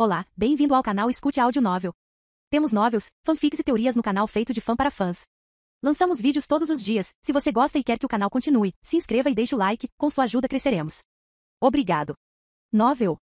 Olá, bem-vindo ao canal Escute Áudio Novel. Temos novels, fanfics e teorias no canal feito de fã para fãs. Lançamos vídeos todos os dias. Se você gosta e quer que o canal continue, se inscreva e deixe o like, com sua ajuda cresceremos. Obrigado. Novel.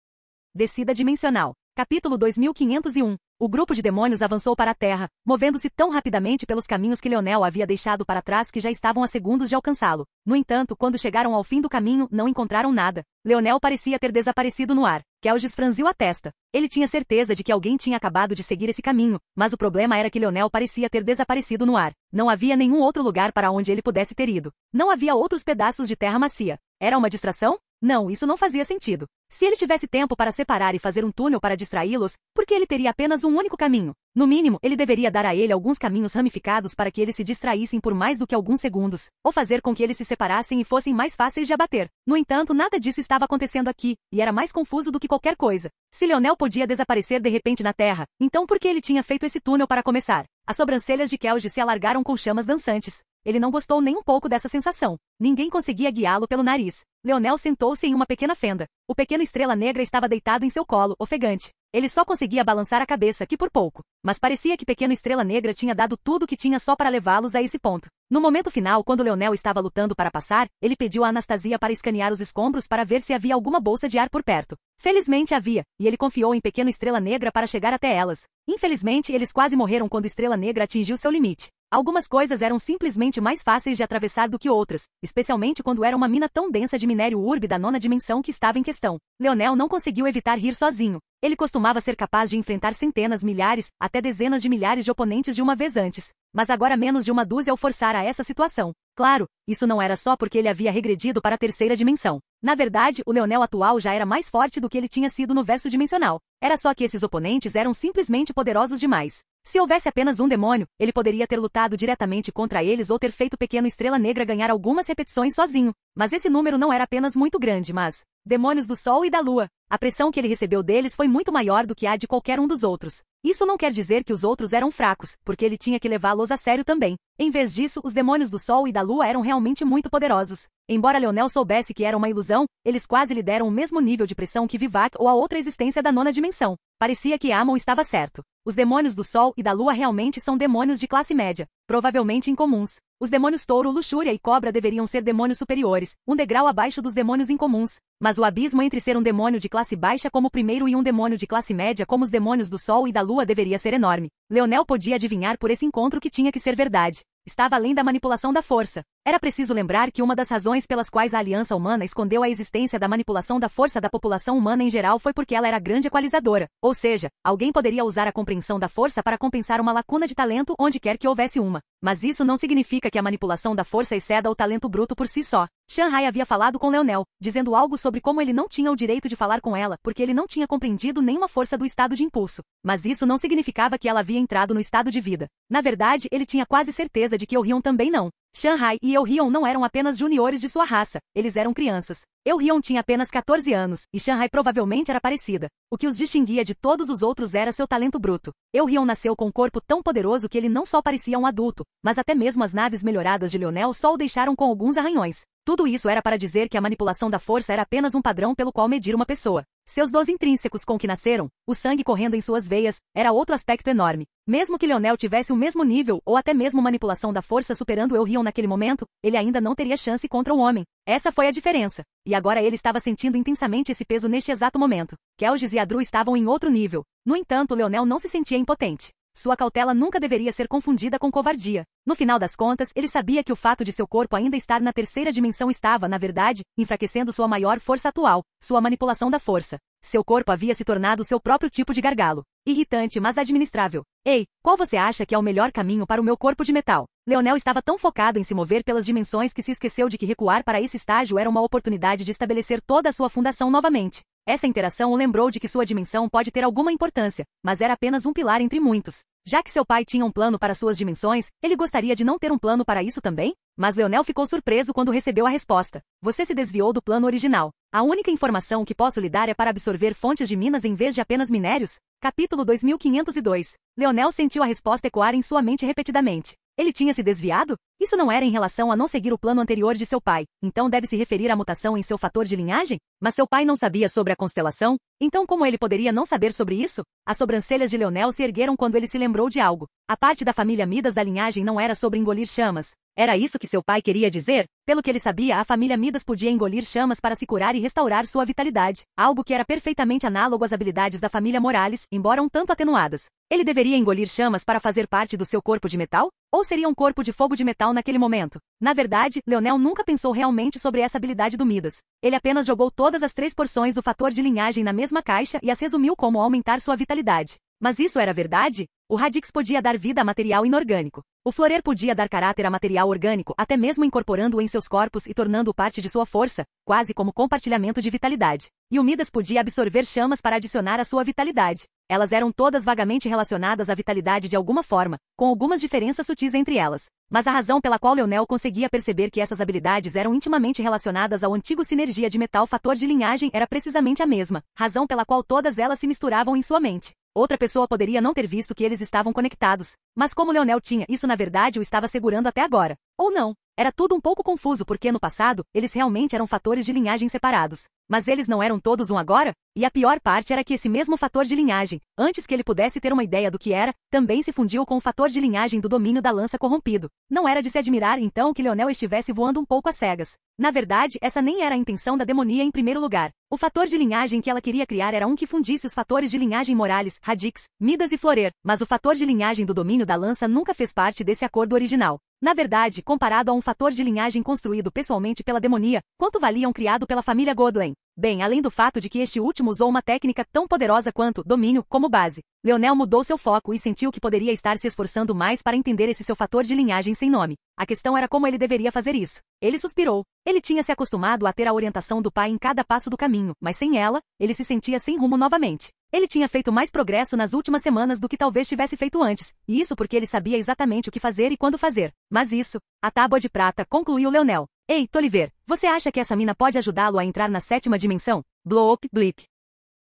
Descida Dimensional. Capítulo 2501. O grupo de demônios avançou para a Terra, movendo-se tão rapidamente pelos caminhos que Leonel havia deixado para trás que já estavam a segundos de alcançá-lo. No entanto, quando chegaram ao fim do caminho, não encontraram nada. Leonel parecia ter desaparecido no ar. Kelges franziu a testa. Ele tinha certeza de que alguém tinha acabado de seguir esse caminho, mas o problema era que Leonel parecia ter desaparecido no ar. Não havia nenhum outro lugar para onde ele pudesse ter ido. Não havia outros pedaços de terra macia. Era uma distração? Não, isso não fazia sentido. Se ele tivesse tempo para separar e fazer um túnel para distraí-los, por que ele teria apenas um único caminho? No mínimo, ele deveria dar a ele alguns caminhos ramificados para que eles se distraíssem por mais do que alguns segundos, ou fazer com que eles se separassem e fossem mais fáceis de abater. No entanto, nada disso estava acontecendo aqui, e era mais confuso do que qualquer coisa. Se Leonel podia desaparecer de repente na Terra, então por que ele tinha feito esse túnel para começar? As sobrancelhas de Kelges se alargaram com chamas dançantes. Ele não gostou nem um pouco dessa sensação. Ninguém conseguia guiá-lo pelo nariz. Leonel sentou-se em uma pequena fenda. O pequeno Estrela Negra estava deitado em seu colo, ofegante. Ele só conseguia balançar a cabeça, que por pouco. Mas parecia que pequeno Estrela Negra tinha dado tudo o que tinha só para levá-los a esse ponto. No momento final, quando Leonel estava lutando para passar, ele pediu a Anastasia para escanear os escombros para ver se havia alguma bolsa de ar por perto. Felizmente havia, e ele confiou em pequeno Estrela Negra para chegar até elas. Infelizmente, eles quase morreram quando Estrela Negra atingiu seu limite. Algumas coisas eram simplesmente mais fáceis de atravessar do que outras, especialmente quando era uma mina tão densa de minério urbe da nona dimensão que estava em questão. Leonel não conseguiu evitar rir sozinho. Ele costumava ser capaz de enfrentar centenas, milhares, até dezenas de milhares de oponentes de uma vez antes. Mas agora menos de uma dúzia o forçara a essa situação. Claro, isso não era só porque ele havia regredido para a terceira dimensão. Na verdade, o Leonel atual já era mais forte do que ele tinha sido no verso dimensional. Era só que esses oponentes eram simplesmente poderosos demais. Se houvesse apenas um demônio, ele poderia ter lutado diretamente contra eles ou ter feito pequeno Estrela Negra ganhar algumas repetições sozinho. Mas esse número não era apenas muito grande, mas... demônios do Sol e da Lua. A pressão que ele recebeu deles foi muito maior do que a de qualquer um dos outros. Isso não quer dizer que os outros eram fracos, porque ele tinha que levá-los a sério também. Em vez disso, os demônios do Sol e da Lua eram realmente muito poderosos. Embora Leonel soubesse que era uma ilusão, eles quase lhe deram o mesmo nível de pressão que Vivak ou a outra existência da nona dimensão. Parecia que Amon estava certo. Os demônios do Sol e da Lua realmente são demônios de classe média, provavelmente incomuns. Os demônios Touro, Luxúria e Cobra deveriam ser demônios superiores, um degrau abaixo dos demônios incomuns. Mas o abismo entre ser um demônio de classe baixa como o primeiro e um demônio de classe média como os demônios do Sol e da Lua deveria ser enorme. Leonel podia adivinhar por esse encontro que tinha que ser verdade. Estava além da manipulação da força. Era preciso lembrar que uma das razões pelas quais a Aliança Humana escondeu a existência da manipulação da força da população humana em geral foi porque ela era grande equalizadora. Ou seja, alguém poderia usar a compreensão da força para compensar uma lacuna de talento onde quer que houvesse uma. Mas isso não significa que a manipulação da força exceda o talento bruto por si só. Shanghai havia falado com Leonel, dizendo algo sobre como ele não tinha o direito de falar com ela, porque ele não tinha compreendido nenhuma força do estado de impulso. Mas isso não significava que ela havia entrado no estado de vida. Na verdade, ele tinha quase certeza de que Eurion também não. Shanghai e Eurion não eram apenas juniores de sua raça, eles eram crianças. Eurion tinha apenas 14 anos, e Shanghai provavelmente era parecida. O que os distinguia de todos os outros era seu talento bruto. Eurion nasceu com um corpo tão poderoso que ele não só parecia um adulto, mas até mesmo as naves melhoradas de Leonel só o deixaram com alguns arranhões. Tudo isso era para dizer que a manipulação da força era apenas um padrão pelo qual medir uma pessoa. Seus dons intrínsecos com que nasceram, o sangue correndo em suas veias, era outro aspecto enorme. Mesmo que Leonel tivesse o mesmo nível ou até mesmo manipulação da força superando Eurion naquele momento, ele ainda não teria chance contra o homem. Essa foi a diferença. E agora ele estava sentindo intensamente esse peso neste exato momento. Kelges e Adru estavam em outro nível. No entanto, Leonel não se sentia impotente. Sua cautela nunca deveria ser confundida com covardia. No final das contas, ele sabia que o fato de seu corpo ainda estar na terceira dimensão estava, na verdade, enfraquecendo sua maior força atual, sua manipulação da força. Seu corpo havia se tornado seu próprio tipo de gargalo. Irritante, mas administrável. Ei, qual você acha que é o melhor caminho para o meu corpo de metal? Leonel estava tão focado em se mover pelas dimensões que se esqueceu de que recuar para esse estágio era uma oportunidade de estabelecer toda a sua fundação novamente. Essa interação o lembrou de que sua dimensão pode ter alguma importância, mas era apenas um pilar entre muitos. Já que seu pai tinha um plano para suas dimensões, ele gostaria de não ter um plano para isso também? Mas Leonel ficou surpreso quando recebeu a resposta. Você se desviou do plano original. A única informação que posso lhe dar é para absorver fontes de minas em vez de apenas minérios? Capítulo 2502. Leonel sentiu a resposta ecoar em sua mente repetidamente. Ele tinha se desviado? Isso não era em relação a não seguir o plano anterior de seu pai, então deve se referir à mutação em seu fator de linhagem? Mas seu pai não sabia sobre a constelação? Então como ele poderia não saber sobre isso? As sobrancelhas de Leonel se ergueram quando ele se lembrou de algo. A parte da família Midas da linhagem não era sobre engolir chamas. Era isso que seu pai queria dizer? Pelo que ele sabia, a família Midas podia engolir chamas para se curar e restaurar sua vitalidade, algo que era perfeitamente análogo às habilidades da família Morales, embora um tanto atenuadas. Ele deveria engolir chamas para fazer parte do seu corpo de metal? Ou seria um corpo de fogo de metal naquele momento? Na verdade, Leonel nunca pensou realmente sobre essa habilidade do Midas. Ele apenas jogou todas as 3 porções do fator de linhagem na mesma caixa e as resumiu como aumentar sua vitalidade. Mas isso era verdade? O Radix podia dar vida a material inorgânico. O Florer podia dar caráter a material orgânico, até mesmo incorporando-o em seus corpos e tornando-o parte de sua força, quase como compartilhamento de vitalidade. E o Midas podia absorver chamas para adicionar à sua vitalidade. Elas eram todas vagamente relacionadas à vitalidade de alguma forma, com algumas diferenças sutis entre elas. Mas a razão pela qual Leonel conseguia perceber que essas habilidades eram intimamente relacionadas ao antigo sinergia de metal fator de linhagem era precisamente a mesma, razão pela qual todas elas se misturavam em sua mente. Outra pessoa poderia não ter visto que eles estavam conectados, mas como Leonel tinha, isso na verdade o estava segurando até agora. Ou não. Era tudo um pouco confuso porque no passado, eles realmente eram fatores de linhagem separados. Mas eles não eram todos um agora? E a pior parte era que esse mesmo fator de linhagem, antes que ele pudesse ter uma ideia do que era, também se fundiu com o fator de linhagem do domínio da lança corrompido. Não era de se admirar então que Leonel estivesse voando um pouco às cegas. Na verdade, essa nem era a intenção da demonia em primeiro lugar. O fator de linhagem que ela queria criar era um que fundisse os fatores de linhagem Morales, Radix, Midas e Florer, mas o fator de linhagem do domínio da lança nunca fez parte desse acordo original. Na verdade, comparado a um fator de linhagem construído pessoalmente pela demonia, quanto valia um criado pela família Godwin? Bem, além do fato de que este último usou uma técnica tão poderosa quanto domínio como base, Leonel mudou seu foco e sentiu que poderia estar se esforçando mais para entender esse seu fator de linhagem sem nome. A questão era como ele deveria fazer isso. Ele suspirou. Ele tinha se acostumado a ter a orientação do pai em cada passo do caminho, mas sem ela, ele se sentia sem rumo novamente. Ele tinha feito mais progresso nas últimas semanas do que talvez tivesse feito antes, e isso porque ele sabia exatamente o que fazer e quando fazer. Mas isso, a tábua de prata, concluiu Leonel. Ei, Toliver, você acha que essa mina pode ajudá-lo a entrar na 7ª dimensão? Bloop, blip.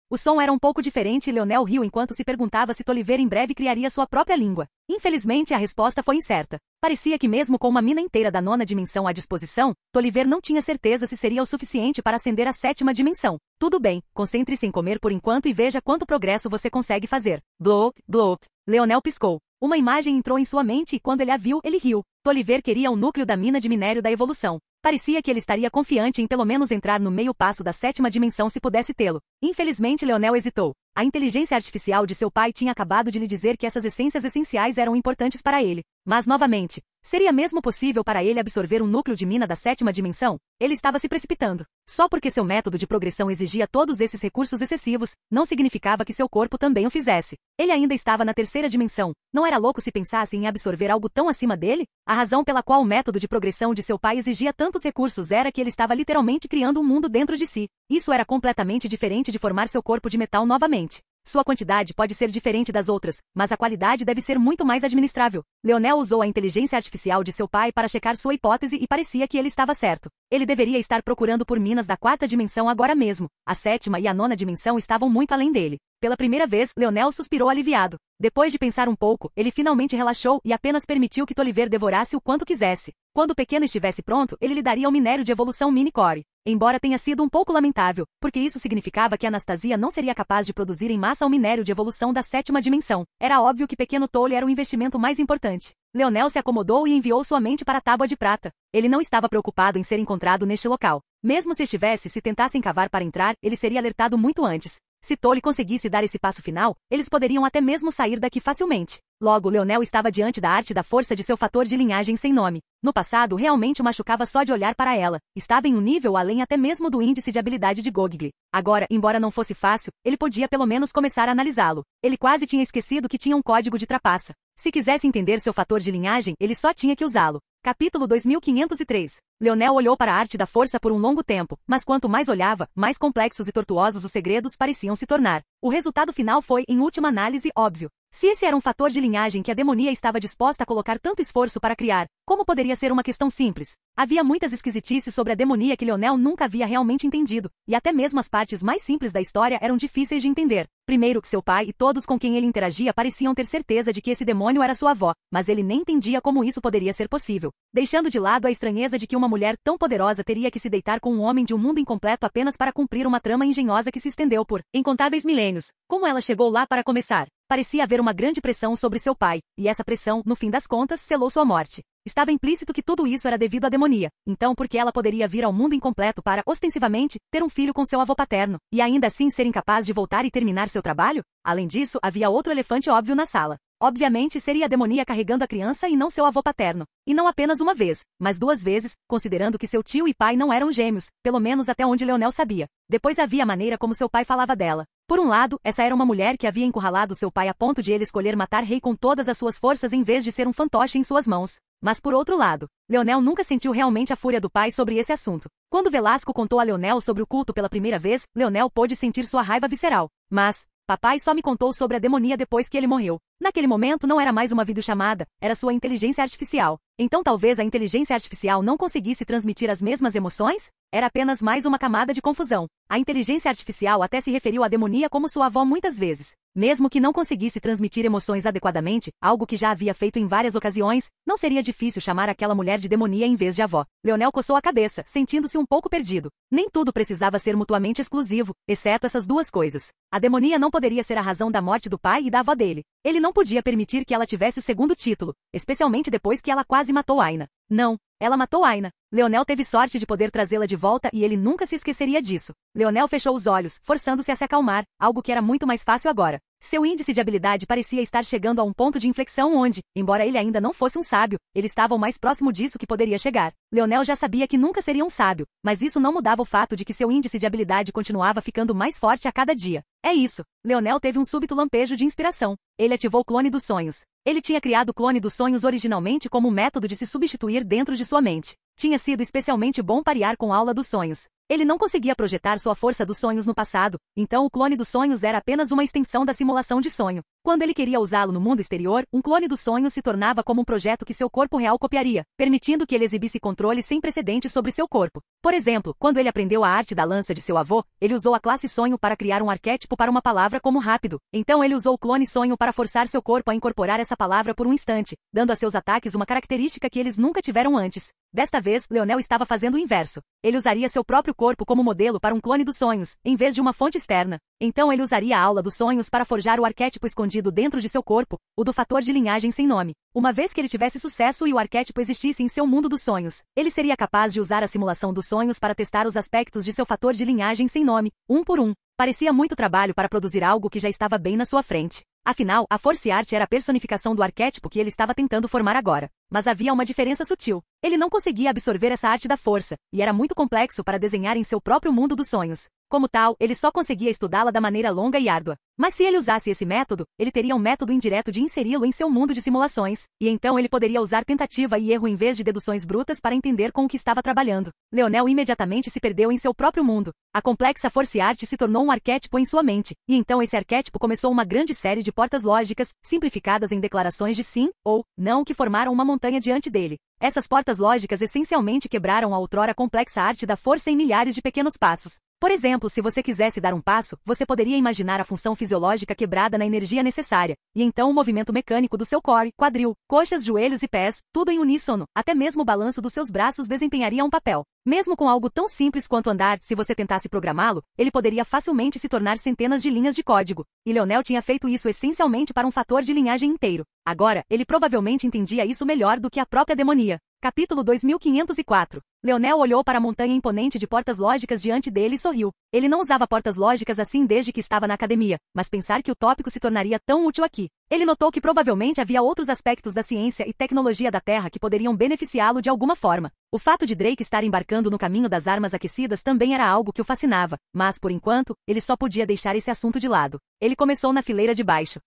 O som era um pouco diferente e Leonel riu enquanto se perguntava se Toliver em breve criaria sua própria língua. Infelizmente a resposta foi incerta. Parecia que mesmo com uma mina inteira da 9ª dimensão à disposição, Toliver não tinha certeza se seria o suficiente para ascender à 7ª dimensão. Tudo bem, concentre-se em comer por enquanto e veja quanto progresso você consegue fazer. Bloop, bloop. Leonel piscou. Uma imagem entrou em sua mente e quando ele a viu, ele riu. Toliver queria o núcleo da mina de minério da evolução. Parecia que ele estaria confiante em pelo menos entrar no meio passo da 7ª dimensão se pudesse tê-lo. Infelizmente Leonel hesitou. A inteligência artificial de seu pai tinha acabado de lhe dizer que essas essências essenciais eram importantes para ele. Mas novamente, seria mesmo possível para ele absorver um núcleo de mina da 7ª dimensão? Ele estava se precipitando. Só porque seu método de progressão exigia todos esses recursos excessivos, não significava que seu corpo também o fizesse. Ele ainda estava na 3ª dimensão. Não era louco se pensasse em absorver algo tão acima dele? A razão pela qual o método de progressão de seu pai exigia tantos recursos era que ele estava literalmente criando um mundo dentro de si. Isso era completamente diferente de formar seu corpo de metal novamente. Sua quantidade pode ser diferente das outras, mas a qualidade deve ser muito mais administrável. Leonel usou a inteligência artificial de seu pai para checar sua hipótese e parecia que ele estava certo. Ele deveria estar procurando por minas da 4ª dimensão agora mesmo. A 7ª e a 9ª dimensão estavam muito além dele. Pela primeira vez, Leonel suspirou aliviado. Depois de pensar um pouco, ele finalmente relaxou e apenas permitiu que Toliver devorasse o quanto quisesse. Quando o pequeno estivesse pronto, ele lhe daria o minério de evolução Mini-Core. Embora tenha sido um pouco lamentável, porque isso significava que Anastasia não seria capaz de produzir em massa o minério de evolução da 7ª dimensão. Era óbvio que pequeno Tole era o investimento mais importante. Leonel se acomodou e enviou sua mente para a tábua de prata. Ele não estava preocupado em ser encontrado neste local. Mesmo se estivesse, se tentassem cavar para entrar, ele seria alertado muito antes. Se Tole conseguisse dar esse passo final, eles poderiam até mesmo sair daqui facilmente. Logo, Leonel estava diante da arte da força de seu fator de linhagem sem nome. No passado, realmente o machucava só de olhar para ela. Estava em um nível além até mesmo do índice de habilidade de Gogli. Agora, embora não fosse fácil, ele podia pelo menos começar a analisá-lo. Ele quase tinha esquecido que tinha um código de trapaça. Se quisesse entender seu fator de linhagem, ele só tinha que usá-lo. Capítulo 2503. Leonel olhou para a arte da força por um longo tempo, mas quanto mais olhava, mais complexos e tortuosos os segredos pareciam se tornar. O resultado final foi, em última análise, óbvio. Se esse era um fator de linhagem que a demonia estava disposta a colocar tanto esforço para criar, como poderia ser uma questão simples? Havia muitas esquisitices sobre a demonia que Leonel nunca havia realmente entendido, e até mesmo as partes mais simples da história eram difíceis de entender. Primeiro, seu pai e todos com quem ele interagia pareciam ter certeza de que esse demônio era sua avó, mas ele nem entendia como isso poderia ser possível. Deixando de lado a estranheza de que uma mulher tão poderosa teria que se deitar com um homem de um mundo incompleto apenas para cumprir uma trama engenhosa que se estendeu por incontáveis milênios. Como ela chegou lá para começar? Parecia haver uma grande pressão sobre seu pai, e essa pressão, no fim das contas, selou sua morte. Estava implícito que tudo isso era devido à demonia, então por que ela poderia vir ao mundo incompleto para, ostensivamente, ter um filho com seu avô paterno, e ainda assim ser incapaz de voltar e terminar seu trabalho? Além disso, havia outro elefante óbvio na sala. Obviamente seria a demonia carregando a criança e não seu avô paterno. E não apenas uma vez, mas 2 vezes, considerando que seu tio e pai não eram gêmeos, pelo menos até onde Leonel sabia. Depois havia a maneira como seu pai falava dela. Por um lado, essa era uma mulher que havia encurralado seu pai a ponto de ele escolher matar Rei com todas as suas forças em vez de ser um fantoche em suas mãos. Mas por outro lado, Leonel nunca sentiu realmente a fúria do pai sobre esse assunto. Quando Velasco contou a Leonel sobre o culto pela primeira vez, Leonel pôde sentir sua raiva visceral. Mas papai só me contou sobre a demonia depois que ele morreu. Naquele momento não era mais uma videochamada, era sua inteligência artificial. Então talvez a inteligência artificial não conseguisse transmitir as mesmas emoções? Era apenas mais uma camada de confusão. A inteligência artificial até se referiu à demonia como sua avó muitas vezes. Mesmo que não conseguisse transmitir emoções adequadamente, algo que já havia feito em várias ocasiões, não seria difícil chamar aquela mulher de demonia em vez de avó. Leonel coçou a cabeça, sentindo-se um pouco perdido. Nem tudo precisava ser mutuamente exclusivo, exceto essas 2 coisas. A demonia não poderia ser a razão da morte do pai e da avó dele. Ele não podia permitir que ela tivesse o segundo título, especialmente depois que ela quase matou Aina. Não, ela matou Aina. Leonel teve sorte de poder trazê-la de volta e ele nunca se esqueceria disso. Leonel fechou os olhos, forçando-se a se acalmar, algo que era muito mais fácil agora. Seu índice de habilidade parecia estar chegando a um ponto de inflexão onde, embora ele ainda não fosse um sábio, ele estava o mais próximo disso que poderia chegar. Leonel já sabia que nunca seria um sábio, mas isso não mudava o fato de que seu índice de habilidade continuava ficando mais forte a cada dia. É isso. Leonel teve um súbito lampejo de inspiração. Ele ativou o clone dos sonhos. Ele tinha criado o clone dos sonhos originalmente como um método de se substituir dentro de sua mente. Tinha sido especialmente bom parear com a aula dos sonhos. Ele não conseguia projetar sua força dos sonhos no passado, então o clone dos sonhos era apenas uma extensão da simulação de sonho. Quando ele queria usá-lo no mundo exterior, um clone dos sonhos se tornava como um projeto que seu corpo real copiaria, permitindo que ele exibisse controle sem precedentes sobre seu corpo. Por exemplo, quando ele aprendeu a arte da lança de seu avô, ele usou a classe sonho para criar um arquétipo para uma palavra como rápido. Então ele usou o clone sonho para forçar seu corpo a incorporar essa palavra por um instante, dando a seus ataques uma característica que eles nunca tiveram antes. Desta vez, Leonel estava fazendo o inverso. Ele usaria seu próprio corpo como modelo para um clone dos sonhos, em vez de uma fonte externa. Então ele usaria a aula dos sonhos para forjar o arquétipo escondido dentro de seu corpo, o do fator de linhagem sem nome. Uma vez que ele tivesse sucesso e o arquétipo existisse em seu mundo dos sonhos, ele seria capaz de usar a simulação dos sonhos para testar os aspectos de seu fator de linhagem sem nome, um por um. Parecia muito trabalho para produzir algo que já estava bem na sua frente. Afinal, a Force Art era a personificação do arquétipo que ele estava tentando formar agora. Mas havia uma diferença sutil. Ele não conseguia absorver essa arte da força, e era muito complexo para desenhar em seu próprio mundo dos sonhos. Como tal, ele só conseguia estudá-la da maneira longa e árdua. Mas se ele usasse esse método, ele teria um método indireto de inseri-lo em seu mundo de simulações, e então ele poderia usar tentativa e erro em vez de deduções brutas para entender com o que estava trabalhando. Leonel imediatamente se perdeu em seu próprio mundo. A complexa Force Art se tornou um arquétipo em sua mente, e então esse arquétipo começou uma grande série de portas lógicas, simplificadas em declarações de sim ou não que formaram uma montanha diante dele. Essas portas lógicas essencialmente quebraram a outrora complexa arte da força em milhares de pequenos passos. Por exemplo, se você quisesse dar um passo, você poderia imaginar a função fisiológica quebrada na energia necessária, e então o movimento mecânico do seu core, quadril, coxas, joelhos e pés, tudo em uníssono, até mesmo o balanço dos seus braços desempenharia um papel. Mesmo com algo tão simples quanto andar, se você tentasse programá-lo, ele poderia facilmente se tornar centenas de linhas de código. E Leonel tinha feito isso essencialmente para um fator de linhagem inteiro. Agora, ele provavelmente entendia isso melhor do que a própria demonia. Capítulo 2504. Leonel olhou para a montanha imponente de portas lógicas diante dele e sorriu. Ele não usava portas lógicas assim desde que estava na academia, mas pensar que o tópico se tornaria tão útil aqui. Ele notou que provavelmente havia outros aspectos da ciência e tecnologia da Terra que poderiam beneficiá-lo de alguma forma. O fato de Drake estar embarcando no caminho das armas aquecidas também era algo que o fascinava, mas, por enquanto, ele só podia deixar esse assunto de lado. Ele começou na fileira de baixo.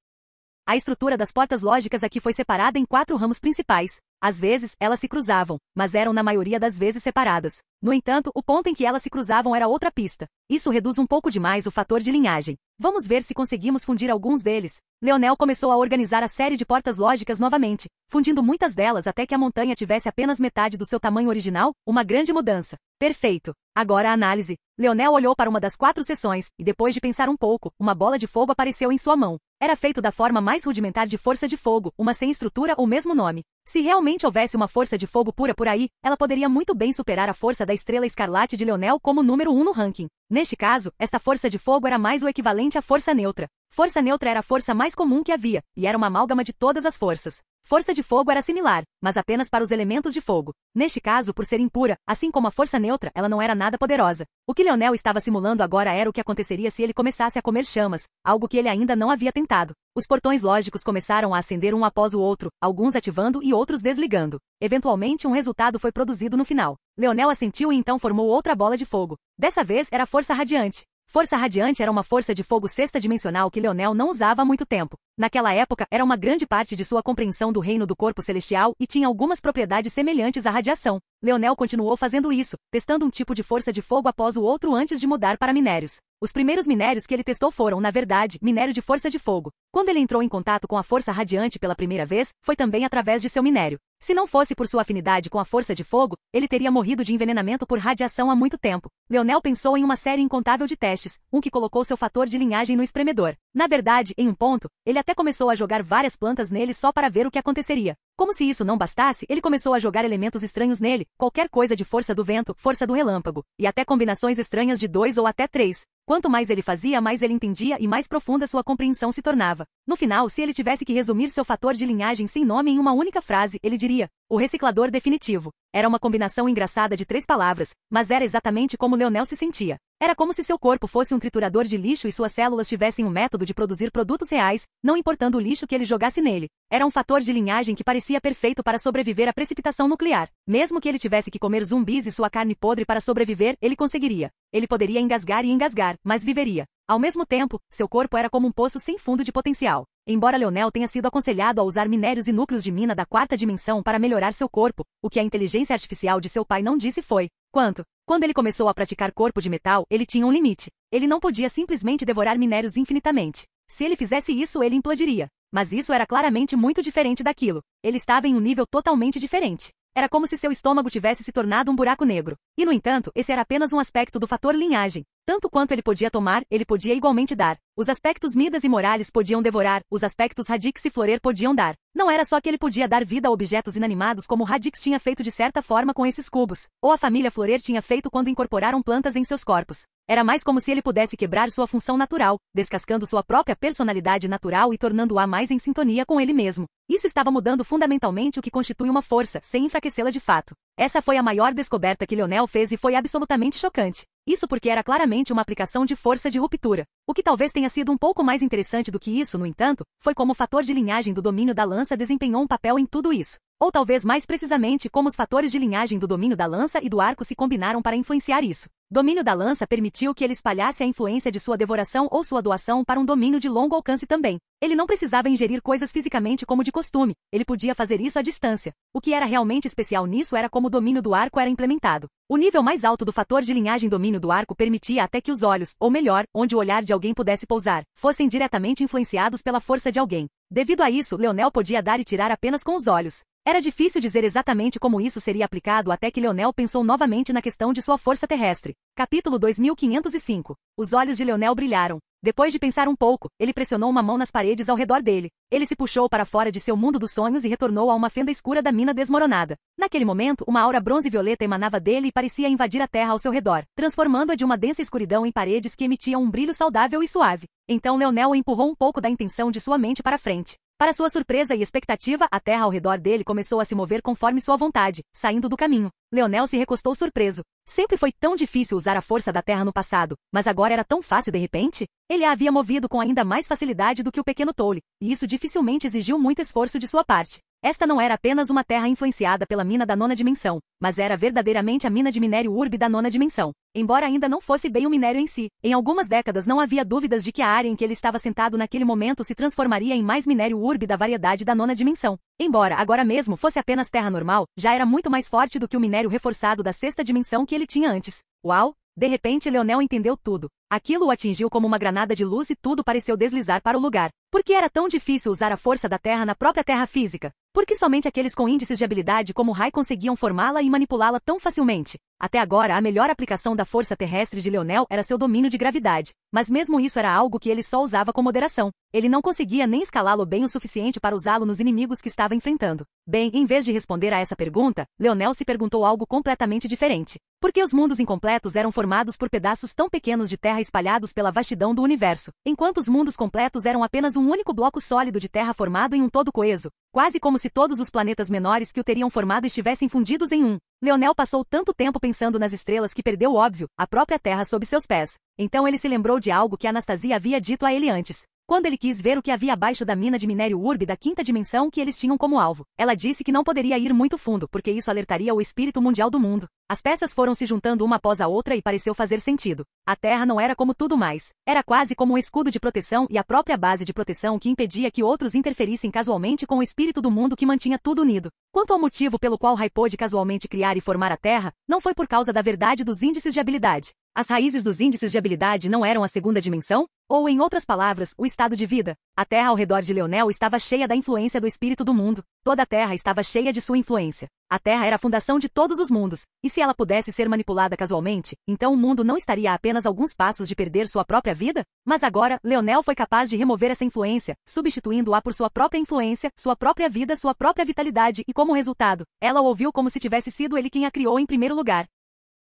A estrutura das portas lógicas aqui foi separada em 4 ramos principais. Às vezes, elas se cruzavam, mas eram na maioria das vezes separadas. No entanto, o ponto em que elas se cruzavam era outra pista. Isso reduz um pouco demais o fator de linhagem. Vamos ver se conseguimos fundir alguns deles. Leonel começou a organizar a série de portas lógicas novamente, fundindo muitas delas até que a montanha tivesse apenas metade do seu tamanho original, uma grande mudança. Perfeito. Agora a análise. Leonel olhou para uma das 4 seções, e depois de pensar um pouco, uma bola de fogo apareceu em sua mão. Era feito da forma mais rudimentar de força de fogo, uma sem estrutura ou mesmo nome. Se realmente houvesse uma força de fogo pura por aí, ela poderia muito bem superar a força da Estrela Escarlate de Leonel como número 1 no ranking. Neste caso, esta força de fogo era mais o equivalente à força neutra. Força neutra era a força mais comum que havia, e era uma amálgama de todas as forças. Força de fogo era similar, mas apenas para os elementos de fogo. Neste caso, por ser impura, assim como a força neutra, ela não era nada poderosa. O que Leonel estava simulando agora era o que aconteceria se ele começasse a comer chamas, algo que ele ainda não havia tentado. Os portões lógicos começaram a acender um após o outro, alguns ativando e outros desligando. Eventualmente, um resultado foi produzido no final. Leonel assentiu e então formou outra bola de fogo. Dessa vez, era a força radiante. Força radiante era uma força de fogo sexta-dimensional que Leonel não usava há muito tempo. Naquela época, era uma grande parte de sua compreensão do reino do corpo celestial e tinha algumas propriedades semelhantes à radiação. Leonel continuou fazendo isso, testando um tipo de força de fogo após o outro antes de mudar para minérios. Os primeiros minérios que ele testou foram, na verdade, minério de força de fogo. Quando ele entrou em contato com a força radiante pela primeira vez, foi também através de seu minério. Se não fosse por sua afinidade com a força de fogo, ele teria morrido de envenenamento por radiação há muito tempo. Leonel pensou em uma série incontável de testes, um que colocou seu fator de linhagem no espremedor. Na verdade, em um ponto, ele até começou a jogar várias plantas nele só para ver o que aconteceria. Como se isso não bastasse, ele começou a jogar elementos estranhos nele, qualquer coisa de força do vento, força do relâmpago, e até combinações estranhas de 2 ou até 3. Quanto mais ele fazia, mais ele entendia e mais profunda sua compreensão se tornava. No final, se ele tivesse que resumir seu fator de linhagem sem nome em uma única frase, ele diria: o reciclador definitivo. Era uma combinação engraçada de 3 palavras, mas era exatamente como Leonel se sentia. Era como se seu corpo fosse um triturador de lixo e suas células tivessem um método de produzir produtos reais, não importando o lixo que ele jogasse nele. Era um fator de linhagem que parecia perfeito para sobreviver à precipitação nuclear. Mesmo que ele tivesse que comer zumbis e sua carne podre para sobreviver, ele conseguiria. Ele poderia engasgar e engasgar, mas viveria. Ao mesmo tempo, seu corpo era como um poço sem fundo de potencial. Embora Leonel tenha sido aconselhado a usar minérios e núcleos de mina da 4ª dimensão para melhorar seu corpo, o que a inteligência artificial de seu pai não disse foi: quanto? Quando ele começou a praticar corpo de metal, ele tinha um limite. Ele não podia simplesmente devorar minérios infinitamente. Se ele fizesse isso, ele implodiria. Mas isso era claramente muito diferente daquilo. Ele estava em um nível totalmente diferente. Era como se seu estômago tivesse se tornado um buraco negro. E, no entanto, esse era apenas um aspecto do fator linhagem. Tanto quanto ele podia tomar, ele podia igualmente dar. Os aspectos Midas e Morales podiam devorar, os aspectos Radix e Florer podiam dar. Não era só que ele podia dar vida a objetos inanimados como Radix tinha feito de certa forma com esses cubos, ou a família Florer tinha feito quando incorporaram plantas em seus corpos. Era mais como se ele pudesse quebrar sua função natural, descascando sua própria personalidade natural e tornando-a mais em sintonia com ele mesmo. Isso estava mudando fundamentalmente o que constitui uma força, sem enfraquecê-la de fato. Essa foi a maior descoberta que Leonel fez e foi absolutamente chocante. Isso porque era claramente uma aplicação de força de ruptura. O que talvez tenha sido um pouco mais interessante do que isso, no entanto, foi como o fator de linhagem do domínio da lança desempenhou um papel em tudo isso. Ou talvez mais precisamente como os fatores de linhagem do domínio da lança e do arco se combinaram para influenciar isso. Domínio da lança permitiu que ele espalhasse a influência de sua devoração ou sua doação para um domínio de longo alcance também. Ele não precisava ingerir coisas fisicamente como de costume, ele podia fazer isso à distância. O que era realmente especial nisso era como o domínio do arco era implementado. O nível mais alto do fator de linhagem domínio do arco permitia até que os olhos, ou melhor, onde o olhar de alguém pudesse pousar, fossem diretamente influenciados pela força de alguém. Devido a isso, Leonel podia dar e tirar apenas com os olhos. Era difícil dizer exatamente como isso seria aplicado até que Leonel pensou novamente na questão de sua força terrestre. Capítulo 2505. Os olhos de Leonel brilharam. Depois de pensar um pouco, ele pressionou uma mão nas paredes ao redor dele. Ele se puxou para fora de seu mundo dos sonhos e retornou a uma fenda escura da mina desmoronada. Naquele momento, uma aura bronze-violeta emanava dele e parecia invadir a terra ao seu redor, transformando-a de uma densa escuridão em paredes que emitiam um brilho saudável e suave. Então Leonel o empurrou um pouco da intenção de sua mente para frente. Para sua surpresa e expectativa, a terra ao redor dele começou a se mover conforme sua vontade, saindo do caminho. Leonel se recostou surpreso. Sempre foi tão difícil usar a força da terra no passado, mas agora era tão fácil de repente? Ele a havia movido com ainda mais facilidade do que o pequeno Toule, e isso dificilmente exigiu muito esforço de sua parte. Esta não era apenas uma terra influenciada pela mina da nona dimensão, mas era verdadeiramente a mina de minério urbe da nona dimensão. Embora ainda não fosse bem o minério em si, em algumas décadas não havia dúvidas de que a área em que ele estava sentado naquele momento se transformaria em mais minério urbe da variedade da nona dimensão. Embora agora mesmo fosse apenas terra normal, já era muito mais forte do que o minério reforçado da sexta dimensão que ele tinha antes. Uau! De repente Leonel entendeu tudo. Aquilo o atingiu como uma granada de luz e tudo pareceu deslizar para o lugar. Por que era tão difícil usar a força da Terra na própria Terra física? Por que somente aqueles com índices de habilidade como Rai conseguiam formá-la e manipulá-la tão facilmente? Até agora, a melhor aplicação da força terrestre de Leonel era seu domínio de gravidade. Mas mesmo isso era algo que ele só usava com moderação. Ele não conseguia nem escalá-lo bem o suficiente para usá-lo nos inimigos que estava enfrentando. Bem, em vez de responder a essa pergunta, Leonel se perguntou algo completamente diferente. Por que os mundos incompletos eram formados por pedaços tão pequenos de terra espalhados pela vastidão do universo, enquanto os mundos completos eram apenas um único bloco sólido de terra formado em um todo coeso, quase como se todos os planetas menores que o teriam formado estivessem fundidos em um. Leonel passou tanto tempo pensando nas estrelas que perdeu o óbvio, a própria terra sob seus pés. Então ele se lembrou de algo que Anastasia havia dito a ele antes. Quando ele quis ver o que havia abaixo da mina de minério urbe da quinta dimensão que eles tinham como alvo, ela disse que não poderia ir muito fundo porque isso alertaria o espírito mundial do mundo. As peças foram se juntando uma após a outra e pareceu fazer sentido. A Terra não era como tudo mais. Era quase como um escudo de proteção e a própria base de proteção que impedia que outros interferissem casualmente com o espírito do mundo que mantinha tudo unido. Quanto ao motivo pelo qual Rai pôde casualmente criar e formar a Terra, não foi por causa da verdade dos índices de habilidade. As raízes dos índices de habilidade não eram a segunda dimensão? Ou, em outras palavras, o estado de vida. A Terra ao redor de Leonel estava cheia da influência do espírito do mundo. Toda a Terra estava cheia de sua influência. A Terra era a fundação de todos os mundos, e se ela pudesse ser manipulada casualmente, então o mundo não estaria a apenas alguns passos de perder sua própria vida? Mas agora, Leonel foi capaz de remover essa influência, substituindo-a por sua própria influência, sua própria vida, sua própria vitalidade, e como resultado, ela o ouviu como se tivesse sido ele quem a criou em primeiro lugar.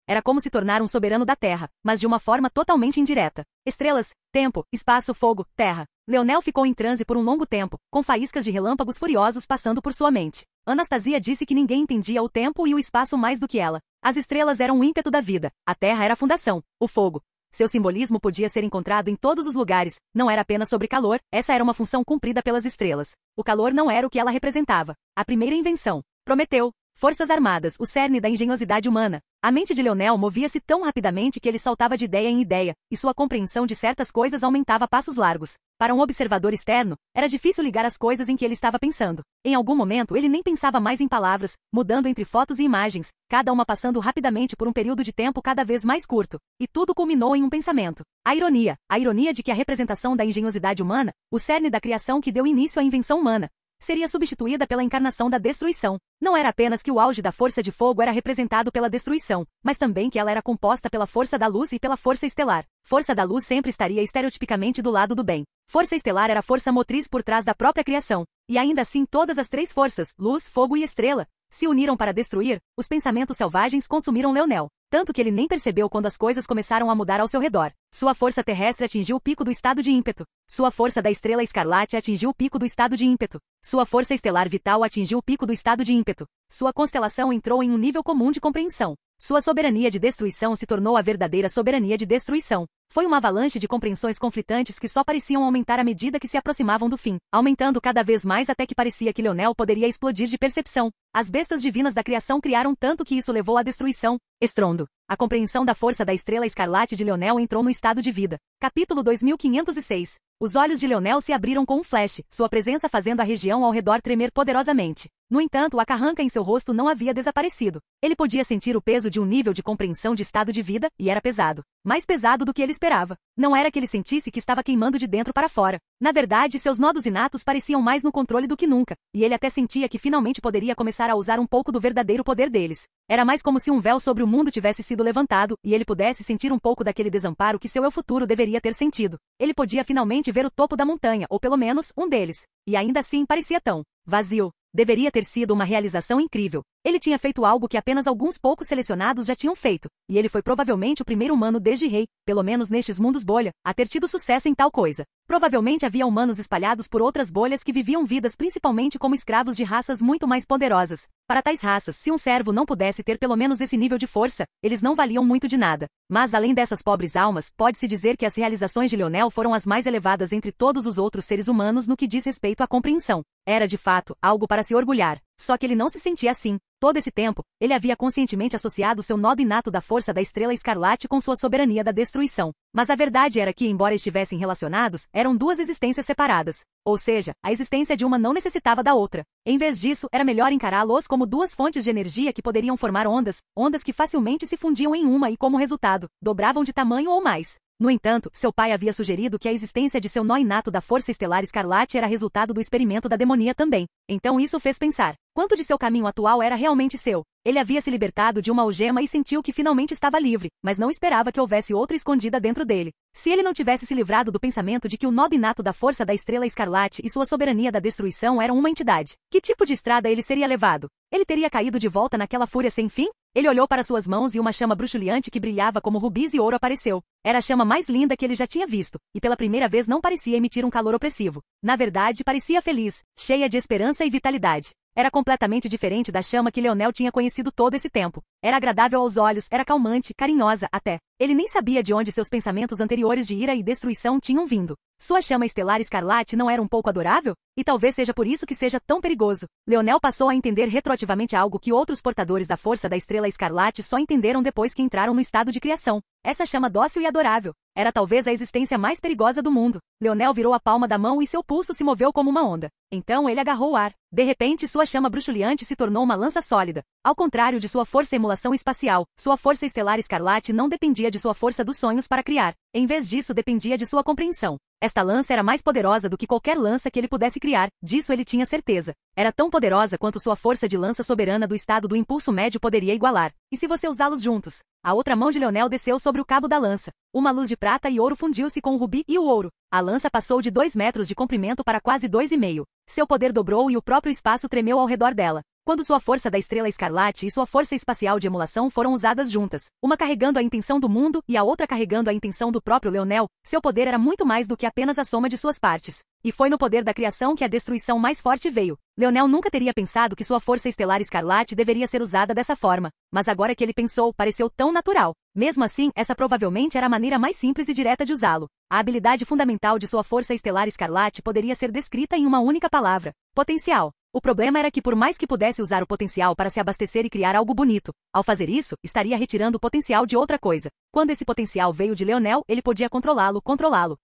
Era como se tornar um soberano da Terra, mas de uma forma totalmente indireta. Estrelas, tempo, espaço, fogo, terra. Leonel ficou em transe por um longo tempo, com faíscas de relâmpagos furiosos passando por sua mente. Anastasia disse que ninguém entendia o tempo e o espaço mais do que ela. As estrelas eram o ímpeto da vida, a terra era a fundação, o fogo. Seu simbolismo podia ser encontrado em todos os lugares, não era apenas sobre calor, essa era uma função cumprida pelas estrelas. O calor não era o que ela representava. A primeira invenção. Prometeu. Forças armadas, o cerne da engenhosidade humana. A mente de Leonel movia-se tão rapidamente que ele saltava de ideia em ideia, e sua compreensão de certas coisas aumentava a passos largos. Para um observador externo, era difícil ligar as coisas em que ele estava pensando. Em algum momento ele nem pensava mais em palavras, mudando entre fotos e imagens, cada uma passando rapidamente por um período de tempo cada vez mais curto. E tudo culminou em um pensamento. A ironia de que a representação da engenhosidade humana, o cerne da criação que deu início à invenção humana, seria substituída pela encarnação da destruição. Não era apenas que o auge da força de fogo era representado pela destruição, mas também que ela era composta pela força da luz e pela força estelar. Força da luz sempre estaria estereotipicamente do lado do bem. Força estelar era a força motriz por trás da própria criação. E ainda assim todas as três forças, luz, fogo e estrela, se uniram para destruir. Os pensamentos selvagens consumiram Leonel. Tanto que ele nem percebeu quando as coisas começaram a mudar ao seu redor. Sua força terrestre atingiu o pico do estado de ímpeto. Sua força da estrela escarlate atingiu o pico do estado de ímpeto. Sua força estelar vital atingiu o pico do estado de ímpeto. Sua constelação entrou em um nível comum de compreensão. Sua soberania de destruição se tornou a verdadeira soberania de destruição. Foi uma avalanche de compreensões conflitantes que só pareciam aumentar à medida que se aproximavam do fim, aumentando cada vez mais até que parecia que Leonel poderia explodir de percepção. As bestas divinas da criação criaram tanto que isso levou à destruição. Estrondo. A compreensão da força da estrela escarlate de Leonel entrou no estado de vida. Capítulo 2506. Os olhos de Leonel se abriram com um flash, sua presença fazendo a região ao redor tremer poderosamente. No entanto, a carranca em seu rosto não havia desaparecido. Ele podia sentir o peso de um nível de compreensão de estado de vida, e era pesado. Mais pesado do que ele esperava. Não era que ele sentisse que estava queimando de dentro para fora. Na verdade, seus nodos inatos pareciam mais no controle do que nunca, e ele até sentia que finalmente poderia começar a usar um pouco do verdadeiro poder deles. Era mais como se um véu sobre o mundo tivesse sido levantado, e ele pudesse sentir um pouco daquele desamparo que seu eu futuro deveria ter sentido. Ele podia finalmente ver o topo da montanha, ou pelo menos, um deles. E ainda assim parecia tão vazio. Deveria ter sido uma realização incrível. Ele tinha feito algo que apenas alguns poucos selecionados já tinham feito, e ele foi provavelmente o primeiro humano desde rei, pelo menos nestes mundos bolha, a ter tido sucesso em tal coisa. Provavelmente havia humanos espalhados por outras bolhas que viviam vidas principalmente como escravos de raças muito mais poderosas. Para tais raças, se um servo não pudesse ter pelo menos esse nível de força, eles não valiam muito de nada. Mas além dessas pobres almas, pode-se dizer que as realizações de Leonel foram as mais elevadas entre todos os outros seres humanos no que diz respeito à compreensão. Era, de fato, algo para se orgulhar. Só que ele não se sentia assim. Todo esse tempo, ele havia conscientemente associado seu nó inato da força da Estrela Escarlate com sua soberania da destruição. Mas a verdade era que, embora estivessem relacionados, eram duas existências separadas. Ou seja, a existência de uma não necessitava da outra. Em vez disso, era melhor encará-los como duas fontes de energia que poderiam formar ondas que facilmente se fundiam em uma e, como resultado, dobravam de tamanho ou mais. No entanto, seu pai havia sugerido que a existência de seu nó inato da Força Estelar Escarlate era resultado do experimento da demonia também. Então isso fez pensar. Quanto de seu caminho atual era realmente seu? Ele havia se libertado de uma algema e sentiu que finalmente estava livre, mas não esperava que houvesse outra escondida dentro dele. Se ele não tivesse se livrado do pensamento de que o nó inato da força da Estrela Escarlate e sua soberania da destruição eram uma entidade, que tipo de estrada ele seria levado? Ele teria caído de volta naquela fúria sem fim? Ele olhou para suas mãos e uma chama bruxuleante que brilhava como rubis e ouro apareceu. Era a chama mais linda que ele já tinha visto, e pela primeira vez não parecia emitir um calor opressivo. Na verdade, parecia feliz, cheia de esperança e vitalidade. Era completamente diferente da chama que Leonel tinha conhecido todo esse tempo. Era agradável aos olhos, era calmante, carinhosa, até. Ele nem sabia de onde seus pensamentos anteriores de ira e destruição tinham vindo. Sua chama estelar escarlate não era um pouco adorável? E talvez seja por isso que seja tão perigoso. Leonel passou a entender retroativamente algo que outros portadores da força da Estrela Escarlate só entenderam depois que entraram no estado de criação. Essa chama dócil e adorável era talvez a existência mais perigosa do mundo. Leonel virou a palma da mão e seu pulso se moveu como uma onda. Então ele agarrou o ar. De repente, sua chama bruxuleante se tornou uma lança sólida. Ao contrário de sua força emulação espacial, sua força estelar escarlate não dependia de sua força dos sonhos para criar. Em vez disso, dependia de sua compreensão. Esta lança era mais poderosa do que qualquer lança que ele pudesse criar, disso ele tinha certeza. Era tão poderosa quanto sua força de lança soberana do estado do impulso médio poderia igualar. E se você usá-los juntos? A outra mão de Leonel desceu sobre o cabo da lança. Uma luz de prata e ouro fundiu-se com o rubi e o ouro. A lança passou de 2 metros de comprimento para quase 2,5. Seu poder dobrou e o próprio espaço tremeu ao redor dela. Quando sua força da Estrela Escarlate e sua força espacial de emulação foram usadas juntas, uma carregando a intenção do mundo e a outra carregando a intenção do próprio Leonel, seu poder era muito mais do que apenas a soma de suas partes. E foi no poder da criação que a destruição mais forte veio. Leonel nunca teria pensado que sua força estelar escarlate deveria ser usada dessa forma, mas agora que ele pensou, pareceu tão natural. Mesmo assim, essa provavelmente era a maneira mais simples e direta de usá-lo. A habilidade fundamental de sua força estelar escarlate poderia ser descrita em uma única palavra: potencial. O problema era que por mais que pudesse usar o potencial para se abastecer e criar algo bonito, ao fazer isso, estaria retirando o potencial de outra coisa. Quando esse potencial veio de Leonel, ele podia controlá-lo.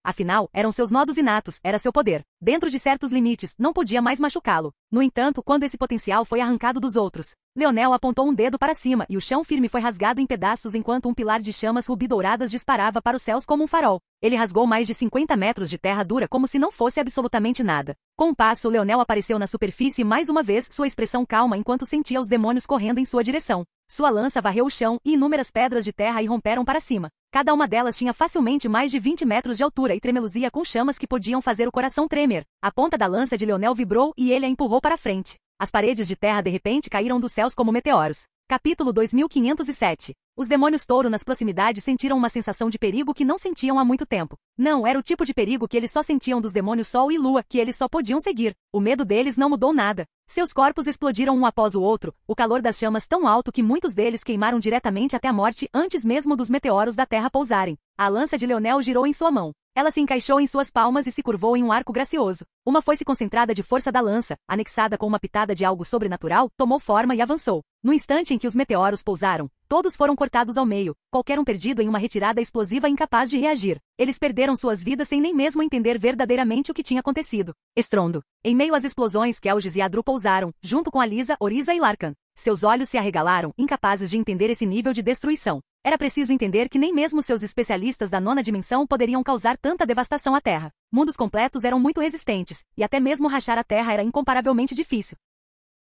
Afinal, eram seus nodos inatos, era seu poder. Dentro de certos limites, não podia mais machucá-lo. No entanto, quando esse potencial foi arrancado dos outros, Leonel apontou um dedo para cima e o chão firme foi rasgado em pedaços enquanto um pilar de chamas rubi-douradas disparava para os céus como um farol. Ele rasgou mais de 50 metros de terra dura como se não fosse absolutamente nada. Com um passo, Leonel apareceu na superfície mais uma vez, sua expressão calma enquanto sentia os demônios correndo em sua direção. Sua lança varreu o chão e inúmeras pedras de terra irromperam para cima. Cada uma delas tinha facilmente mais de 20 metros de altura e tremeluzia com chamas que podiam fazer o coração tremer. A ponta da lança de Leonel vibrou e ele a empurrou para frente. As paredes de terra de repente caíram dos céus como meteoros. Capítulo 2507. Os demônios touro nas proximidades sentiram uma sensação de perigo que não sentiam há muito tempo. Não, era o tipo de perigo que eles só sentiam dos demônios Sol e Lua, que eles só podiam seguir. O medo deles não mudou nada. Seus corpos explodiram um após o outro, o calor das chamas tão alto que muitos deles queimaram diretamente até a morte antes mesmo dos meteoros da terra pousarem. A lança de Leonel girou em sua mão. Ela se encaixou em suas palmas e se curvou em um arco gracioso. Uma foice concentrada de força da lança, anexada com uma pitada de algo sobrenatural, tomou forma e avançou. No instante em que os meteoros pousaram, todos foram cortados ao meio, qualquer um perdido em uma retirada explosiva incapaz de reagir. Eles perderam suas vidas sem nem mesmo entender verdadeiramente o que tinha acontecido. Estrondo. Em meio às explosões, Kelges e Adru pousaram, junto com Alisa, Orisa e Larkan. Seus olhos se arregalaram, incapazes de entender esse nível de destruição. Era preciso entender que nem mesmo seus especialistas da 9ª dimensão poderiam causar tanta devastação à Terra. Mundos completos eram muito resistentes, e até mesmo rachar a Terra era incomparavelmente difícil.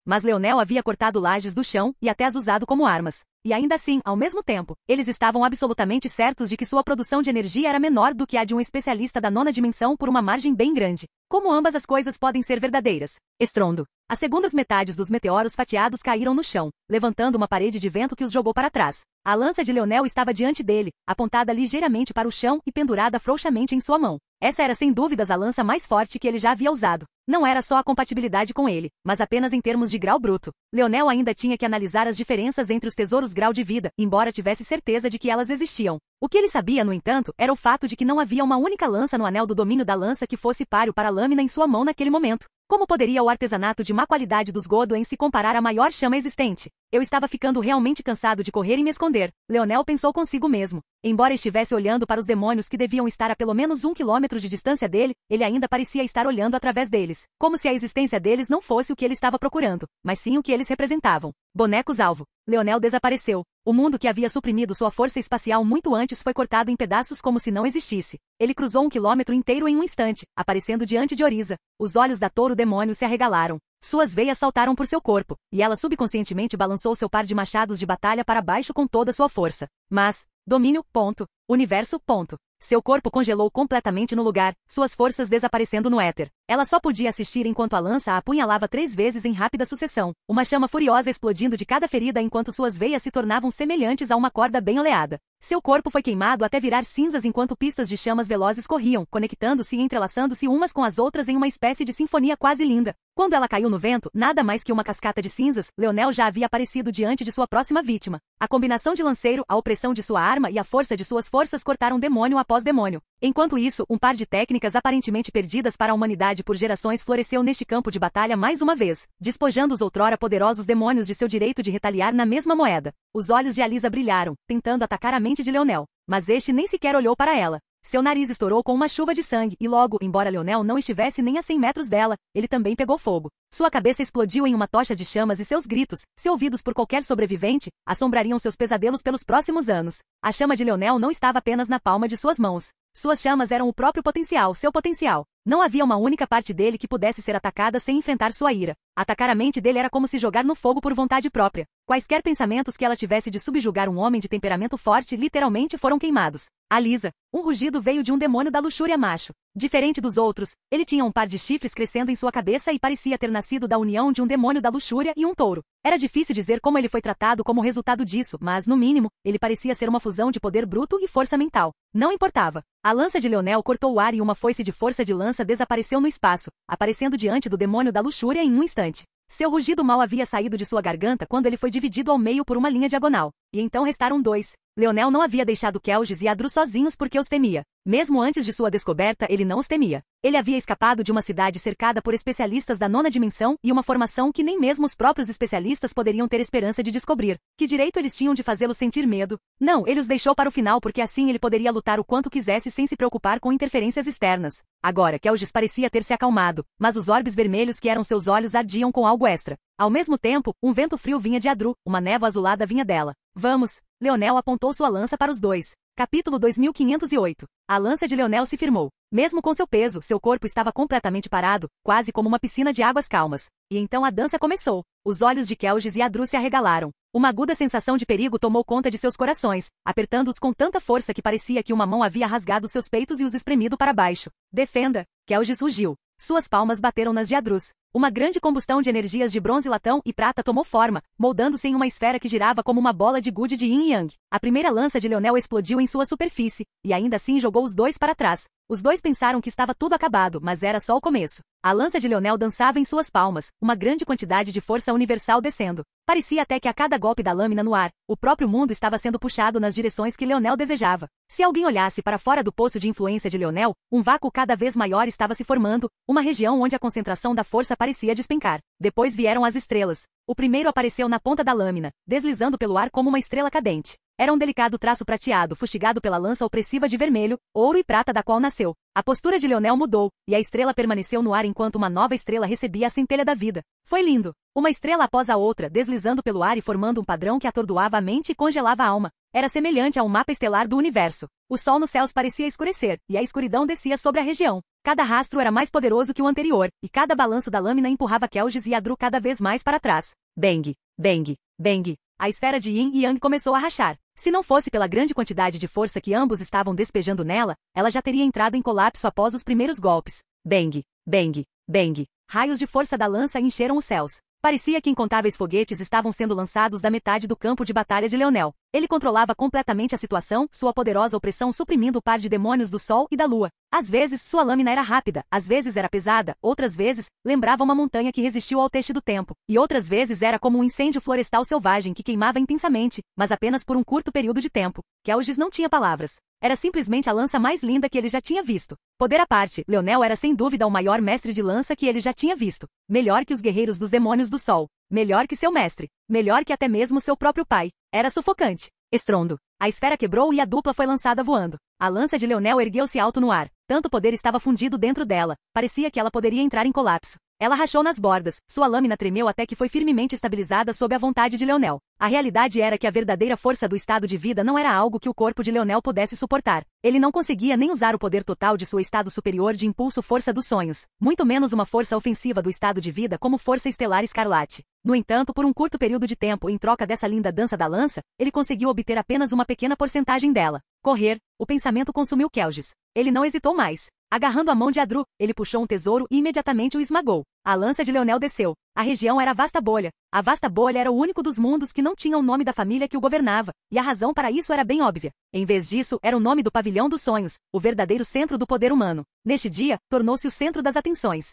Mas Leonel havia cortado lajes do chão e até as usado como armas. E ainda assim, ao mesmo tempo, eles estavam absolutamente certos de que sua produção de energia era menor do que a de um especialista da nona dimensão por uma margem bem grande. Como ambas as coisas podem ser verdadeiras? Estrondo. As segundas metades dos meteoros fatiados caíram no chão, levantando uma parede de vento que os jogou para trás. A lança de Leonel estava diante dele, apontada ligeiramente para o chão e pendurada frouxamente em sua mão. Essa era sem dúvidas a lança mais forte que ele já havia usado. Não era só a compatibilidade com ele, mas apenas em termos de grau bruto. Leonel ainda tinha que analisar as diferenças entre os tesouros grau de vida, embora tivesse certeza de que elas existiam. O que ele sabia, no entanto, era o fato de que não havia uma única lança no anel do domínio da lança que fosse páreo para a lâmina em sua mão naquele momento. Como poderia o artesanato de má qualidade dos Godwin se comparar à maior chama existente? Eu estava ficando realmente cansado de correr e me esconder, Leonel pensou consigo mesmo. Embora estivesse olhando para os demônios que deviam estar a pelo menos 1 quilômetro de distância dele, ele ainda parecia estar olhando através deles, como se a existência deles não fosse o que ele estava procurando, mas sim o que eles representavam. Bonecos-alvo. Leonel desapareceu. O mundo que havia suprimido sua força espacial muito antes foi cortado em pedaços como se não existisse. Ele cruzou 1 quilômetro inteiro em um instante, aparecendo diante de Oriza. Os olhos da touro-demônio se arregalaram. Suas veias saltaram por seu corpo, e ela subconscientemente balançou seu par de machados de batalha para baixo com toda sua força. Mas, domínio, ponto. Universo, ponto. Seu corpo congelou completamente no lugar, suas forças desaparecendo no éter. Ela só podia assistir enquanto a lança a apunhalava 3 vezes em rápida sucessão, uma chama furiosa explodindo de cada ferida enquanto suas veias se tornavam semelhantes a uma corda bem oleada. Seu corpo foi queimado até virar cinzas enquanto pistas de chamas velozes corriam, conectando-se e entrelaçando-se umas com as outras em uma espécie de sinfonia quase linda. Quando ela caiu no vento, nada mais que uma cascata de cinzas, Leonel já havia aparecido diante de sua próxima vítima. A combinação de lanceiro, a opressão de sua arma e a força de suas forças cortaram demônio após demônio. Enquanto isso, um par de técnicas aparentemente perdidas para a humanidade por gerações floresceu neste campo de batalha mais uma vez, despojando os outrora poderosos demônios de seu direito de retaliar na mesma moeda. Os olhos de Alisa brilharam, tentando atacar a mente de Leonel, mas este nem sequer olhou para ela. Seu nariz estourou com uma chuva de sangue e logo, embora Leonel não estivesse nem a 100 metros dela, ele também pegou fogo. Sua cabeça explodiu em uma tocha de chamas e seus gritos, se ouvidos por qualquer sobrevivente, assombrariam seus pesadelos pelos próximos anos. A chama de Leonel não estava apenas na palma de suas mãos. Suas chamas eram o próprio potencial, seu potencial. Não havia uma única parte dele que pudesse ser atacada sem enfrentar sua ira. Atacar a mente dele era como se jogar no fogo por vontade própria. Quaisquer pensamentos que ela tivesse de subjugar um homem de temperamento forte literalmente foram queimados. Alisa. Um rugido veio de um demônio da luxúria macho. Diferente dos outros, ele tinha um par de chifres crescendo em sua cabeça e parecia ter nascido da união de um demônio da luxúria e um touro. Era difícil dizer como ele foi tratado como resultado disso, mas, no mínimo, ele parecia ser uma fusão de poder bruto e força mental. Não importava. A lança de Leonel cortou o ar e uma foice de força de lança desapareceu no espaço, aparecendo diante do demônio da luxúria em um instante. Seu rugido mal havia saído de sua garganta quando ele foi dividido ao meio por uma linha diagonal. E então restaram 2. Leonel não havia deixado Kelges e Adru sozinhos porque os temia. Mesmo antes de sua descoberta, ele não os temia. Ele havia escapado de uma cidade cercada por especialistas da nona dimensão e uma formação que nem mesmo os próprios especialistas poderiam ter esperança de descobrir. Que direito eles tinham de fazê-lo sentir medo? Não, ele os deixou para o final porque assim ele poderia lutar o quanto quisesse sem se preocupar com interferências externas. Agora, Kelges parecia ter se acalmado, mas os orbes vermelhos que eram seus olhos ardiam com algo extra. Ao mesmo tempo, um vento frio vinha de Adru, uma névoa azulada vinha dela. Vamos! Leonel apontou sua lança para os 2. Capítulo 2508. A lança de Leonel se firmou. Mesmo com seu peso, seu corpo estava completamente parado, quase como uma piscina de águas calmas. E então a dança começou. Os olhos de Kelges e Adru se arregalaram. Uma aguda sensação de perigo tomou conta de seus corações, apertando-os com tanta força que parecia que uma mão havia rasgado seus peitos e os espremido para baixo. Defenda! Kelges rugiu. Suas palmas bateram nas de Adrus. Uma grande combustão de energias de bronze, latão e prata tomou forma, moldando-se em uma esfera que girava como uma bola de gude de yin e yang. A primeira lança de Leonel explodiu em sua superfície, e ainda assim jogou os 2 para trás. Os 2 pensaram que estava tudo acabado, mas era só o começo. A lança de Leonel dançava em suas palmas, uma grande quantidade de força universal descendo. Parecia até que a cada golpe da lâmina no ar, o próprio mundo estava sendo puxado nas direções que Leonel desejava. Se alguém olhasse para fora do poço de influência de Leonel, um vácuo cada vez maior estava se formando, uma região onde a concentração da força parecia despencar. Depois vieram as estrelas. O primeiro apareceu na ponta da lâmina, deslizando pelo ar como uma estrela cadente. Era um delicado traço prateado fustigado pela lança opressiva de vermelho, ouro e prata da qual nasceu. A postura de Leonel mudou, e a estrela permaneceu no ar enquanto uma nova estrela recebia a centelha da vida. Foi lindo. Uma estrela após a outra, deslizando pelo ar e formando um padrão que atordoava a mente e congelava a alma. Era semelhante a um mapa estelar do universo. O sol nos céus parecia escurecer, e a escuridão descia sobre a região. Cada rastro era mais poderoso que o anterior, e cada balanço da lâmina empurrava Kelges e Adru cada vez mais para trás. Bang, bang, bang. A esfera de Yin e Yang começou a rachar. Se não fosse pela grande quantidade de força que ambos estavam despejando nela, ela já teria entrado em colapso após os primeiros golpes. Bang, bang, bang. Raios de força da lança encheram os céus. Parecia que incontáveis foguetes estavam sendo lançados da metade do campo de batalha de Leonel. Ele controlava completamente a situação, sua poderosa opressão suprimindo o par de demônios do Sol e da Lua. Às vezes, sua lâmina era rápida, às vezes era pesada, outras vezes, lembrava uma montanha que resistiu ao teste do tempo, e outras vezes era como um incêndio florestal selvagem que queimava intensamente, mas apenas por um curto período de tempo. Kelges não tinha palavras. Era simplesmente a lança mais linda que ele já tinha visto. Poder à parte, Leonel era sem dúvida o maior mestre de lança que ele já tinha visto. Melhor que os guerreiros dos demônios do Sol. Melhor que seu mestre. Melhor que até mesmo seu próprio pai. Era sufocante. Estrondo. A esfera quebrou e a dupla foi lançada voando. A lança de Leonel ergueu-se alto no ar. Tanto poder estava fundido dentro dela. Parecia que ela poderia entrar em colapso. Ela rachou nas bordas, sua lâmina tremeu até que foi firmemente estabilizada sob a vontade de Leonel. A realidade era que a verdadeira força do estado de vida não era algo que o corpo de Leonel pudesse suportar. Ele não conseguia nem usar o poder total de seu estado superior de impulso força dos sonhos, muito menos uma força ofensiva do estado de vida como força estelar escarlate. No entanto, por um curto período de tempo, em troca dessa linda dança da lança, ele conseguiu obter apenas uma pequena porcentagem dela. Correr, o pensamento consumiu Kelges. Ele não hesitou mais. Agarrando a mão de Adru, ele puxou um tesouro e imediatamente o esmagou. A lança de Leonel desceu. A região era a Vasta Bolha. A Vasta Bolha era o único dos mundos que não tinha o nome da família que o governava, e a razão para isso era bem óbvia. Em vez disso, era o nome do Pavilhão dos Sonhos, o verdadeiro centro do poder humano. Neste dia, tornou-se o centro das atenções.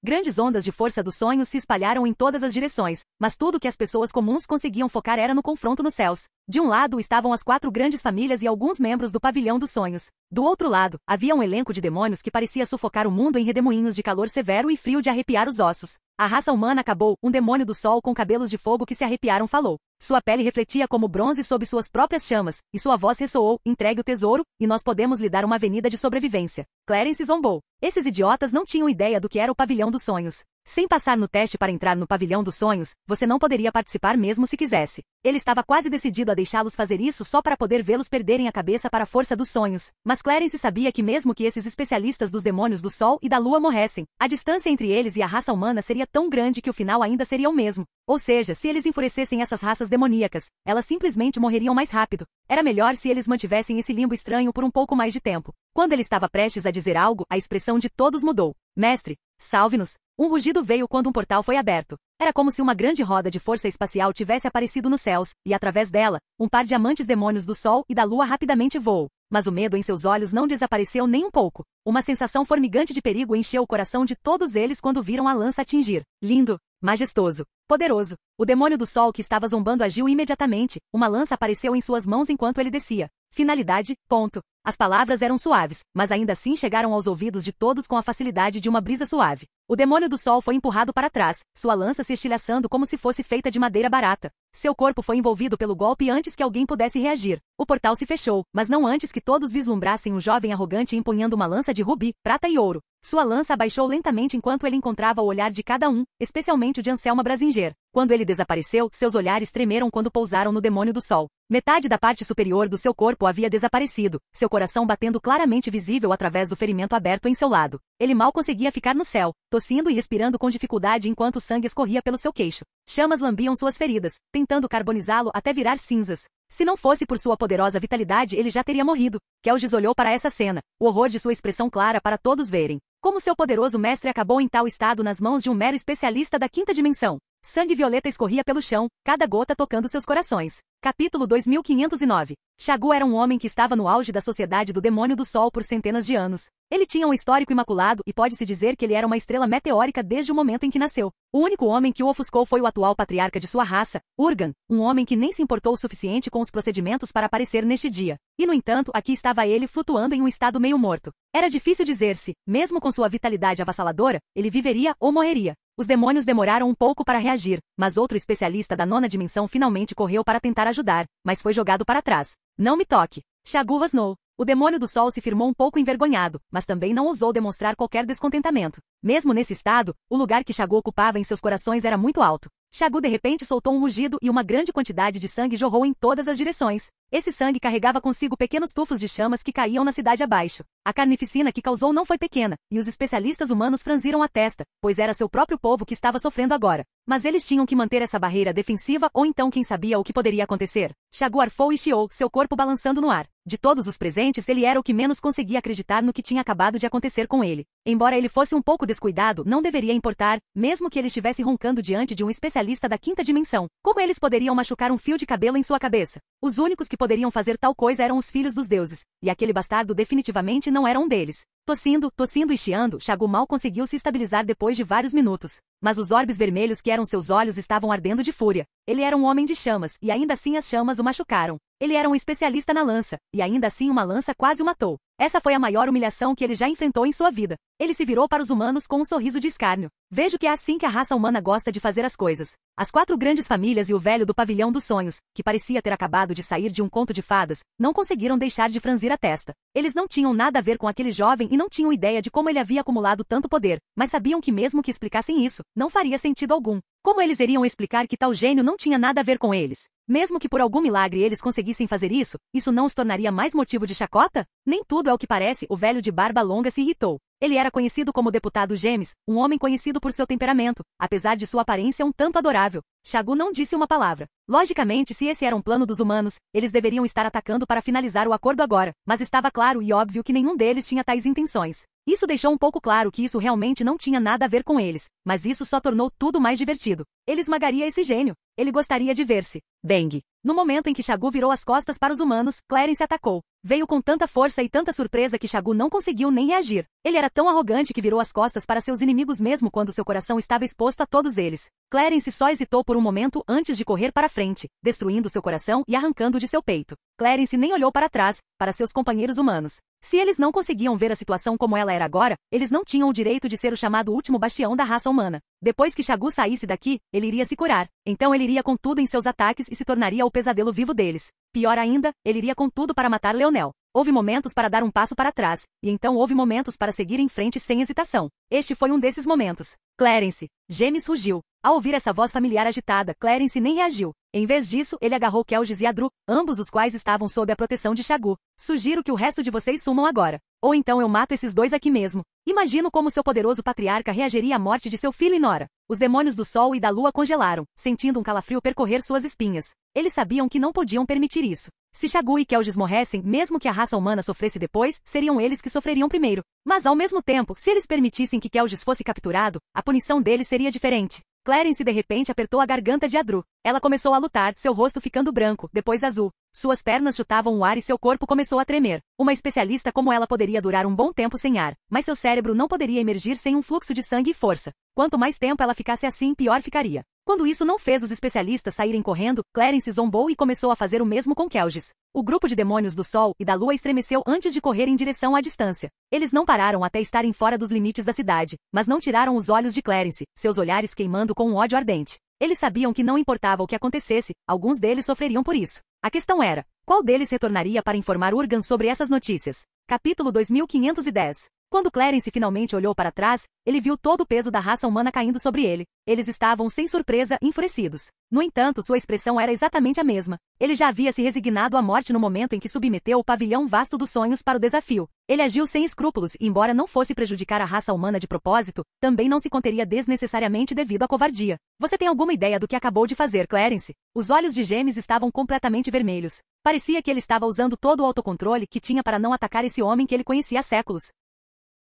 Grandes ondas de força dos sonhos se espalharam em todas as direções, mas tudo que as pessoas comuns conseguiam focar era no confronto nos céus. De um lado estavam as 4 grandes famílias e alguns membros do Pavilhão dos Sonhos. Do outro lado, havia um elenco de demônios que parecia sufocar o mundo em redemoinhos de calor severo e frio de arrepiar os ossos. A raça humana acabou, um demônio do sol com cabelos de fogo que se arrepiaram falou. Sua pele refletia como bronze sob suas próprias chamas, e sua voz ressoou, entregue o tesouro, e nós podemos lhe dar uma avenida de sobrevivência. Clarence zombou. Esses idiotas não tinham ideia do que era o Pavilhão dos Sonhos. Sem passar no teste para entrar no Pavilhão dos Sonhos, você não poderia participar mesmo se quisesse. Ele estava quase decidido a deixá-los fazer isso só para poder vê-los perderem a cabeça para a força dos sonhos. Mas Clarence sabia que mesmo que esses especialistas dos demônios do Sol e da Lua morressem, a distância entre eles e a raça humana seria tão grande que o final ainda seria o mesmo. Ou seja, se eles enfurecessem essas raças demoníacas, elas simplesmente morreriam mais rápido. Era melhor se eles mantivessem esse limbo estranho por um pouco mais de tempo. Quando ele estava prestes a dizer algo, a expressão de todos mudou. Mestre, salve-nos! Um rugido veio quando um portal foi aberto. Era como se uma grande roda de força espacial tivesse aparecido nos céus, e através dela, um par de amantes demônios do Sol e da Lua rapidamente voou. Mas o medo em seus olhos não desapareceu nem um pouco. Uma sensação formigante de perigo encheu o coração de todos eles quando viram a lança atingir. Lindo, majestoso, poderoso. O demônio do Sol que estava zombando agiu imediatamente. Uma lança apareceu em suas mãos enquanto ele descia. Finalidade, ponto. As palavras eram suaves, mas ainda assim chegaram aos ouvidos de todos com a facilidade de uma brisa suave. O demônio do Sol foi empurrado para trás, sua lança se estilhaçando como se fosse feita de madeira barata. Seu corpo foi envolvido pelo golpe antes que alguém pudesse reagir. O portal se fechou, mas não antes que todos vislumbrassem um jovem arrogante empunhando uma lança de rubi, prata e ouro. Sua lança abaixou lentamente enquanto ele encontrava o olhar de cada um, especialmente o de Anselma Brasinger. Quando ele desapareceu, seus olhares tremeram quando pousaram no demônio do Sol. Metade da parte superior do seu corpo havia desaparecido, seu coração batendo claramente visível através do ferimento aberto em seu lado. Ele mal conseguia ficar no céu, tossindo e respirando com dificuldade enquanto o sangue escorria pelo seu queixo. Chamas lambiam suas feridas, tentando carbonizá-lo até virar cinzas. Se não fosse por sua poderosa vitalidade, ele já teria morrido. Kelges olhou para essa cena, o horror de sua expressão clara para todos verem. Como seu poderoso mestre acabou em tal estado nas mãos de um mero especialista da quinta dimensão. Sangue violeta escorria pelo chão, cada gota tocando seus corações. Capítulo 2509. Shagu era um homem que estava no auge da sociedade do demônio do Sol por centenas de anos. Ele tinha um histórico imaculado e pode-se dizer que ele era uma estrela meteórica desde o momento em que nasceu. O único homem que o ofuscou foi o atual patriarca de sua raça, Urgan, um homem que nem se importou o suficiente com os procedimentos para aparecer neste dia. E no entanto, aqui estava ele flutuando em um estado meio morto. Era difícil dizer se, mesmo com sua vitalidade avassaladora, ele viveria ou morreria. Os demônios demoraram um pouco para reagir, mas outro especialista da nona dimensão finalmente correu para tentar ajudar, mas foi jogado para trás. Não me toque. Shagu rosnou. O demônio do sol se firmou um pouco envergonhado, mas também não ousou demonstrar qualquer descontentamento. Mesmo nesse estado, o lugar que Shagu ocupava em seus corações era muito alto. Shagu de repente soltou um rugido e uma grande quantidade de sangue jorrou em todas as direções. Esse sangue carregava consigo pequenos tufos de chamas que caíam na cidade abaixo. A carnificina que causou não foi pequena, e os especialistas humanos franziram a testa, pois era seu próprio povo que estava sofrendo agora. Mas eles tinham que manter essa barreira defensiva ou então quem sabia o que poderia acontecer. Shagu arfou e chiou, seu corpo balançando no ar. De todos os presentes, ele era o que menos conseguia acreditar no que tinha acabado de acontecer com ele. Embora ele fosse um pouco descuidado, não deveria importar, mesmo que ele estivesse roncando diante de um especialista da quinta dimensão. Como eles poderiam machucar um fio de cabelo em sua cabeça? Os únicos que poderiam fazer tal coisa eram os filhos dos deuses, e aquele bastardo definitivamente não era um deles. Tossindo e chiando, Shagu mal conseguiu se estabilizar depois de vários minutos. Mas os orbes vermelhos que eram seus olhos estavam ardendo de fúria. Ele era um homem de chamas, e ainda assim as chamas o machucaram. Ele era um especialista na lança, e ainda assim uma lança quase o matou. Essa foi a maior humilhação que ele já enfrentou em sua vida. Ele se virou para os humanos com um sorriso de escárnio. Vejo que é assim que a raça humana gosta de fazer as coisas. As 4 grandes famílias e o velho do pavilhão dos sonhos, que parecia ter acabado de sair de um conto de fadas, não conseguiram deixar de franzir a testa. Eles não tinham nada a ver com aquele jovem e não tinham ideia de como ele havia acumulado tanto poder, mas sabiam que mesmo que explicassem isso, não faria sentido algum. Como eles iriam explicar que tal gênio não tinha nada a ver com eles? Mesmo que por algum milagre eles conseguissem fazer isso, isso não os tornaria mais motivo de chacota? Nem tudo é o que parece, o velho de barba longa se irritou. Ele era conhecido como Deputado James, um homem conhecido por seu temperamento, apesar de sua aparência um tanto adorável. Shagu não disse uma palavra. Logicamente, se esse era um plano dos humanos, eles deveriam estar atacando para finalizar o acordo agora, mas estava claro e óbvio que nenhum deles tinha tais intenções. Isso deixou um pouco claro que isso realmente não tinha nada a ver com eles, mas isso só tornou tudo mais divertido. Ele esmagaria esse gênio. Ele gostaria de ver-se. Bang! No momento em que Shagu virou as costas para os humanos, Clarence atacou. Veio com tanta força e tanta surpresa que Shagu não conseguiu nem reagir. Ele era tão arrogante que virou as costas para seus inimigos mesmo quando seu coração estava exposto a todos eles. Clarence só hesitou por um momento antes de correr para frente, destruindo seu coração e arrancando de seu peito. Clarence nem olhou para trás, para seus companheiros humanos. Se eles não conseguiam ver a situação como ela era agora, eles não tinham o direito de ser o chamado último bastião da raça humana. Depois que Shagu saísse daqui, ele iria se curar. Então ele iria com tudo em seus ataques e se tornaria o pesadelo vivo deles. Pior ainda, ele iria com tudo para matar Leonel. Houve momentos para dar um passo para trás, e então houve momentos para seguir em frente sem hesitação. Este foi um desses momentos. Clarence! James rugiu. Ao ouvir essa voz familiar agitada, Clarence nem reagiu. Em vez disso, ele agarrou Kelges e Adru, ambos os quais estavam sob a proteção de Shagu. Sugiro que o resto de vocês sumam agora. Ou então eu mato esses dois aqui mesmo. Imagino como seu poderoso patriarca reagiria à morte de seu filho e nora. Os demônios do sol e da lua congelaram, sentindo um calafrio percorrer suas espinhas. Eles sabiam que não podiam permitir isso. Se Shagu e Kelges morressem, mesmo que a raça humana sofresse depois, seriam eles que sofreriam primeiro. Mas ao mesmo tempo, se eles permitissem que Kelges fosse capturado, a punição deles seria diferente. Clarence de repente apertou a garganta de Adru. Ela começou a lutar, seu rosto ficando branco, depois azul. Suas pernas chutavam o ar e seu corpo começou a tremer. Uma especialista como ela poderia durar um bom tempo sem ar, mas seu cérebro não poderia emergir sem um fluxo de sangue e força. Quanto mais tempo ela ficasse assim, pior ficaria. Quando isso não fez os especialistas saírem correndo, Clarence zombou e começou a fazer o mesmo com Kelges. O grupo de demônios do sol e da lua estremeceu antes de correr em direção à distância. Eles não pararam até estarem fora dos limites da cidade, mas não tiraram os olhos de Clarence, seus olhares queimando com um ódio ardente. Eles sabiam que não importava o que acontecesse, alguns deles sofreriam por isso. A questão era, qual deles retornaria para informar Urgan sobre essas notícias? Capítulo 2510. Quando Clarence finalmente olhou para trás, ele viu todo o peso da raça humana caindo sobre ele. Eles estavam sem surpresa, enfurecidos. No entanto, sua expressão era exatamente a mesma. Ele já havia se resignado à morte no momento em que submeteu o pavilhão vasto dos sonhos para o desafio. Ele agiu sem escrúpulos e, embora não fosse prejudicar a raça humana de propósito, também não se conteria desnecessariamente devido à covardia. Você tem alguma ideia do que acabou de fazer, Clarence? Os olhos de James estavam completamente vermelhos. Parecia que ele estava usando todo o autocontrole que tinha para não atacar esse homem que ele conhecia há séculos.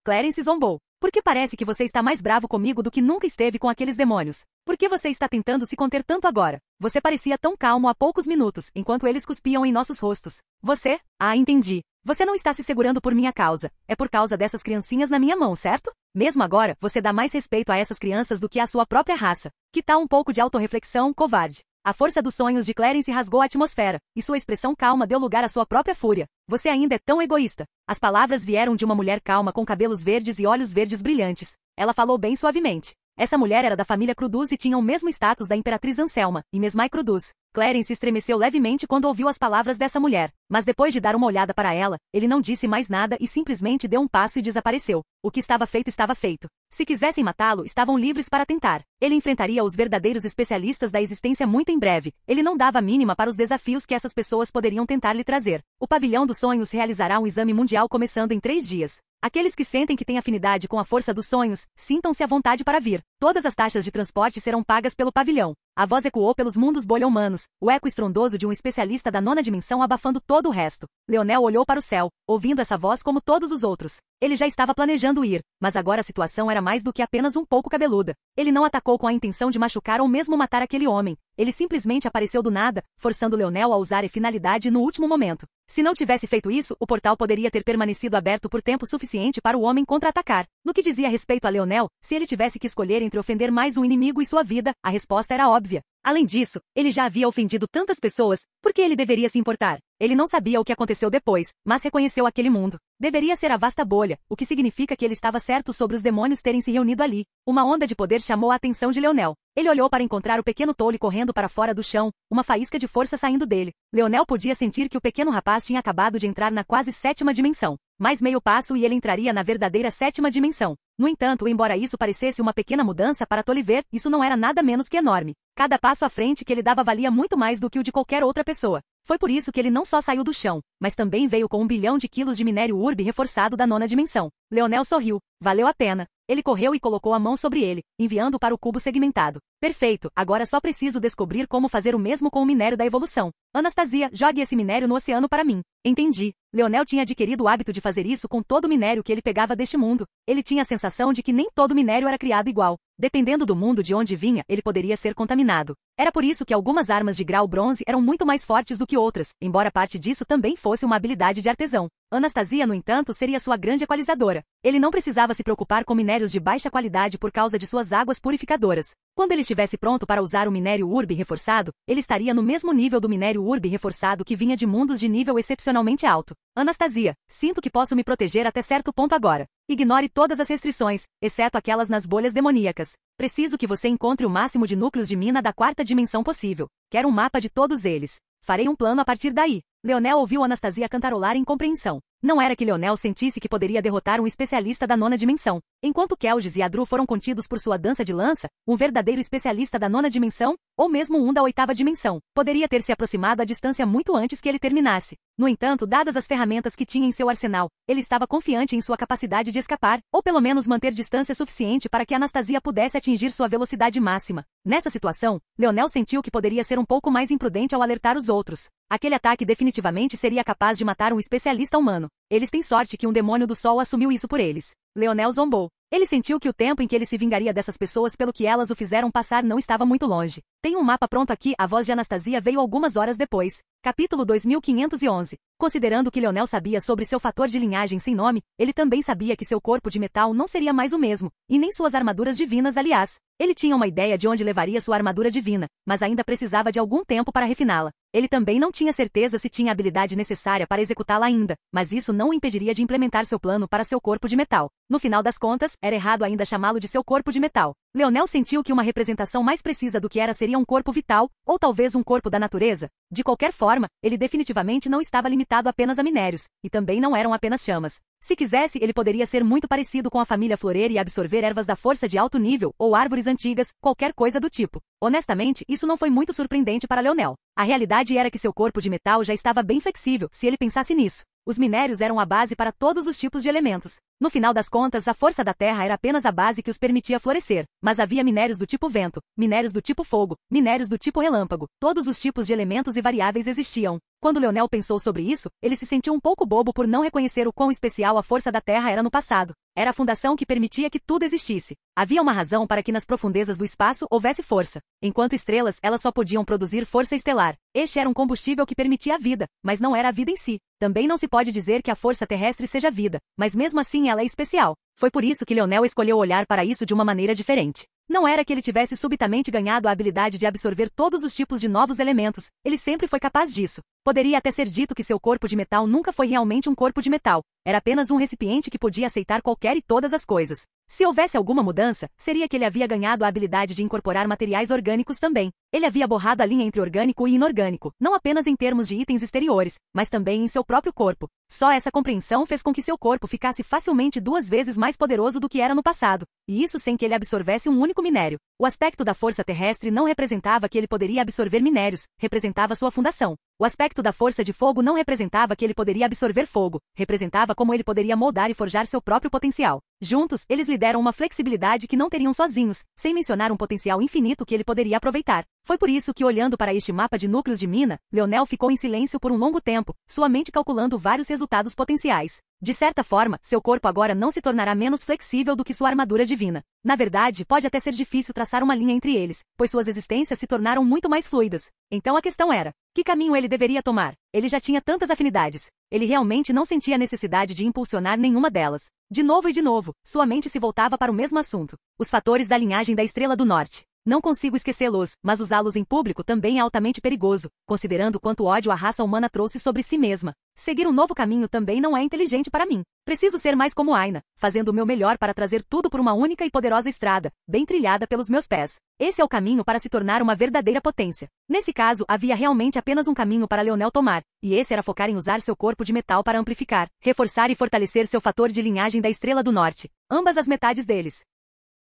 Clarence zombou. Por que parece que você está mais bravo comigo do que nunca esteve com aqueles demônios? Por que você está tentando se conter tanto agora? Você parecia tão calmo há poucos minutos, enquanto eles cuspiam em nossos rostos. Você? Ah, entendi. Você não está se segurando por minha causa. É por causa dessas criancinhas na minha mão, certo? Mesmo agora, você dá mais respeito a essas crianças do que à sua própria raça. Que tal um pouco de autorreflexão, covarde? A força dos sonhos de Clarence rasgou a atmosfera, e sua expressão calma deu lugar à sua própria fúria. Você ainda é tão egoísta. As palavras vieram de uma mulher calma com cabelos verdes e olhos verdes brilhantes. Ela falou bem suavemente. Essa mulher era da família Cruduz e tinha o mesmo status da imperatriz Anselma, e Mesmai Cruduz. Clarence estremeceu levemente quando ouviu as palavras dessa mulher, mas depois de dar uma olhada para ela, ele não disse mais nada e simplesmente deu um passo e desapareceu. O que estava feito estava feito. Se quisessem matá-lo, estavam livres para tentar. Ele enfrentaria os verdadeiros especialistas da existência muito em breve. Ele não dava a mínima para os desafios que essas pessoas poderiam tentar lhe trazer. O Pavilhão dos Sonhos realizará um exame mundial começando em 3 dias. Aqueles que sentem que têm afinidade com a força dos sonhos, sintam-se à vontade para vir. Todas as taxas de transporte serão pagas pelo pavilhão. A voz ecoou pelos mundos bolha-humanos, o eco estrondoso de um especialista da 9ª dimensão abafando todo o resto. Leonel olhou para o céu, ouvindo essa voz como todos os outros. Ele já estava planejando ir, mas agora a situação era mais do que apenas um pouco cabeluda. Ele não atacou com a intenção de machucar ou mesmo matar aquele homem. Ele simplesmente apareceu do nada, forçando Leonel a usar a finalidade no último momento. Se não tivesse feito isso, o portal poderia ter permanecido aberto por tempo suficiente para o homem contra-atacar. No que dizia respeito a Leonel, se ele tivesse que escolher entre ofender mais um inimigo e sua vida, a resposta era óbvia. Além disso, ele já havia ofendido tantas pessoas, por que ele deveria se importar? Ele não sabia o que aconteceu depois, mas reconheceu aquele mundo. Deveria ser a vasta bolha, o que significa que ele estava certo sobre os demônios terem se reunido ali. Uma onda de poder chamou a atenção de Leonel. Ele olhou para encontrar o pequeno Tolle correndo para fora do chão, uma faísca de força saindo dele. Leonel podia sentir que o pequeno rapaz tinha acabado de entrar na quase 7ª dimensão. Mais meio passo e ele entraria na verdadeira 7ª dimensão. No entanto, embora isso parecesse uma pequena mudança para Tolle ver, isso não era nada menos que enorme. Cada passo à frente que ele dava valia muito mais do que o de qualquer outra pessoa. Foi por isso que ele não só saiu do chão, mas também veio com 1 bilhão de quilos de minério urbe reforçado da 9ª dimensão. Leonel sorriu. Valeu a pena. Ele correu e colocou a mão sobre ele, enviando-o para o cubo segmentado. Perfeito, agora só preciso descobrir como fazer o mesmo com o minério da evolução. Anastasia, jogue esse minério no oceano para mim. Entendi. Leonel tinha adquirido o hábito de fazer isso com todo o minério que ele pegava deste mundo. Ele tinha a sensação de que nem todo minério era criado igual. Dependendo do mundo de onde vinha, ele poderia ser contaminado. Era por isso que algumas armas de grau bronze eram muito mais fortes do que outras, embora parte disso também fosse uma habilidade de artesão. Anastasia, no entanto, seria sua grande equalizadora. Ele não precisava se preocupar com minérios de baixa qualidade por causa de suas águas purificadoras. Quando ele estivesse pronto para usar o minério urbe reforçado, ele estaria no mesmo nível do minério urbe reforçado que vinha de mundos de nível excepcionalmente alto. Anastasia, sinto que posso me proteger até certo ponto agora. Ignore todas as restrições, exceto aquelas nas bolhas demoníacas. Preciso que você encontre o máximo de núcleos de mina da 4ª dimensão possível. Quero um mapa de todos eles. Farei um plano a partir daí. Leonel ouviu Anastasia cantarolar em compreensão. Não era que Leonel sentisse que poderia derrotar um especialista da 9ª dimensão. Enquanto Kelges e Adru foram contidos por sua dança de lança, um verdadeiro especialista da 9ª dimensão, ou mesmo um da 8ª dimensão, poderia ter se aproximado à distância muito antes que ele terminasse. No entanto, dadas as ferramentas que tinha em seu arsenal, ele estava confiante em sua capacidade de escapar, ou pelo menos manter distância suficiente para que Anastasia pudesse atingir sua velocidade máxima. Nessa situação, Leonel sentiu que poderia ser um pouco mais imprudente ao alertar os outros. Aquele ataque definitivamente seria capaz de matar um especialista humano. Eles têm sorte que um demônio do sol assumiu isso por eles. Leonel zombou. Ele sentiu que o tempo em que ele se vingaria dessas pessoas pelo que elas o fizeram passar não estava muito longe. Tem um mapa pronto aqui, a voz de Anastasia veio algumas horas depois. Capítulo 2511. Considerando que Leonel sabia sobre seu fator de linhagem sem nome, ele também sabia que seu corpo de metal não seria mais o mesmo, e nem suas armaduras divinas, aliás. Ele tinha uma ideia de onde levaria sua armadura divina, mas ainda precisava de algum tempo para refiná-la. Ele também não tinha certeza se tinha a habilidade necessária para executá-la ainda, mas isso não o impediria de implementar seu plano para seu corpo de metal. No final das contas, era errado ainda chamá-lo de seu corpo de metal. Leonel sentiu que uma representação mais precisa do que era seria um corpo vital, ou talvez um corpo da natureza. De qualquer forma, ele definitivamente não estava limitado apenas a minérios, e também não eram apenas chamas. Se quisesse, ele poderia ser muito parecido com a família Floreira e absorver ervas da força de alto nível, ou árvores antigas, qualquer coisa do tipo. Honestamente, isso não foi muito surpreendente para Leonel. A realidade era que seu corpo de metal já estava bem flexível, se ele pensasse nisso. Os minérios eram a base para todos os tipos de elementos. No final das contas, a força da Terra era apenas a base que os permitia florescer. Mas havia minérios do tipo vento, minérios do tipo fogo, minérios do tipo relâmpago. Todos os tipos de elementos e variáveis existiam. Quando Leonel pensou sobre isso, ele se sentiu um pouco bobo por não reconhecer o quão especial a força da Terra era no passado. Era a fundação que permitia que tudo existisse. Havia uma razão para que nas profundezas do espaço houvesse força. Enquanto estrelas, elas só podiam produzir força estelar. Este era um combustível que permitia a vida, mas não era a vida em si. Também não se pode dizer que a força terrestre seja vida, mas mesmo assim ela é especial. Foi por isso que Leonel escolheu olhar para isso de uma maneira diferente. Não era que ele tivesse subitamente ganhado a habilidade de absorver todos os tipos de novos elementos, ele sempre foi capaz disso. Poderia até ser dito que seu corpo de metal nunca foi realmente um corpo de metal, era apenas um recipiente que podia aceitar qualquer e todas as coisas. Se houvesse alguma mudança, seria que ele havia ganhado a habilidade de incorporar materiais orgânicos também. Ele havia borrado a linha entre orgânico e inorgânico, não apenas em termos de itens exteriores, mas também em seu próprio corpo. Só essa compreensão fez com que seu corpo ficasse facilmente 2 vezes mais poderoso do que era no passado, e isso sem que ele absorvesse um único minério. O aspecto da força terrestre não representava que ele poderia absorver minérios, representava sua fundação. O aspecto da força de fogo não representava que ele poderia absorver fogo, representava como ele poderia moldar e forjar seu próprio potencial. Juntos, eles lhe deram uma flexibilidade que não teriam sozinhos, sem mencionar um potencial infinito que ele poderia aproveitar. Foi por isso que, olhando para este mapa de núcleos de mina, Leonel ficou em silêncio por um longo tempo, sua mente calculando vários resultados potenciais. De certa forma, seu corpo agora não se tornará menos flexível do que sua armadura divina. Na verdade, pode até ser difícil traçar uma linha entre eles, pois suas existências se tornaram muito mais fluidas. Então a questão era, que caminho ele deveria tomar? Ele já tinha tantas afinidades. Ele realmente não sentia a necessidade de impulsionar nenhuma delas. De novo e de novo, sua mente se voltava para o mesmo assunto. Os fatores da linhagem da Estrela do Norte. Não consigo esquecê-los, mas usá-los em público também é altamente perigoso, considerando quanto ódio a raça humana trouxe sobre si mesma. Seguir um novo caminho também não é inteligente para mim. Preciso ser mais como Aina, fazendo o meu melhor para trazer tudo por uma única e poderosa estrada, bem trilhada pelos meus pés. Esse é o caminho para se tornar uma verdadeira potência. Nesse caso, havia realmente apenas um caminho para Leonel tomar, e esse era focar em usar seu corpo de metal para amplificar, reforçar e fortalecer seu fator de linhagem da Estrela do Norte, ambas as metades deles.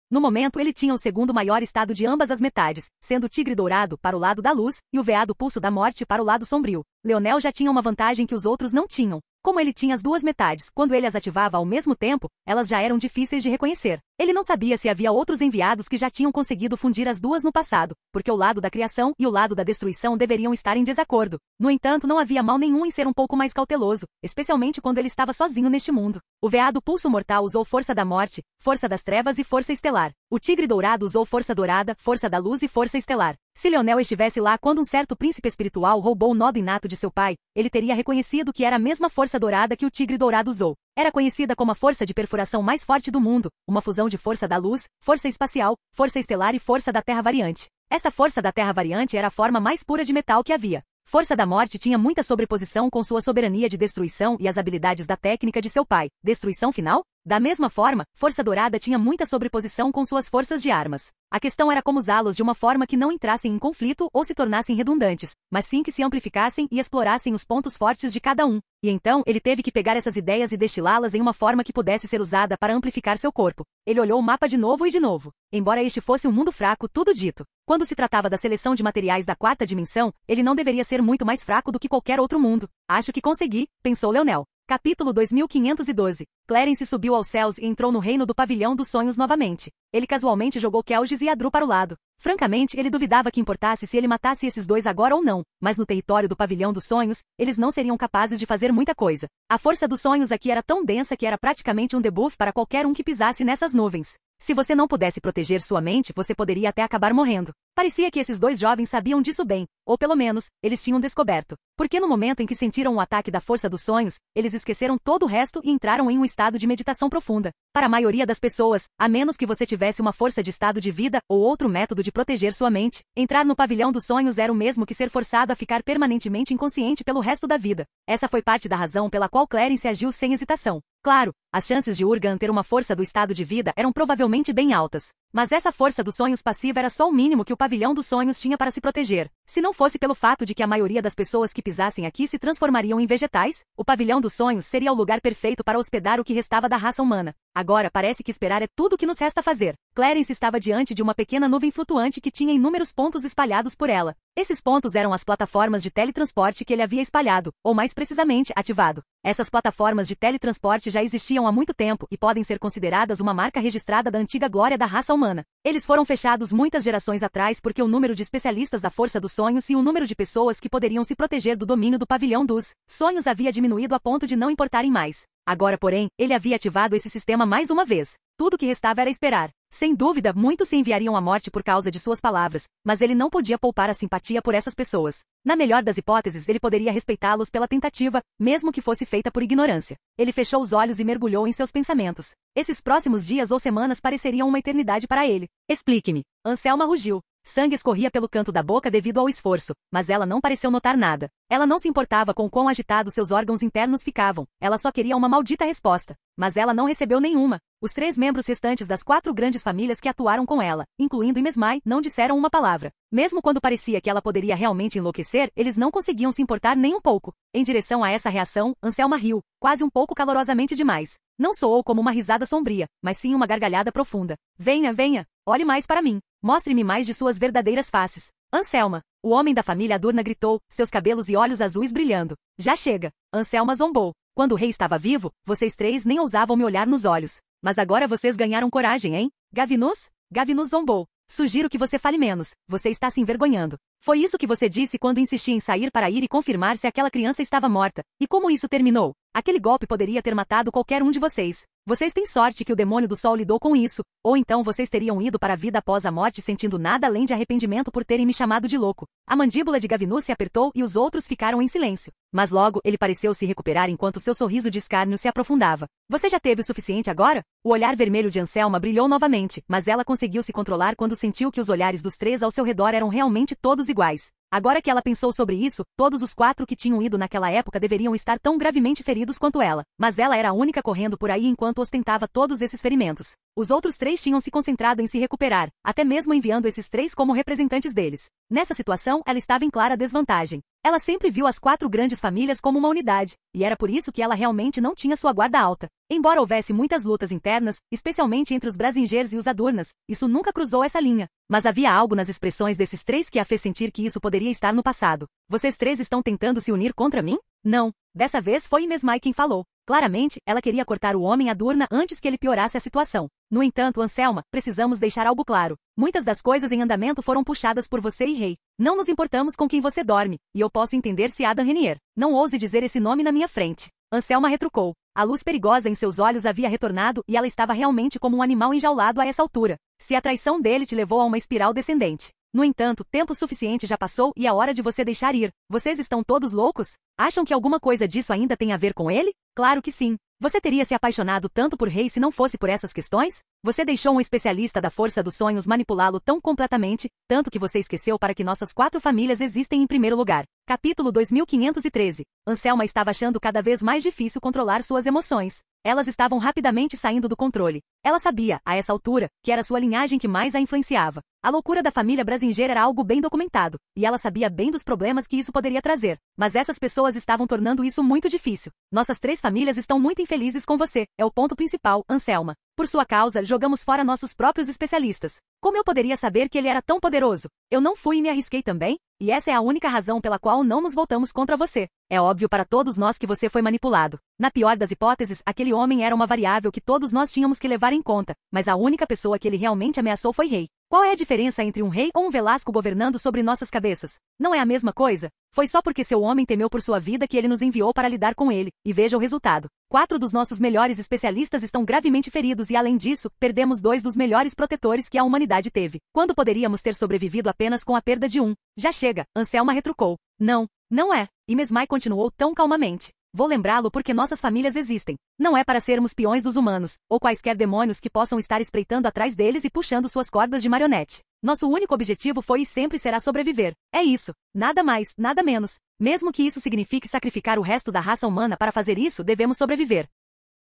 No momento ele tinha o segundo maior estado de ambas as metades, sendo o tigre dourado para o lado da luz e o veado pulso da morte para o lado sombrio. Leonel já tinha uma vantagem que os outros não tinham. Como ele tinha as duas metades, quando ele as ativava ao mesmo tempo, elas já eram difíceis de reconhecer. Ele não sabia se havia outros enviados que já tinham conseguido fundir as duas no passado, porque o lado da criação e o lado da destruição deveriam estar em desacordo. No entanto, não havia mal nenhum em ser um pouco mais cauteloso, especialmente quando ele estava sozinho neste mundo. O veado pulso mortal usou força da morte, força das trevas e força estelar. O tigre dourado usou força dourada, força da luz e força estelar. Se Leonel estivesse lá quando um certo príncipe espiritual roubou o nodo inato de seu pai, ele teria reconhecido que era a mesma força dourada que o tigre dourado usou. Era conhecida como a força de perfuração mais forte do mundo, uma fusão de força da luz, força espacial, força estelar e força da terra variante. Esta força da terra variante era a forma mais pura de metal que havia. Força da morte tinha muita sobreposição com sua soberania de destruição e as habilidades da técnica de seu pai. Destruição final? Da mesma forma, força dourada tinha muita sobreposição com suas forças de armas. A questão era como usá-los de uma forma que não entrassem em conflito ou se tornassem redundantes, mas sim que se amplificassem e explorassem os pontos fortes de cada um. E então, ele teve que pegar essas ideias e destilá-las em uma forma que pudesse ser usada para amplificar seu corpo. Ele olhou o mapa de novo e de novo. Embora este fosse um mundo fraco, tudo dito. Quando se tratava da seleção de materiais da quarta dimensão, ele não deveria ser muito mais fraco do que qualquer outro mundo. Acho que consegui, pensou Leonel. Capítulo 2512. Clarence subiu aos céus e entrou no reino do pavilhão dos sonhos novamente. Ele casualmente jogou Kelges e Adru para o lado. Francamente, ele duvidava que importasse se ele matasse esses dois agora ou não, mas no território do pavilhão dos sonhos, eles não seriam capazes de fazer muita coisa. A força dos sonhos aqui era tão densa que era praticamente um debuff para qualquer um que pisasse nessas nuvens. Se você não pudesse proteger sua mente, você poderia até acabar morrendo. Parecia que esses dois jovens sabiam disso bem, ou pelo menos, eles tinham descoberto. Porque no momento em que sentiram o ataque da força dos sonhos, eles esqueceram todo o resto e entraram em um estado de meditação profunda. Para a maioria das pessoas, a menos que você tivesse uma força de estado de vida ou outro método de proteger sua mente, entrar no pavilhão dos sonhos era o mesmo que ser forçado a ficar permanentemente inconsciente pelo resto da vida. Essa foi parte da razão pela qual Clarence agiu sem hesitação. Claro, as chances de Urgan ter uma força do estado de vida eram provavelmente bem altas. Mas essa força dos sonhos passiva era só o mínimo que o pavilhão dos sonhos tinha para se proteger. Se não fosse pelo fato de que a maioria das pessoas que pisassem aqui se transformariam em vegetais, o pavilhão dos sonhos seria o lugar perfeito para hospedar o que restava da raça humana. Agora parece que esperar é tudo o que nos resta fazer. Clarence estava diante de uma pequena nuvem flutuante que tinha inúmeros pontos espalhados por ela. Esses pontos eram as plataformas de teletransporte que ele havia espalhado, ou mais precisamente, ativado. Essas plataformas de teletransporte já existiam há muito tempo e podem ser consideradas uma marca registrada da antiga glória da raça humana. Eles foram fechados muitas gerações atrás porque o número de especialistas da força dos sonhos e o número de pessoas que poderiam se proteger do domínio do pavilhão dos sonhos havia diminuído a ponto de não importarem mais. Agora, porém, ele havia ativado esse sistema mais uma vez. Tudo o que restava era esperar. Sem dúvida, muitos se enviariam à morte por causa de suas palavras, mas ele não podia poupar a simpatia por essas pessoas. Na melhor das hipóteses, ele poderia respeitá-los pela tentativa, mesmo que fosse feita por ignorância. Ele fechou os olhos e mergulhou em seus pensamentos. Esses próximos dias ou semanas pareceriam uma eternidade para ele. Explique-me. Anselma rugiu. Sangue escorria pelo canto da boca devido ao esforço, mas ela não pareceu notar nada. Ela não se importava com quão agitados seus órgãos internos ficavam, ela só queria uma maldita resposta. Mas ela não recebeu nenhuma. Os 3 membros restantes das 4 grandes famílias que atuaram com ela, incluindo Imesmai, não disseram uma palavra. Mesmo quando parecia que ela poderia realmente enlouquecer, eles não conseguiam se importar nem um pouco. Em direção a essa reação, Anselma riu, quase um pouco calorosamente demais. Não soou como uma risada sombria, mas sim uma gargalhada profunda. Venha, venha, olhe mais para mim. Mostre-me mais de suas verdadeiras faces. Anselma, o homem da família Adurna gritou, seus cabelos e olhos azuis brilhando. Já chega. Anselma zombou. Quando o rei estava vivo, vocês 3 nem ousavam me olhar nos olhos. Mas agora vocês ganharam coragem, hein? Gavinus? Gavinus zombou. Sugiro que você fale menos. Você está se envergonhando. Foi isso que você disse quando insisti em sair para ir e confirmar se aquela criança estava morta. E como isso terminou? Aquele golpe poderia ter matado qualquer um de vocês. Vocês têm sorte que o demônio do sol lidou com isso, ou então vocês teriam ido para a vida após a morte sentindo nada além de arrependimento por terem me chamado de louco. A mandíbula de Gavinus se apertou e os outros ficaram em silêncio. Mas logo ele pareceu se recuperar enquanto seu sorriso de escárnio se aprofundava. Você já teve o suficiente agora? O olhar vermelho de Anselma brilhou novamente, mas ela conseguiu se controlar quando sentiu que os olhares dos 3 ao seu redor eram realmente todos iguais. Agora que ela pensou sobre isso, todos os 4 que tinham ido naquela época deveriam estar tão gravemente feridos quanto ela. Mas ela era a única correndo por aí enquanto ostentava todos esses ferimentos. Os outros 3 tinham se concentrado em se recuperar, até mesmo enviando esses 3 como representantes deles. Nessa situação, ela estava em clara desvantagem. Ela sempre viu as 4 grandes famílias como uma unidade, e era por isso que ela realmente não tinha sua guarda alta. Embora houvesse muitas lutas internas, especialmente entre os Brazingers e os Adurnas, isso nunca cruzou essa linha. Mas havia algo nas expressões desses 3 que a fez sentir que isso poderia estar no passado. Vocês 3 estão tentando se unir contra mim? Não. Dessa vez foi Imesmai quem falou. Claramente, ela queria cortar o homem Adurna antes que ele piorasse a situação. No entanto, Anselma, precisamos deixar algo claro. Muitas das coisas em andamento foram puxadas por você e Rei. Não nos importamos com quem você dorme, e eu posso entender se Adam Renier. Não ouse dizer esse nome na minha frente. Anselma retrucou. A luz perigosa em seus olhos havia retornado e ela estava realmente como um animal enjaulado a essa altura. Se a traição dele te levou a uma espiral descendente. No entanto, tempo suficiente já passou e é hora de você deixar ir. Vocês estão todos loucos? Acham que alguma coisa disso ainda tem a ver com ele? Claro que sim. Você teria se apaixonado tanto por Rei se não fosse por essas questões? Você deixou um especialista da força dos sonhos manipulá-lo tão completamente, tanto que você esqueceu para que nossas 4 famílias existem em primeiro lugar. Capítulo 2513. Anselma estava achando cada vez mais difícil controlar suas emoções. Elas estavam rapidamente saindo do controle. Ela sabia, a essa altura, que era sua linhagem que mais a influenciava. A loucura da família Brazinger era algo bem documentado, e ela sabia bem dos problemas que isso poderia trazer. Mas essas pessoas estavam tornando isso muito difícil. Nossas 3 famílias estão muito infelizes com você, é o ponto principal, Anselma. Por sua causa, jogamos fora nossos próprios especialistas. Como eu poderia saber que ele era tão poderoso? Eu não fui e me arrisquei também? E essa é a única razão pela qual não nos voltamos contra você. É óbvio para todos nós que você foi manipulado. Na pior das hipóteses, aquele homem era uma variável que todos nós tínhamos que levar em conta, mas a única pessoa que ele realmente ameaçou foi Rei. Qual é a diferença entre um rei ou um Velasco governando sobre nossas cabeças? Não é a mesma coisa? Foi só porque seu homem temeu por sua vida que ele nos enviou para lidar com ele, e veja o resultado. 4 dos nossos melhores especialistas estão gravemente feridos e, além disso, perdemos 2 dos melhores protetores que a humanidade teve. Quando poderíamos ter sobrevivido apenas com a perda de um? Já chega, Anselma retrucou. Não, não é. E Mesmai continuou tão calmamente. Vou lembrá-lo porque nossas famílias existem. Não é para sermos peões dos humanos, ou quaisquer demônios que possam estar espreitando atrás deles e puxando suas cordas de marionete. Nosso único objetivo foi e sempre será sobreviver. É isso. Nada mais, nada menos. Mesmo que isso signifique sacrificar o resto da raça humana para fazer isso, devemos sobreviver.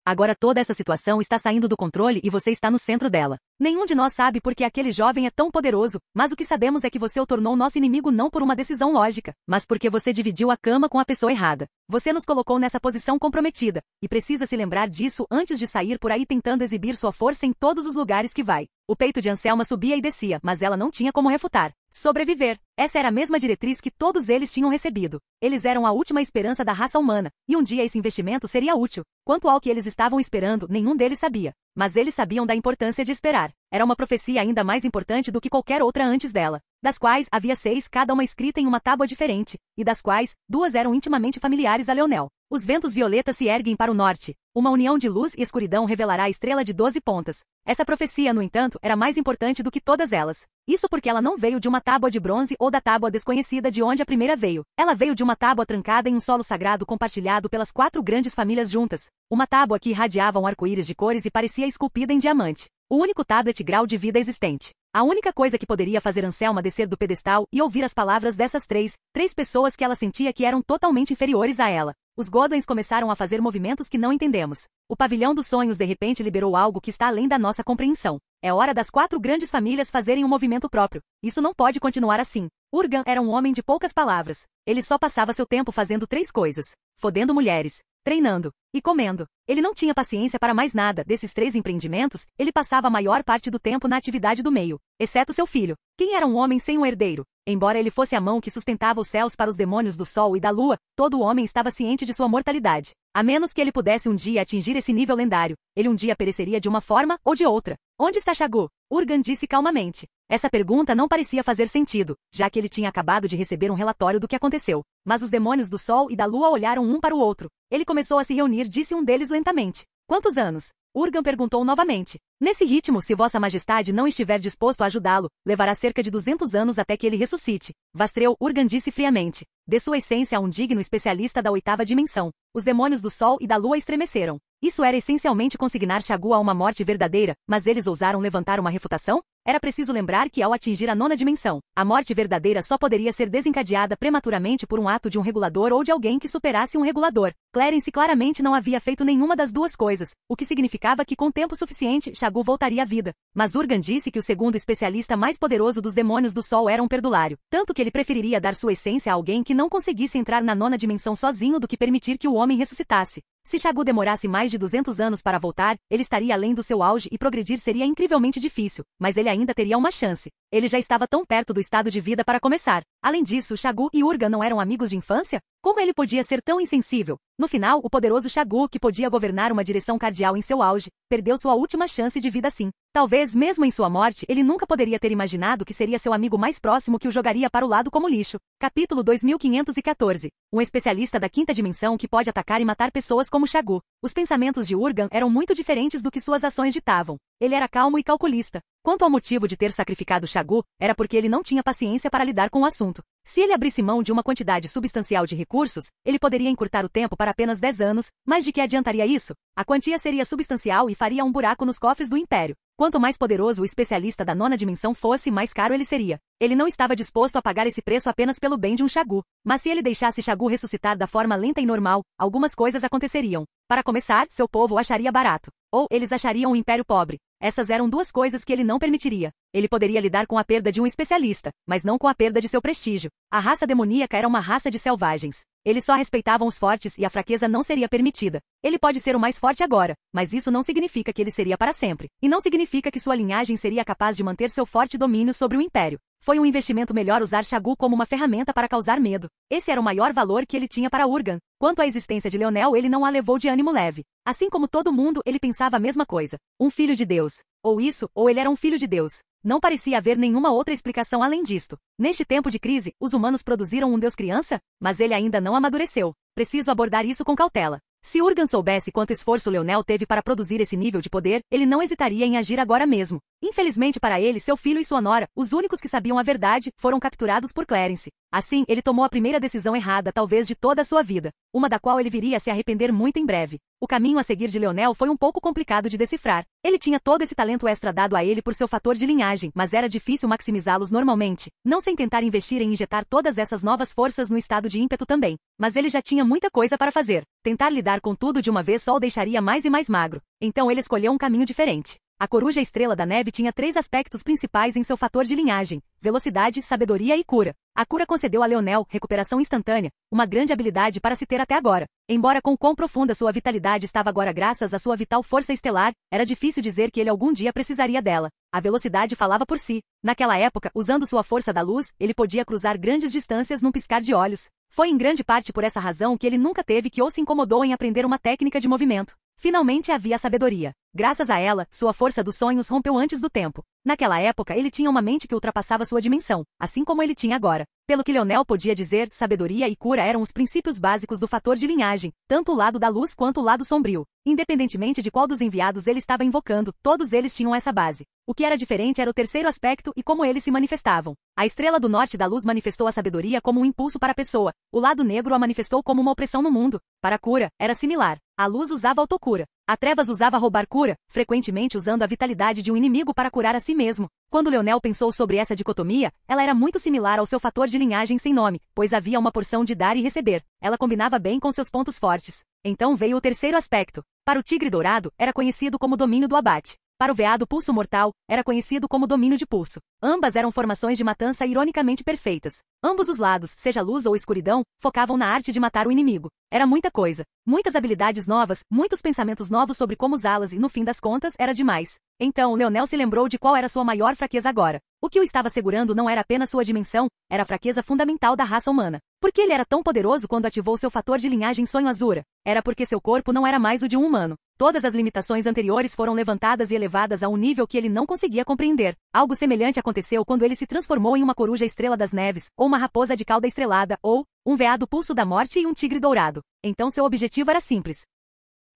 Agora toda essa situação está saindo do controle e você está no centro dela. Nenhum de nós sabe por que aquele jovem é tão poderoso, mas o que sabemos é que você o tornou nosso inimigo não por uma decisão lógica, mas porque você dividiu a cama com a pessoa errada. Você nos colocou nessa posição comprometida, e precisa se lembrar disso antes de sair por aí tentando exibir sua força em todos os lugares que vai. O peito de Anselma subia e descia, mas ela não tinha como refutar. Sobreviver. Essa era a mesma diretriz que todos eles tinham recebido. Eles eram a última esperança da raça humana, e um dia esse investimento seria útil. Quanto ao que eles estavam esperando, nenhum deles sabia. Mas eles sabiam da importância de esperar. Era uma profecia ainda mais importante do que qualquer outra antes dela, das quais havia 6, cada uma escrita em uma tábua diferente, e das quais 2 eram intimamente familiares a Leonel. Os ventos violetas se erguem para o norte. Uma união de luz e escuridão revelará a estrela de 12 pontas. Essa profecia, no entanto, era mais importante do que todas elas. Isso porque ela não veio de uma tábua de bronze ou da tábua desconhecida de onde a primeira veio. Ela veio de uma tábua trancada em um solo sagrado compartilhado pelas 4 grandes famílias juntas. Uma tábua que irradiava um arco-íris de cores e parecia esculpida em diamante. O único tablet grau de vida existente. A única coisa que poderia fazer Anselma descer do pedestal e ouvir as palavras dessas três pessoas que ela sentia que eram totalmente inferiores a ela. Os Godwins começaram a fazer movimentos que não entendemos. O pavilhão dos sonhos de repente liberou algo que está além da nossa compreensão. É hora das 4 grandes famílias fazerem um movimento próprio. Isso não pode continuar assim. Urgan era um homem de poucas palavras. Ele só passava seu tempo fazendo 3 coisas: fodendo mulheres, treinando e comendo. Ele não tinha paciência para mais nada. Desses 3 empreendimentos, ele passava a maior parte do tempo na atividade do meio, exceto seu filho. Quem era um homem sem um herdeiro? Embora ele fosse a mão que sustentava os céus para os demônios do sol e da lua, todo homem estava ciente de sua mortalidade. A menos que ele pudesse um dia atingir esse nível lendário, ele um dia pereceria de uma forma ou de outra. Onde está Shaggu? Urgan disse calmamente. Essa pergunta não parecia fazer sentido, já que ele tinha acabado de receber um relatório do que aconteceu. Mas os demônios do sol e da lua olharam um para o outro. Ele começou a se reunir, disse um deles lentamente. Quantos anos? Urgan perguntou novamente. Nesse ritmo, se Vossa Majestade não estiver disposto a ajudá-lo, levará cerca de 200 anos até que ele ressuscite. Vastreu, Urgan disse friamente. De sua essência a um digno especialista da 8ª dimensão. Os demônios do sol e da lua estremeceram. Isso era essencialmente consignar Shaggu a uma morte verdadeira, mas eles ousaram levantar uma refutação? Era preciso lembrar que ao atingir a 9ª dimensão, a morte verdadeira só poderia ser desencadeada prematuramente por um ato de um regulador ou de alguém que superasse um regulador. Clarence claramente não havia feito nenhuma das duas coisas, o que significava que com tempo suficiente, Shaggu voltaria à vida. Mas Urgan disse que o segundo especialista mais poderoso dos demônios do sol era um perdulário, tanto que ele preferiria dar sua essência a alguém que não conseguisse entrar na 9ª dimensão sozinho do que permitir que o homem ressuscitasse. Se Shaggu demorasse mais de 200 anos para voltar, ele estaria além do seu auge e progredir seria incrivelmente difícil, mas ele ainda teria uma chance. Ele já estava tão perto do estado de vida para começar. Além disso, Shaggu e Urgan não eram amigos de infância? Como ele podia ser tão insensível? No final, o poderoso Shaggu, que podia governar uma direção cardial em seu auge, perdeu sua última chance de vida assim. Talvez, mesmo em sua morte, ele nunca poderia ter imaginado que seria seu amigo mais próximo que o jogaria para o lado como lixo. Capítulo 2514. Um especialista da 5ª dimensão que pode atacar e matar pessoas como Shaggu. Os pensamentos de Urgan eram muito diferentes do que suas ações ditavam. Ele era calmo e calculista. Quanto ao motivo de ter sacrificado Shaggu, era porque ele não tinha paciência para lidar com o assunto. Se ele abrisse mão de uma quantidade substancial de recursos, ele poderia encurtar o tempo para apenas 10 anos, mas de que adiantaria isso? A quantia seria substancial e faria um buraco nos cofres do Império. Quanto mais poderoso o especialista da 9ª dimensão fosse, mais caro ele seria. Ele não estava disposto a pagar esse preço apenas pelo bem de um Shaggu. Mas se ele deixasse Shaggu ressuscitar da forma lenta e normal, algumas coisas aconteceriam. Para começar, seu povo o acharia barato. Ou eles achariam o Império pobre. Essas eram 2 coisas que ele não permitiria. Ele poderia lidar com a perda de um especialista, mas não com a perda de seu prestígio. A raça demoníaca era uma raça de selvagens. Eles só respeitavam os fortes e a fraqueza não seria permitida. Ele pode ser o mais forte agora, mas isso não significa que ele seria para sempre. E não significa que sua linhagem seria capaz de manter seu forte domínio sobre o Império. Foi um investimento melhor usar Shaggu como uma ferramenta para causar medo. Esse era o maior valor que ele tinha para Urgan. Quanto à existência de Leonel, ele não a levou de ânimo leve. Assim como todo mundo, ele pensava a mesma coisa. Um filho de Deus. Ou isso, ou ele era um filho de Deus. Não parecia haver nenhuma outra explicação além disto. Neste tempo de crise, os humanos produziram um Deus criança? Mas ele ainda não amadureceu. Preciso abordar isso com cautela. Se Urgan soubesse quanto esforço Leonel teve para produzir esse nível de poder, ele não hesitaria em agir agora mesmo. Infelizmente para ele, seu filho e sua nora, os únicos que sabiam a verdade, foram capturados por Clarence. Assim, ele tomou a primeira decisão errada talvez de toda a sua vida, uma da qual ele viria a se arrepender muito em breve. O caminho a seguir de Leonel foi um pouco complicado de decifrar. Ele tinha todo esse talento extra dado a ele por seu fator de linhagem, mas era difícil maximizá-los normalmente, não sem tentar investir em injetar todas essas novas forças no estado de ímpeto também. Mas ele já tinha muita coisa para fazer. Tentar lidar com tudo de uma vez só o deixaria mais e mais magro. Então ele escolheu um caminho diferente. A coruja estrela da neve tinha 3 aspectos principais em seu fator de linhagem: velocidade, sabedoria e cura. A cura concedeu a Leonel recuperação instantânea, uma grande habilidade para se ter até agora. Embora com quão profunda sua vitalidade estava agora graças à sua vital força estelar, era difícil dizer que ele algum dia precisaria dela. A velocidade falava por si. Naquela época, usando sua força da luz, ele podia cruzar grandes distâncias num piscar de olhos. Foi em grande parte por essa razão que ele nunca teve que ou se incomodou em aprender uma técnica de movimento. Finalmente havia a sabedoria. Graças a ela, sua força dos sonhos rompeu antes do tempo. Naquela época, ele tinha uma mente que ultrapassava sua dimensão, assim como ele tinha agora. Pelo que Leonel podia dizer, sabedoria e cura eram os princípios básicos do fator de linhagem, tanto o lado da luz quanto o lado sombrio. Independentemente de qual dos enviados ele estava invocando, todos eles tinham essa base. O que era diferente era o terceiro aspecto e como eles se manifestavam. A estrela do norte da luz manifestou a sabedoria como um impulso para a pessoa. O lado negro a manifestou como uma opressão no mundo. Para a cura, era similar. A luz usava autocura. A Trevas usava roubar cura, frequentemente usando a vitalidade de um inimigo para curar a si mesmo. Quando Leonel pensou sobre essa dicotomia, ela era muito similar ao seu fator de linhagem sem nome, pois havia uma porção de dar e receber. Ela combinava bem com seus pontos fortes. Então veio o terceiro aspecto. Para o tigre dourado, era conhecido como domínio do abate. Para o veado pulso mortal, era conhecido como domínio de pulso. Ambas eram formações de matança ironicamente perfeitas. Ambos os lados, seja luz ou escuridão, focavam na arte de matar o inimigo. Era muita coisa. Muitas habilidades novas, muitos pensamentos novos sobre como usá-las e no fim das contas, era demais. Então, Leonel se lembrou de qual era sua maior fraqueza agora. O que o estava segurando não era apenas sua dimensão, era a fraqueza fundamental da raça humana. Por que ele era tão poderoso quando ativou seu fator de linhagem Sonho Azura? Era porque seu corpo não era mais o de um humano. Todas as limitações anteriores foram levantadas e elevadas a um nível que ele não conseguia compreender. Algo semelhante aconteceu quando ele se transformou em uma coruja estrela das neves, ou uma raposa de cauda estrelada, ou um veado pulso da morte e um tigre dourado. Então seu objetivo era simples.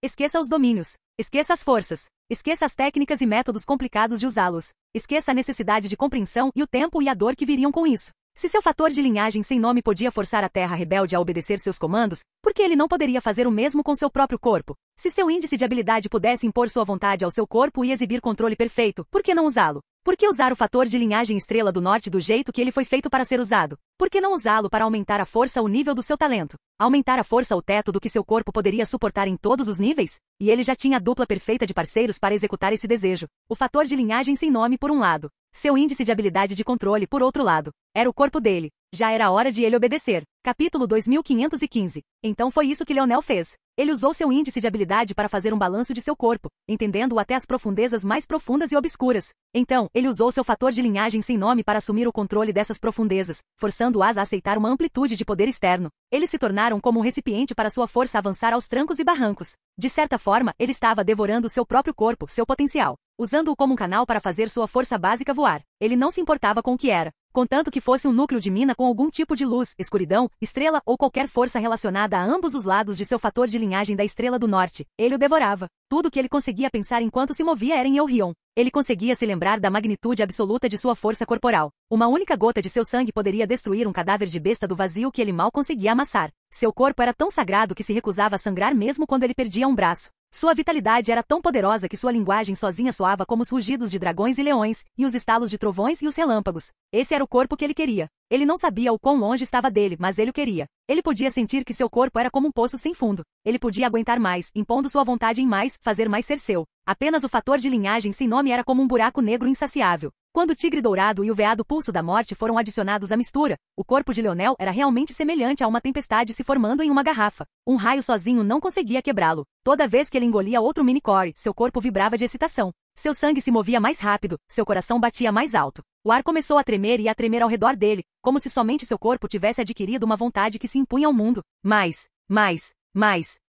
Esqueça os domínios. Esqueça as forças. Esqueça as técnicas e métodos complicados de usá-los. Esqueça a necessidade de compreensão e o tempo e a dor que viriam com isso. Se seu fator de linhagem sem nome podia forçar a Terra rebelde a obedecer seus comandos, por que ele não poderia fazer o mesmo com seu próprio corpo? Se seu índice de habilidade pudesse impor sua vontade ao seu corpo e exibir controle perfeito, por que não usá-lo? Por que usar o fator de linhagem Estrela do Norte do jeito que ele foi feito para ser usado? Por que não usá-lo para aumentar a força o nível do seu talento? Aumentar a força o teto do que seu corpo poderia suportar em todos os níveis? E ele já tinha a dupla perfeita de parceiros para executar esse desejo. O fator de linhagem sem nome por um lado. Seu índice de habilidade de controle por outro lado. Era o corpo dele. Já era hora de ele obedecer. Capítulo 2515. Então foi isso que Leonel fez. Ele usou seu índice de habilidade para fazer um balanço de seu corpo, entendendo-o até as profundezas mais profundas e obscuras. Então, ele usou seu fator de linhagem sem nome para assumir o controle dessas profundezas, forçando-as a aceitar uma amplitude de poder externo. Eles se tornaram como um recipiente para sua força avançar aos trancos e barrancos. De certa forma, ele estava devorando seu próprio corpo, seu potencial, usando-o como um canal para fazer sua força básica voar. Ele não se importava com o que era. Contanto que fosse um núcleo de mina com algum tipo de luz, escuridão, estrela ou qualquer força relacionada a ambos os lados de seu fator de linhagem da Estrela do Norte, ele o devorava. Tudo que ele conseguia pensar enquanto se movia era em Elrion. Ele conseguia se lembrar da magnitude absoluta de sua força corporal. Uma única gota de seu sangue poderia destruir um cadáver de besta do vazio que ele mal conseguia amassar. Seu corpo era tão sagrado que se recusava a sangrar mesmo quando ele perdia um braço. Sua vitalidade era tão poderosa que sua linguagem sozinha soava como os rugidos de dragões e leões, e os estalos de trovões e os relâmpagos. Esse era o corpo que ele queria. Ele não sabia o quão longe estava dele, mas ele o queria. Ele podia sentir que seu corpo era como um poço sem fundo. Ele podia aguentar mais, impondo sua vontade em mais, fazer mais ser seu. Apenas o fator de linhagem sem nome era como um buraco negro insaciável. Quando o tigre dourado e o veado pulso da morte foram adicionados à mistura, o corpo de Leonel era realmente semelhante a uma tempestade se formando em uma garrafa. Um raio sozinho não conseguia quebrá-lo. Toda vez que ele engolia outro mini-core, seu corpo vibrava de excitação. Seu sangue se movia mais rápido, seu coração batia mais alto. O ar começou a tremer e a tremer ao redor dele, como se somente seu corpo tivesse adquirido uma vontade que se impunha ao mundo. Mais.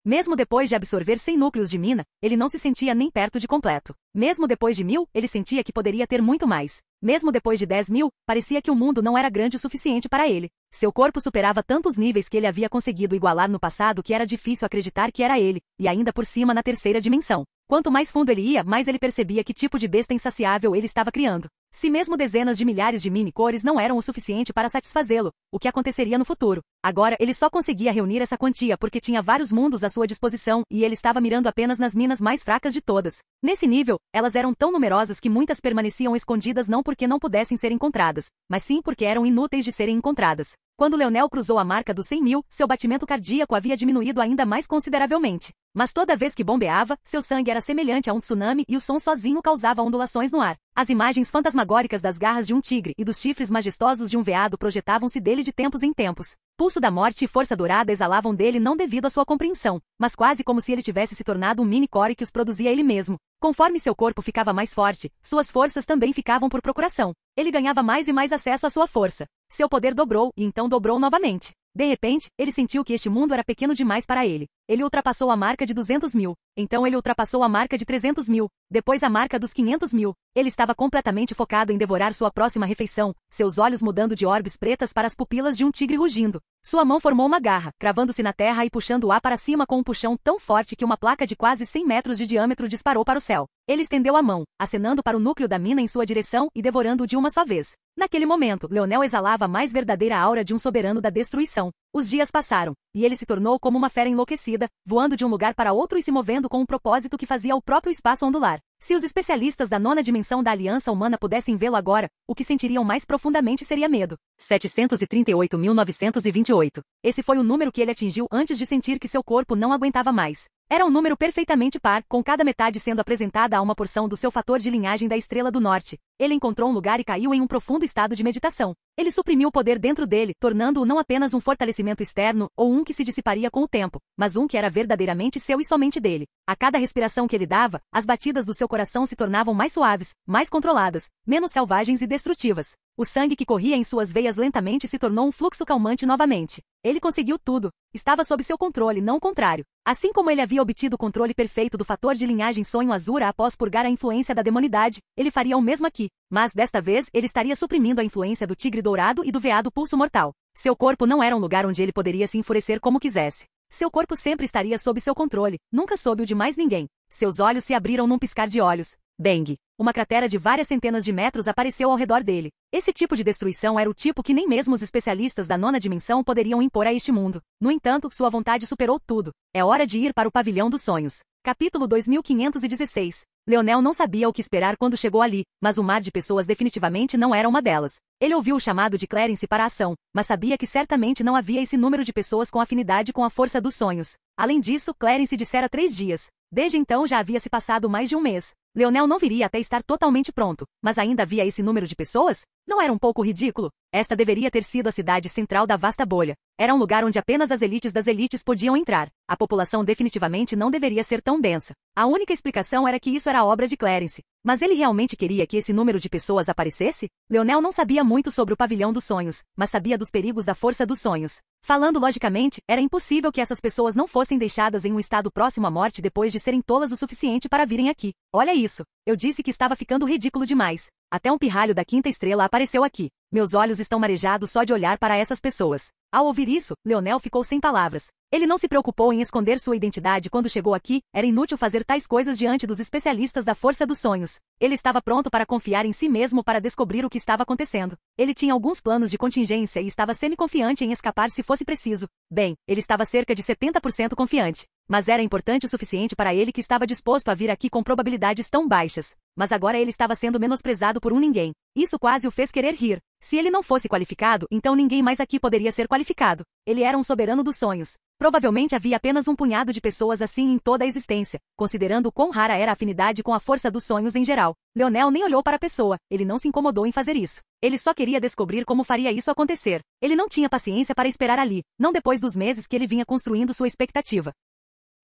Mesmo depois de absorver 100 núcleos de mina, ele não se sentia nem perto de completo. Mesmo depois de 1000, ele sentia que poderia ter muito mais. Mesmo depois de 10.000, parecia que o mundo não era grande o suficiente para ele. Seu corpo superava tantos níveis que ele havia conseguido igualar no passado que era difícil acreditar que era ele, e ainda por cima na terceira dimensão. Quanto mais fundo ele ia, mais ele percebia que tipo de besta insaciável ele estava criando. Se mesmo dezenas de milhares de mini-cores não eram o suficiente para satisfazê-lo, o que aconteceria no futuro? Agora, ele só conseguia reunir essa quantia porque tinha vários mundos à sua disposição e ele estava mirando apenas nas minas mais fracas de todas. Nesse nível, elas eram tão numerosas que muitas permaneciam escondidas não porque não pudessem ser encontradas, mas sim porque eram inúteis de serem encontradas. Quando Leonel cruzou a marca dos 100.000, seu batimento cardíaco havia diminuído ainda mais consideravelmente. Mas toda vez que bombeava, seu sangue era semelhante a um tsunami e o som sozinho causava ondulações no ar. As imagens fantasmagóricas das garras de um tigre e dos chifres majestosos de um veado projetavam-se dele de tempos em tempos. Pulso da morte e força dourada exalavam dele não devido à sua compreensão, mas quase como se ele tivesse se tornado um mini-core que os produzia ele mesmo. Conforme seu corpo ficava mais forte, suas forças também ficavam por procuração. Ele ganhava mais e mais acesso à sua força. Seu poder dobrou, e então dobrou novamente. De repente, ele sentiu que este mundo era pequeno demais para ele. Ele ultrapassou a marca de 200.000. Então ele ultrapassou a marca de 300.000. Depois a marca dos 500.000. Ele estava completamente focado em devorar sua próxima refeição, seus olhos mudando de orbes pretas para as pupilas de um tigre rugindo. Sua mão formou uma garra, cravando-se na terra e puxando o ar para cima com um puxão tão forte que uma placa de quase 100 metros de diâmetro disparou para o céu. Ele estendeu a mão, acenando para o núcleo da mina em sua direção e devorando-o de uma só vez. Naquele momento, Leonel exalava a mais verdadeira aura de um soberano da destruição. Os dias passaram, e ele se tornou como uma fera enlouquecida desconhecida, voando de um lugar para outro e se movendo com um propósito que fazia o próprio espaço ondular. Se os especialistas da nona dimensão da Aliança Humana pudessem vê-lo agora, o que sentiriam mais profundamente seria medo. 738.928. Esse foi o número que ele atingiu antes de sentir que seu corpo não aguentava mais. Era um número perfeitamente par, com cada metade sendo apresentada a uma porção do seu fator de linhagem da Estrela do Norte. Ele encontrou um lugar e caiu em um profundo estado de meditação. Ele suprimiu o poder dentro dele, tornando-o não apenas um fortalecimento externo, ou um que se dissiparia com o tempo, mas um que era verdadeiramente seu e somente dele. A cada respiração que ele dava, as batidas do seu coração se tornavam mais suaves, mais controladas, menos selvagens e destrutivas. O sangue que corria em suas veias lentamente se tornou um fluxo calmante novamente. Ele conseguiu tudo. Estava sob seu controle, não o contrário. Assim como ele havia obtido o controle perfeito do fator de linhagem Sonho Azura após purgar a influência da demonidade, ele faria o mesmo aqui. Mas desta vez, ele estaria suprimindo a influência do tigre dourado e do veado pulso mortal. Seu corpo não era um lugar onde ele poderia se enfurecer como quisesse. Seu corpo sempre estaria sob seu controle, nunca sob o de mais ninguém. Seus olhos se abriram num piscar de olhos. Bang! Uma cratera de várias centenas de metros apareceu ao redor dele. Esse tipo de destruição era o tipo que nem mesmo os especialistas da nona dimensão poderiam impor a este mundo. No entanto, sua vontade superou tudo. É hora de ir para o Pavilhão dos Sonhos. Capítulo 2516. Leonel não sabia o que esperar quando chegou ali, mas o mar de pessoas definitivamente não era uma delas. Ele ouviu o chamado de Clarence para a ação, mas sabia que certamente não havia esse número de pessoas com afinidade com a força dos sonhos. Além disso, Clarence dissera 3 dias. Desde então já havia se passado mais de um mês. Leonel não viria até estar totalmente pronto, mas ainda havia esse número de pessoas? Não era um pouco ridículo? Esta deveria ter sido a cidade central da vasta bolha. Era um lugar onde apenas as elites das elites podiam entrar. A população definitivamente não deveria ser tão densa. A única explicação era que isso era obra de Clarence. Mas ele realmente queria que esse número de pessoas aparecesse? Leonel não sabia muito sobre o Pavilhão dos Sonhos, mas sabia dos perigos da força dos sonhos. Falando logicamente, era impossível que essas pessoas não fossem deixadas em um estado próximo à morte depois de serem tolas o suficiente para virem aqui. Olha isso. Eu disse que estava ficando ridículo demais. Até um pirralho da quinta estrela apareceu aqui. Meus olhos estão marejados só de olhar para essas pessoas. Ao ouvir isso, Leonel ficou sem palavras. Ele não se preocupou em esconder sua identidade quando chegou aqui, era inútil fazer tais coisas diante dos especialistas da força dos sonhos. Ele estava pronto para confiar em si mesmo para descobrir o que estava acontecendo. Ele tinha alguns planos de contingência e estava semi-confiante em escapar se fosse preciso. Bem, ele estava cerca de 70% confiante. Mas era importante o suficiente para ele que estava disposto a vir aqui com probabilidades tão baixas. Mas agora ele estava sendo menosprezado por um ninguém. Isso quase o fez querer rir. Se ele não fosse qualificado, então ninguém mais aqui poderia ser qualificado. Ele era um soberano dos sonhos. Provavelmente havia apenas um punhado de pessoas assim em toda a existência, considerando o quão rara era a afinidade com a força dos sonhos em geral. Leonel nem olhou para a pessoa, ele não se incomodou em fazer isso. Ele só queria descobrir como faria isso acontecer. Ele não tinha paciência para esperar ali, não depois dos meses que ele vinha construindo sua expectativa.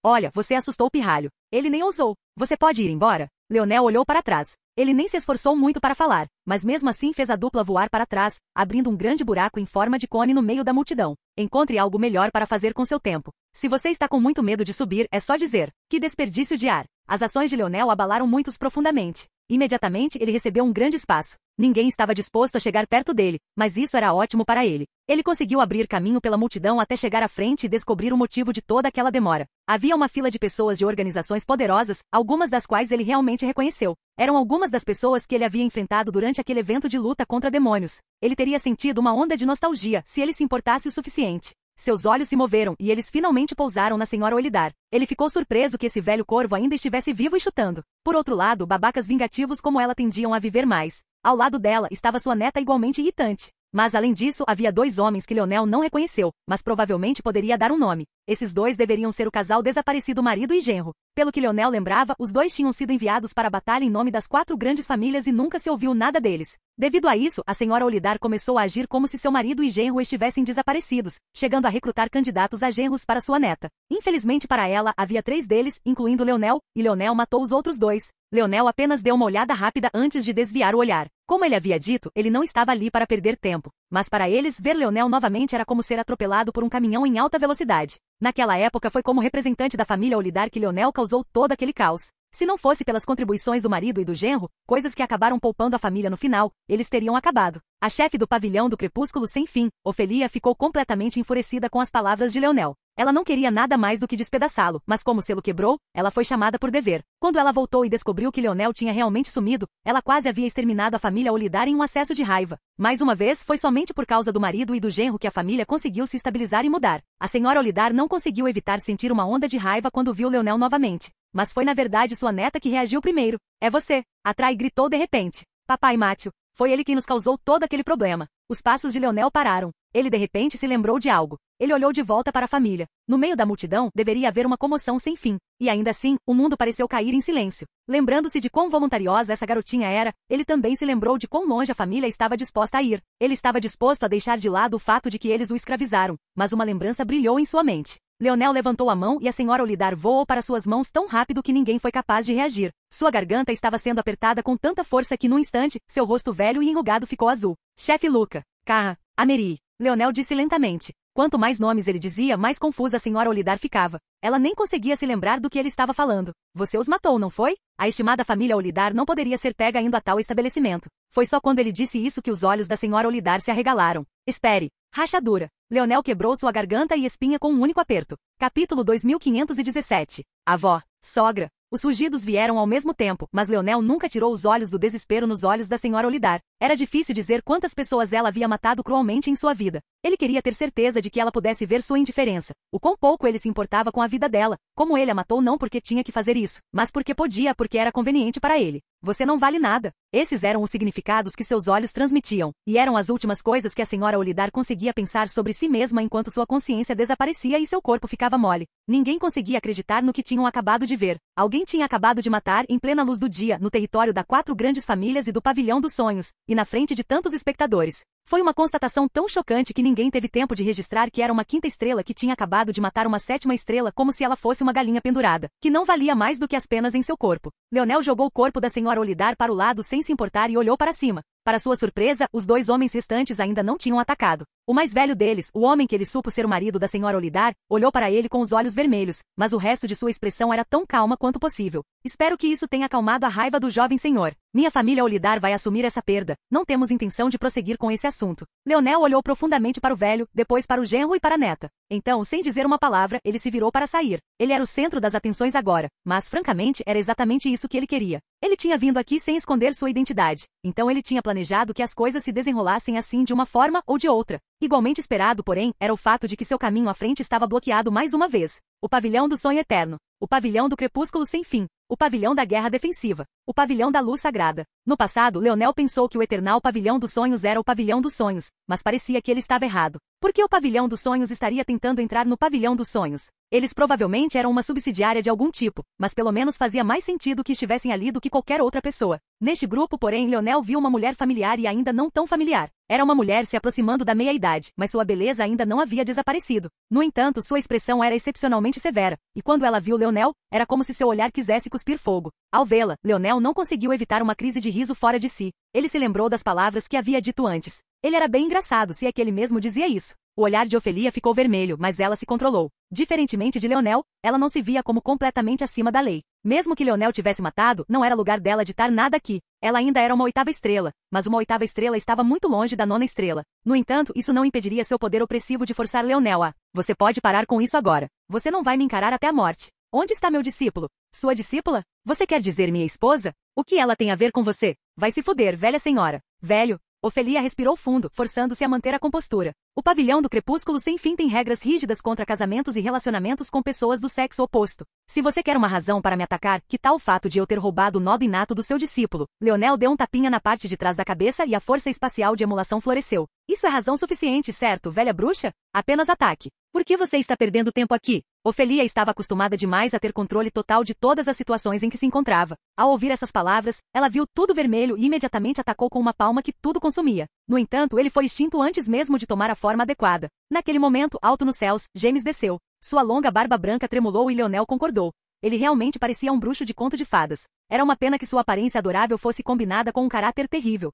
Olha, você assustou o pirralho. Ele nem ousou. Você pode ir embora? Leonel olhou para trás. Ele nem se esforçou muito para falar, mas mesmo assim fez a dupla voar para trás, abrindo um grande buraco em forma de cone no meio da multidão. Encontre algo melhor para fazer com seu tempo. Se você está com muito medo de subir, é só dizer. Que desperdício de ar. As ações de Leonel abalaram muitos profundamente. Imediatamente ele recebeu um grande espaço. Ninguém estava disposto a chegar perto dele, mas isso era ótimo para ele. Ele conseguiu abrir caminho pela multidão até chegar à frente e descobrir o motivo de toda aquela demora. Havia uma fila de pessoas de organizações poderosas, algumas das quais ele realmente reconheceu. Eram algumas das pessoas que ele havia enfrentado durante aquele evento de luta contra demônios. Ele teria sentido uma onda de nostalgia, se ele se importasse o suficiente. Seus olhos se moveram e eles finalmente pousaram na senhora Olidar. Ele ficou surpreso que esse velho corvo ainda estivesse vivo e chutando. Por outro lado, babacas vingativos como ela tendiam a viver mais. Ao lado dela estava sua neta igualmente irritante. Mas além disso, havia 2 homens que Leonel não reconheceu, mas provavelmente poderia dar um nome. Esses 2 deveriam ser o casal desaparecido marido e genro. Pelo que Leonel lembrava, os 2 tinham sido enviados para a batalha em nome das 4 grandes famílias e nunca se ouviu nada deles. Devido a isso, a senhora Olidar começou a agir como se seu marido e genro estivessem desaparecidos, chegando a recrutar candidatos a genros para sua neta. Infelizmente para ela, havia 3 deles, incluindo Leonel, e Leonel matou os outros 2. Leonel apenas deu uma olhada rápida antes de desviar o olhar. Como ele havia dito, ele não estava ali para perder tempo. Mas para eles, ver Leonel novamente era como ser atropelado por um caminhão em alta velocidade. Naquela época foi como representante da família Olidar que Leonel causou todo aquele caos. Se não fosse pelas contribuições do marido e do genro, coisas que acabaram poupando a família no final, eles teriam acabado. A chefe do pavilhão do Crepúsculo Sem Fim, Ofelia, ficou completamente enfurecida com as palavras de Leonel. Ela não queria nada mais do que despedaçá-lo, mas como o selo quebrou, ela foi chamada por dever. Quando ela voltou e descobriu que Leonel tinha realmente sumido, ela quase havia exterminado a família Olidar em um acesso de raiva. Mais uma vez, foi somente por causa do marido e do genro que a família conseguiu se estabilizar e mudar. A senhora Olidar não conseguiu evitar sentir uma onda de raiva quando viu Leonel novamente. Mas foi na verdade sua neta que reagiu primeiro. É você, a Trai gritou de repente. Papai Mátio, foi ele quem nos causou todo aquele problema. Os passos de Leonel pararam. Ele de repente se lembrou de algo. Ele olhou de volta para a família. No meio da multidão, deveria haver uma comoção sem fim. E ainda assim, o mundo pareceu cair em silêncio. Lembrando-se de quão voluntariosa essa garotinha era, ele também se lembrou de quão longe a família estava disposta a ir. Ele estava disposto a deixar de lado o fato de que eles o escravizaram. Mas uma lembrança brilhou em sua mente. Leonel levantou a mão e a senhora Olidar voou para suas mãos tão rápido que ninguém foi capaz de reagir. Sua garganta estava sendo apertada com tanta força que, num instante, seu rosto velho e enrugado ficou azul. Chefe Luca. Carra. Ameri. Leonel disse lentamente. Quanto mais nomes ele dizia, mais confusa a senhora Olidar ficava. Ela nem conseguia se lembrar do que ele estava falando. Você os matou, não foi? A estimada família Olidar não poderia ser pega indo a tal estabelecimento. Foi só quando ele disse isso que os olhos da senhora Olidar se arregalaram. Espere. Rachadura. Leonel quebrou sua garganta e espinha com um único aperto. Capítulo 2517. Avó. Sogra. Os rugidos vieram ao mesmo tempo, mas Leonel nunca tirou os olhos do desespero nos olhos da senhora Olidar. Era difícil dizer quantas pessoas ela havia matado cruelmente em sua vida. Ele queria ter certeza de que ela pudesse ver sua indiferença. O quão pouco ele se importava com a vida dela. Como ele a matou não porque tinha que fazer isso, mas porque podia, porque era conveniente para ele. Você não vale nada. Esses eram os significados que seus olhos transmitiam, e eram as últimas coisas que a senhora Olidar conseguia pensar sobre si mesma enquanto sua consciência desaparecia e seu corpo ficava mole. Ninguém conseguia acreditar no que tinham acabado de ver. Alguém tinha acabado de matar em plena luz do dia, no território da 4 grandes famílias e do pavilhão dos sonhos, e na frente de tantos espectadores. Foi uma constatação tão chocante que ninguém teve tempo de registrar que era uma 5ª estrela que tinha acabado de matar uma 7ª estrela como se ela fosse uma galinha pendurada, que não valia mais do que as penas em seu corpo. Leonel jogou o corpo da senhora Olidar para o lado sem se importar e olhou para cima. Para sua surpresa, os 2 homens restantes ainda não tinham atacado. O mais velho deles, o homem que ele supo ser o marido da senhora Olidar, olhou para ele com os olhos vermelhos, mas o resto de sua expressão era tão calma quanto possível. Espero que isso tenha acalmado a raiva do jovem senhor. Minha família Olidar vai assumir essa perda. Não temos intenção de prosseguir com esse assunto. Leonel olhou profundamente para o velho, depois para o genro e para a neta. Então, sem dizer uma palavra, ele se virou para sair. Ele era o centro das atenções agora, mas francamente era exatamente isso que ele queria. Ele tinha vindo aqui sem esconder sua identidade. Então ele tinha planejado que as coisas se desenrolassem assim de uma forma ou de outra. Igualmente esperado, porém, era o fato de que seu caminho à frente estava bloqueado mais uma vez. O pavilhão do sonho eterno. O pavilhão do crepúsculo sem fim. O pavilhão da guerra defensiva. O pavilhão da luz sagrada. No passado, Leonel pensou que o eternal pavilhão dos sonhos era o pavilhão dos sonhos, mas parecia que ele estava errado. Por que o pavilhão dos sonhos estaria tentando entrar no pavilhão dos sonhos? Eles provavelmente eram uma subsidiária de algum tipo, mas pelo menos fazia mais sentido que estivessem ali do que qualquer outra pessoa. Neste grupo, porém, Leonel viu uma mulher familiar e ainda não tão familiar. Era uma mulher se aproximando da meia-idade, mas sua beleza ainda não havia desaparecido. No entanto, sua expressão era excepcionalmente severa, e quando ela viu Leonel, era como se seu olhar quisesse cuspir fogo. Ao vê-la, Leonel não conseguiu evitar uma crise de riso fora de si. Ele se lembrou das palavras que havia dito antes. Ele era bem engraçado, se é que ele mesmo dizia isso. O olhar de Ofelia ficou vermelho, mas ela se controlou. Diferentemente de Leonel, ela não se via como completamente acima da lei. Mesmo que Leonel tivesse matado, não era lugar dela ditar nada aqui. Ela ainda era uma 8ª estrela, mas uma 8ª estrela estava muito longe da 9ª estrela. No entanto, isso não impediria seu poder opressivo de forçar Leonel a: você pode parar com isso agora. Você não vai me encarar até a morte. Onde está meu discípulo? Sua discípula? Você quer dizer minha esposa? O que ela tem a ver com você? Vai se fuder, velha senhora. Velho. Ofelia respirou fundo, forçando-se a manter a compostura. O pavilhão do crepúsculo sem fim tem regras rígidas contra casamentos e relacionamentos com pessoas do sexo oposto. Se você quer uma razão para me atacar, que tal o fato de eu ter roubado o nodo inato do seu discípulo? Leonel deu um tapinha na parte de trás da cabeça e a força espacial de emulação floresceu. Isso é razão suficiente, certo, velha bruxa? Apenas ataque. Por que você está perdendo tempo aqui? Ofelia estava acostumada demais a ter controle total de todas as situações em que se encontrava. Ao ouvir essas palavras, ela viu tudo vermelho e imediatamente atacou com uma palma que tudo consumia. No entanto, ele foi extinto antes mesmo de tomar a forma adequada. Naquele momento, alto nos céus, James desceu. Sua longa barba branca tremulou e Leonel concordou. Ele realmente parecia um bruxo de conto de fadas. Era uma pena que sua aparência adorável fosse combinada com um caráter terrível.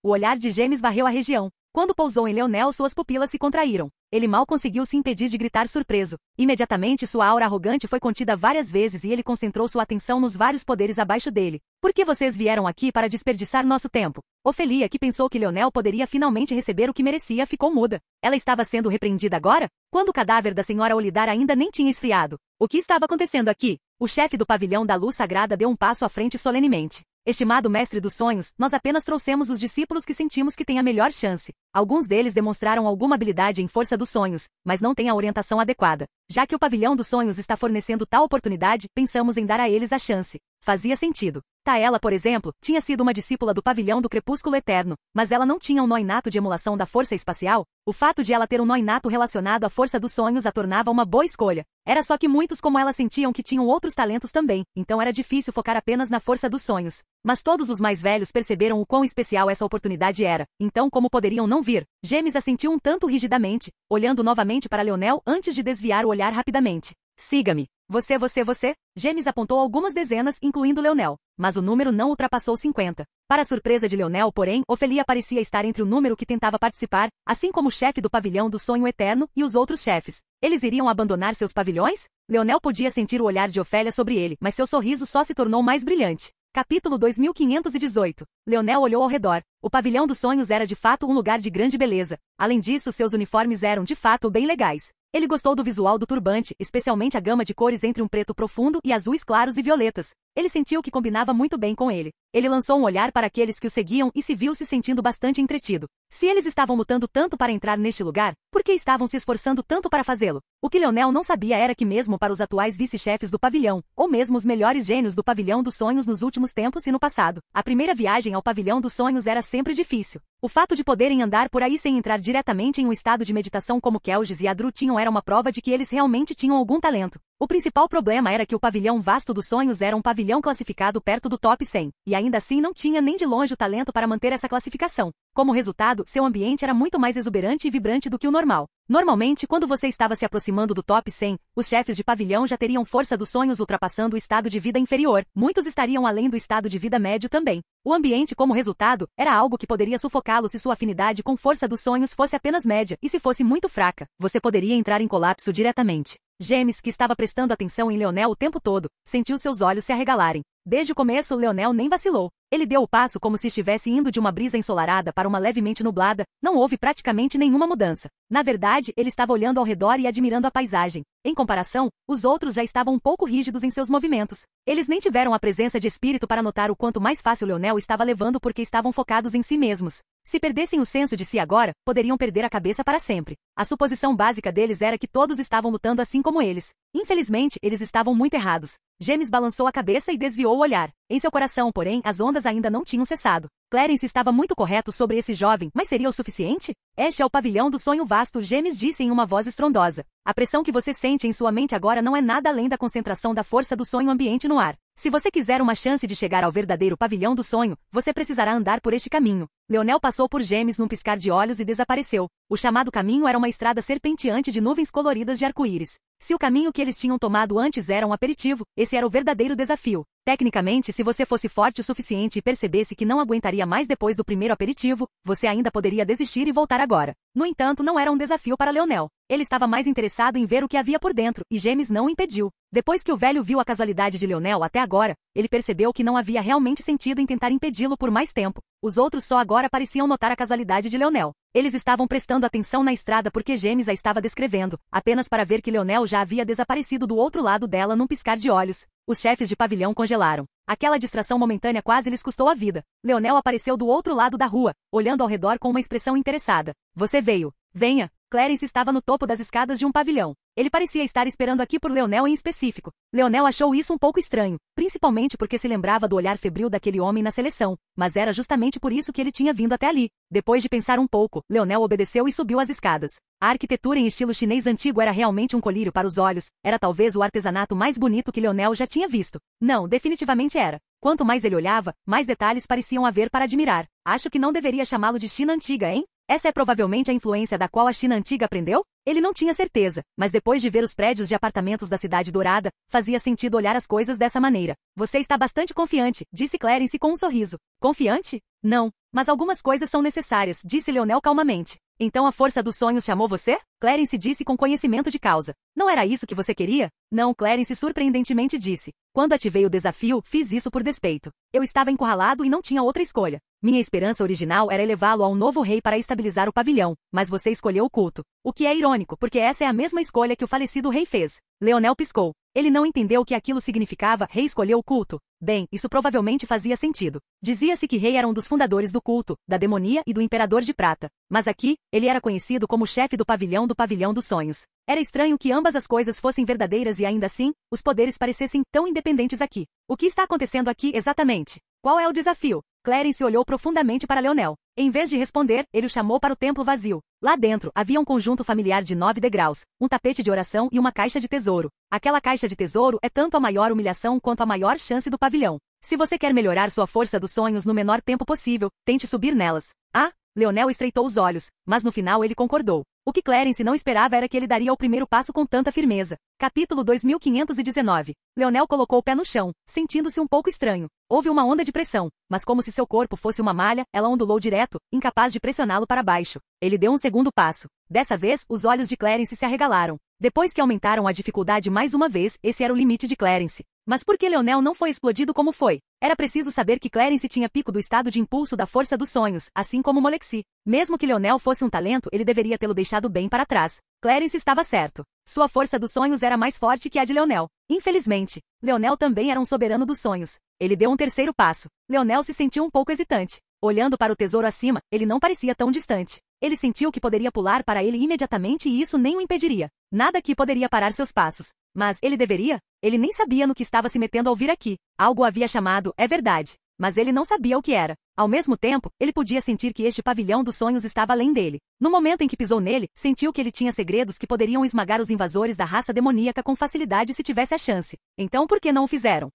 O olhar de James varreu a região. Quando pousou em Leonel, suas pupilas se contraíram. Ele mal conseguiu se impedir de gritar surpreso. Imediatamente sua aura arrogante foi contida várias vezes e ele concentrou sua atenção nos vários poderes abaixo dele. Por que vocês vieram aqui para desperdiçar nosso tempo? Ofelia, que pensou que Leonel poderia finalmente receber o que merecia, ficou muda. Ela estava sendo repreendida agora? Quando o cadáver da senhora Olidar ainda nem tinha esfriado. O que estava acontecendo aqui? O chefe do pavilhão da luz sagrada deu um passo à frente solenemente. Estimado mestre dos sonhos, nós apenas trouxemos os discípulos que sentimos que têm a melhor chance. Alguns deles demonstraram alguma habilidade em força dos sonhos, mas não têm a orientação adequada. Já que o pavilhão dos sonhos está fornecendo tal oportunidade, pensamos em dar a eles a chance. Fazia sentido. Taela, por exemplo, tinha sido uma discípula do pavilhão do crepúsculo eterno, mas ela não tinha um nó inato de emulação da força espacial. O fato de ela ter um nó inato relacionado à força dos sonhos a tornava uma boa escolha. Era só que muitos como ela sentiam que tinham outros talentos também, então era difícil focar apenas na força dos sonhos. Mas todos os mais velhos perceberam o quão especial essa oportunidade era, então como poderiam não vir? James assentiu um tanto rigidamente, olhando novamente para Leonel antes de desviar o olhar rapidamente. Siga-me. Você. James apontou algumas dezenas, incluindo Leonel, mas o número não ultrapassou 50. Para a surpresa de Leonel, porém, Ofelia parecia estar entre o número que tentava participar, assim como o chefe do pavilhão do sonho eterno e os outros chefes. Eles iriam abandonar seus pavilhões? Leonel podia sentir o olhar de Ofélia sobre ele, mas seu sorriso só se tornou mais brilhante. Capítulo 2518. Leonel olhou ao redor. O pavilhão dos sonhos era de fato um lugar de grande beleza. Além disso, seus uniformes eram de fato bem legais. Ele gostou do visual do turbante, especialmente a gama de cores entre um preto profundo e azuis claros e violetas. Ele sentiu que combinava muito bem com ele. Ele lançou um olhar para aqueles que o seguiam e se viu se sentindo bastante entretido. Se eles estavam lutando tanto para entrar neste lugar, por que estavam se esforçando tanto para fazê-lo? O que Leonel não sabia era que mesmo para os atuais vice-chefes do pavilhão, ou mesmo os melhores gênios do pavilhão dos sonhos nos últimos tempos e no passado, a primeira viagem ao pavilhão dos sonhos era sempre difícil. O fato de poderem andar por aí sem entrar diretamente em um estado de meditação como Kelges e Adru tinham era uma prova de que eles realmente tinham algum talento. O principal problema era que o pavilhão vasto dos sonhos era um pavilhão classificado perto do top 100, e ainda assim não tinha nem de longe o talento para manter essa classificação. Como resultado, seu ambiente era muito mais exuberante e vibrante do que o normal. Normalmente, quando você estava se aproximando do top 100, os chefes de pavilhão já teriam força dos sonhos ultrapassando o estado de vida inferior. Muitos estariam além do estado de vida médio também. O ambiente, como resultado, era algo que poderia sufocá-lo se sua afinidade com força dos sonhos fosse apenas média, e se fosse muito fraca, você poderia entrar em colapso diretamente. James, que estava prestando atenção em Leonel o tempo todo, sentiu seus olhos se arregalarem. Desde o começo, Leonel nem vacilou. Ele deu o passo como se estivesse indo de uma brisa ensolarada para uma levemente nublada. Não houve praticamente nenhuma mudança. Na verdade, ele estava olhando ao redor e admirando a paisagem. Em comparação, os outros já estavam um pouco rígidos em seus movimentos. Eles nem tiveram a presença de espírito para notar o quanto mais fácil Leonel estava levando porque estavam focados em si mesmos. Se perdessem o senso de si agora, poderiam perder a cabeça para sempre. A suposição básica deles era que todos estavam lutando assim como eles. Infelizmente, eles estavam muito errados. James balançou a cabeça e desviou o olhar. Em seu coração, porém, as ondas ainda não tinham cessado. Clarence estava muito correto sobre esse jovem, mas seria o suficiente? Este é o pavilhão do sonho vasto, James disse em uma voz estrondosa. A pressão que você sente em sua mente agora não é nada além da concentração da força do sonho ambiente no ar. Se você quiser uma chance de chegar ao verdadeiro pavilhão do sonho, você precisará andar por este caminho. Leonel passou por James num piscar de olhos e desapareceu. O chamado caminho era uma estrada serpenteante de nuvens coloridas de arco-íris. Se o caminho que eles tinham tomado antes era um aperitivo, esse era o verdadeiro desafio. Tecnicamente, se você fosse forte o suficiente e percebesse que não aguentaria mais depois do primeiro aperitivo, você ainda poderia desistir e voltar agora. No entanto, não era um desafio para Leonel. Ele estava mais interessado em ver o que havia por dentro, e James não o impediu. Depois que o velho viu a casualidade de Leonel até agora, ele percebeu que não havia realmente sentido em tentar impedi-lo por mais tempo. Os outros só agora pareciam notar a casualidade de Leonel. Eles estavam prestando atenção na estrada porque James a estava descrevendo, apenas para ver que Leonel já havia desaparecido do outro lado dela num piscar de olhos. Os chefes de pavilhão congelaram. Aquela distração momentânea quase lhes custou a vida. Leonel apareceu do outro lado da rua, olhando ao redor com uma expressão interessada. Você veio. Venha. Clarence estava no topo das escadas de um pavilhão. Ele parecia estar esperando aqui por Leonel em específico. Leonel achou isso um pouco estranho, principalmente porque se lembrava do olhar febril daquele homem na seleção, mas era justamente por isso que ele tinha vindo até ali. Depois de pensar um pouco, Leonel obedeceu e subiu as escadas. A arquitetura em estilo chinês antigo era realmente um colírio para os olhos, era talvez o artesanato mais bonito que Leonel já tinha visto. Não, definitivamente era. Quanto mais ele olhava, mais detalhes pareciam haver para admirar. Acho que não deveria chamá-lo de China antiga, hein? Essa é provavelmente a influência da qual a China antiga aprendeu? Ele não tinha certeza, mas depois de ver os prédios de apartamentos da Cidade Dourada, fazia sentido olhar as coisas dessa maneira. Você está bastante confiante, disse Clarence com um sorriso. Confiante? Não, mas algumas coisas são necessárias, disse Leonel calmamente. Então a força dos sonhos chamou você? Clarence disse com conhecimento de causa. Não era isso que você queria? Não, Clarence surpreendentemente disse. Quando ativei o desafio, fiz isso por despeito. Eu estava encurralado e não tinha outra escolha. Minha esperança original era elevá-lo a um novo rei para estabilizar o pavilhão, mas você escolheu o culto. O que é irônico, porque essa é a mesma escolha que o falecido rei fez. Leonel piscou. Ele não entendeu o que aquilo significava, rei escolheu o culto. Bem, isso provavelmente fazia sentido. Dizia-se que rei era um dos fundadores do culto, da demonia e do imperador de prata. Mas aqui, ele era conhecido como chefe do pavilhão dos sonhos. Era estranho que ambas as coisas fossem verdadeiras e ainda assim, os poderes parecessem tão independentes aqui. O que está acontecendo aqui exatamente? Qual é o desafio? Clarence olhou profundamente para Leonel. Em vez de responder, ele o chamou para o templo vazio. Lá dentro, havia um conjunto familiar de 9 degraus, um tapete de oração e uma caixa de tesouro. Aquela caixa de tesouro é tanto a maior humilhação quanto a maior chance do pavilhão. Se você quer melhorar sua força dos sonhos no menor tempo possível, tente subir nelas. Ah? Leonel estreitou os olhos, mas no final ele concordou. O que Clarence não esperava era que ele daria o primeiro passo com tanta firmeza. Capítulo 2519. Leonel colocou o pé no chão, sentindo-se um pouco estranho. Houve uma onda de pressão, mas como se seu corpo fosse uma malha, ela ondulou direto, incapaz de pressioná-lo para baixo. Ele deu um segundo passo. Dessa vez, os olhos de Clarence se arregalaram. Depois que aumentaram a dificuldade mais uma vez, esse era o limite de Clarence. Mas por que Leonel não foi explodido como foi? Era preciso saber que Clarence tinha pico do estado de impulso da força dos sonhos, assim como Molexi. Mesmo que Leonel fosse um talento, ele deveria tê-lo deixado bem para trás. Clarence estava certo. Sua força dos sonhos era mais forte que a de Leonel. Infelizmente, Leonel também era um soberano dos sonhos. Ele deu um terceiro passo. Leonel se sentiu um pouco hesitante. Olhando para o tesouro acima, ele não parecia tão distante. Ele sentiu que poderia pular para ele imediatamente e isso nem o impediria. Nada aqui poderia parar seus passos. Mas ele deveria? Ele nem sabia no que estava se metendo ao vir aqui. Algo o havia chamado, é verdade. Mas ele não sabia o que era. Ao mesmo tempo, ele podia sentir que este pavilhão dos sonhos estava além dele. No momento em que pisou nele, sentiu que ele tinha segredos que poderiam esmagar os invasores da raça demoníaca com facilidade se tivesse a chance. Então por que não o fizeram?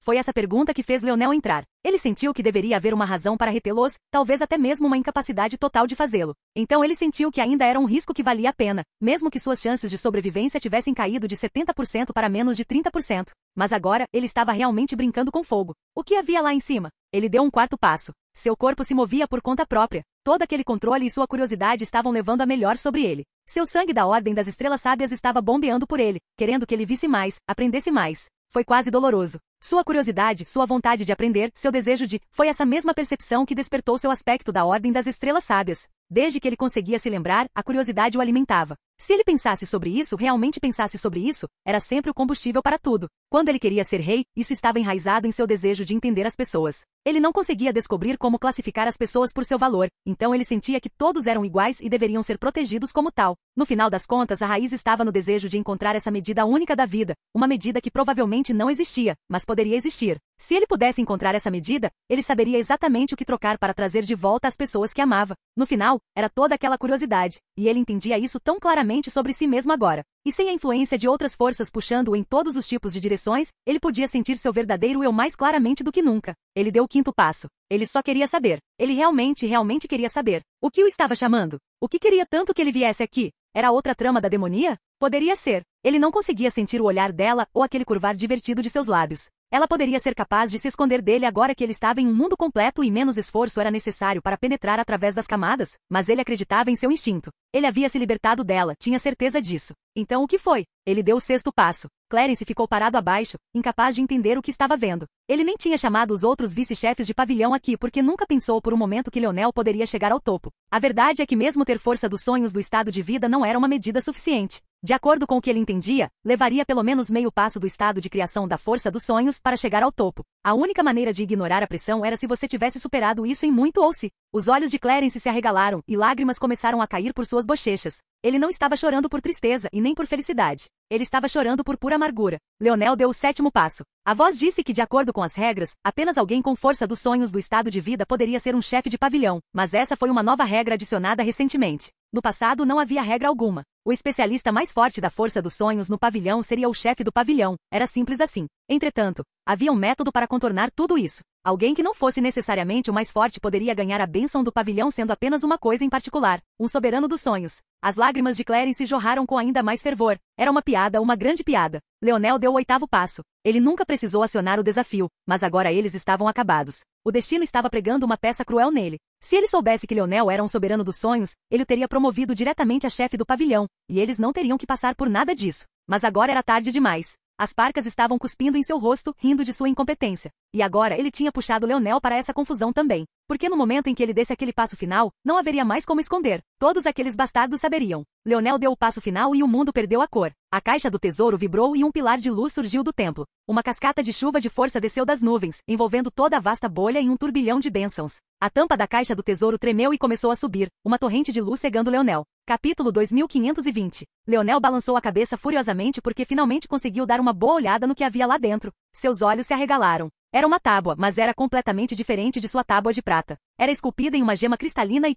Foi essa pergunta que fez Leonel entrar. Ele sentiu que deveria haver uma razão para retê-los, talvez até mesmo uma incapacidade total de fazê-lo. Então ele sentiu que ainda era um risco que valia a pena, mesmo que suas chances de sobrevivência tivessem caído de 70% para menos de 30%. Mas agora, ele estava realmente brincando com fogo. O que havia lá em cima? Ele deu um quarto passo. Seu corpo se movia por conta própria. Todo aquele controle e sua curiosidade estavam levando a melhor sobre ele. Seu sangue da Ordem das Estrelas Sábias estava bombeando por ele, querendo que ele visse mais, aprendesse mais. Foi quase doloroso. Sua curiosidade, sua vontade de aprender, seu desejo de... Foi essa mesma percepção que despertou seu aspecto da Ordem das Estrelas Sábias. Desde que ele conseguia se lembrar, a curiosidade o alimentava. Se ele pensasse sobre isso, realmente pensasse sobre isso, era sempre o combustível para tudo. Quando ele queria ser rei, isso estava enraizado em seu desejo de entender as pessoas. Ele não conseguia descobrir como classificar as pessoas por seu valor, então ele sentia que todos eram iguais e deveriam ser protegidos como tal. No final das contas, a raiz estava no desejo de encontrar essa medida única da vida, uma medida que provavelmente não existia, mas poderia existir. Se ele pudesse encontrar essa medida, ele saberia exatamente o que trocar para trazer de volta as pessoas que amava. No final, era toda aquela curiosidade, e ele entendia isso tão claramente sobre si mesmo agora. E sem a influência de outras forças puxando-o em todos os tipos de direções, ele podia sentir seu verdadeiro eu mais claramente do que nunca. Ele deu o quinto passo. Ele só queria saber. Ele realmente queria saber. O que o estava chamando? O que queria tanto que ele viesse aqui? Era outra trama da demonia? Poderia ser. Ele não conseguia sentir o olhar dela ou aquele curvar divertido de seus lábios. Ela poderia ser capaz de se esconder dele agora que ele estava em um mundo completo e menos esforço era necessário para penetrar através das camadas, mas ele acreditava em seu instinto. Ele havia se libertado dela, tinha certeza disso. Então o que foi? Ele deu o sexto passo. Clarence ficou parado abaixo, incapaz de entender o que estava vendo. Ele nem tinha chamado os outros vice-chefes de pavilhão aqui porque nunca pensou por um momento que Leonel poderia chegar ao topo. A verdade é que mesmo ter força dos sonhos do estado de vida não era uma medida suficiente. De acordo com o que ele entendia, levaria pelo menos meio passo do estado de criação da força dos sonhos para chegar ao topo. A única maneira de ignorar a pressão era se você tivesse superado isso em muito ou se. Os olhos de Clarence se arregalaram e lágrimas começaram a cair por suas bochechas. Ele não estava chorando por tristeza e nem por felicidade. Ele estava chorando por pura amargura. Leonel deu o sétimo passo. A voz disse que, de acordo com as regras, apenas alguém com força dos sonhos do estado de vida poderia ser um chefe de pavilhão, mas essa foi uma nova regra adicionada recentemente. No passado não havia regra alguma. O especialista mais forte da força dos sonhos no pavilhão seria o chefe do pavilhão. Era simples assim. Entretanto, havia um método para contornar tudo isso. Alguém que não fosse necessariamente o mais forte poderia ganhar a bênção do pavilhão sendo apenas uma coisa em particular, um soberano dos sonhos. As lágrimas de Clarence jorraram com ainda mais fervor. Era uma piada, uma grande piada. Leonel deu o 8º passo. Ele nunca precisou acionar o desafio, mas agora eles estavam acabados. O destino estava pregando uma peça cruel nele. Se ele soubesse que Leonel era um soberano dos sonhos, ele o teria promovido diretamente a chefe do pavilhão, e eles não teriam que passar por nada disso. Mas agora era tarde demais. As parcas estavam cuspindo em seu rosto, rindo de sua incompetência. E agora ele tinha puxado Leonel para essa confusão também. Porque no momento em que ele desse aquele passo final, não haveria mais como esconder. Todos aqueles bastardos saberiam. Leonel deu o passo final e o mundo perdeu a cor. A caixa do tesouro vibrou e um pilar de luz surgiu do templo. Uma cascata de chuva de força desceu das nuvens, envolvendo toda a vasta bolha em um turbilhão de bênçãos. A tampa da caixa do tesouro tremeu e começou a subir, uma torrente de luz cegando Leonel. Capítulo 2520. Leonel balançou a cabeça furiosamente porque finalmente conseguiu dar uma boa olhada no que havia lá dentro. Seus olhos se arregalaram. Era uma tábua, mas era completamente diferente de sua tábua de prata. Era esculpida em uma gema cristalina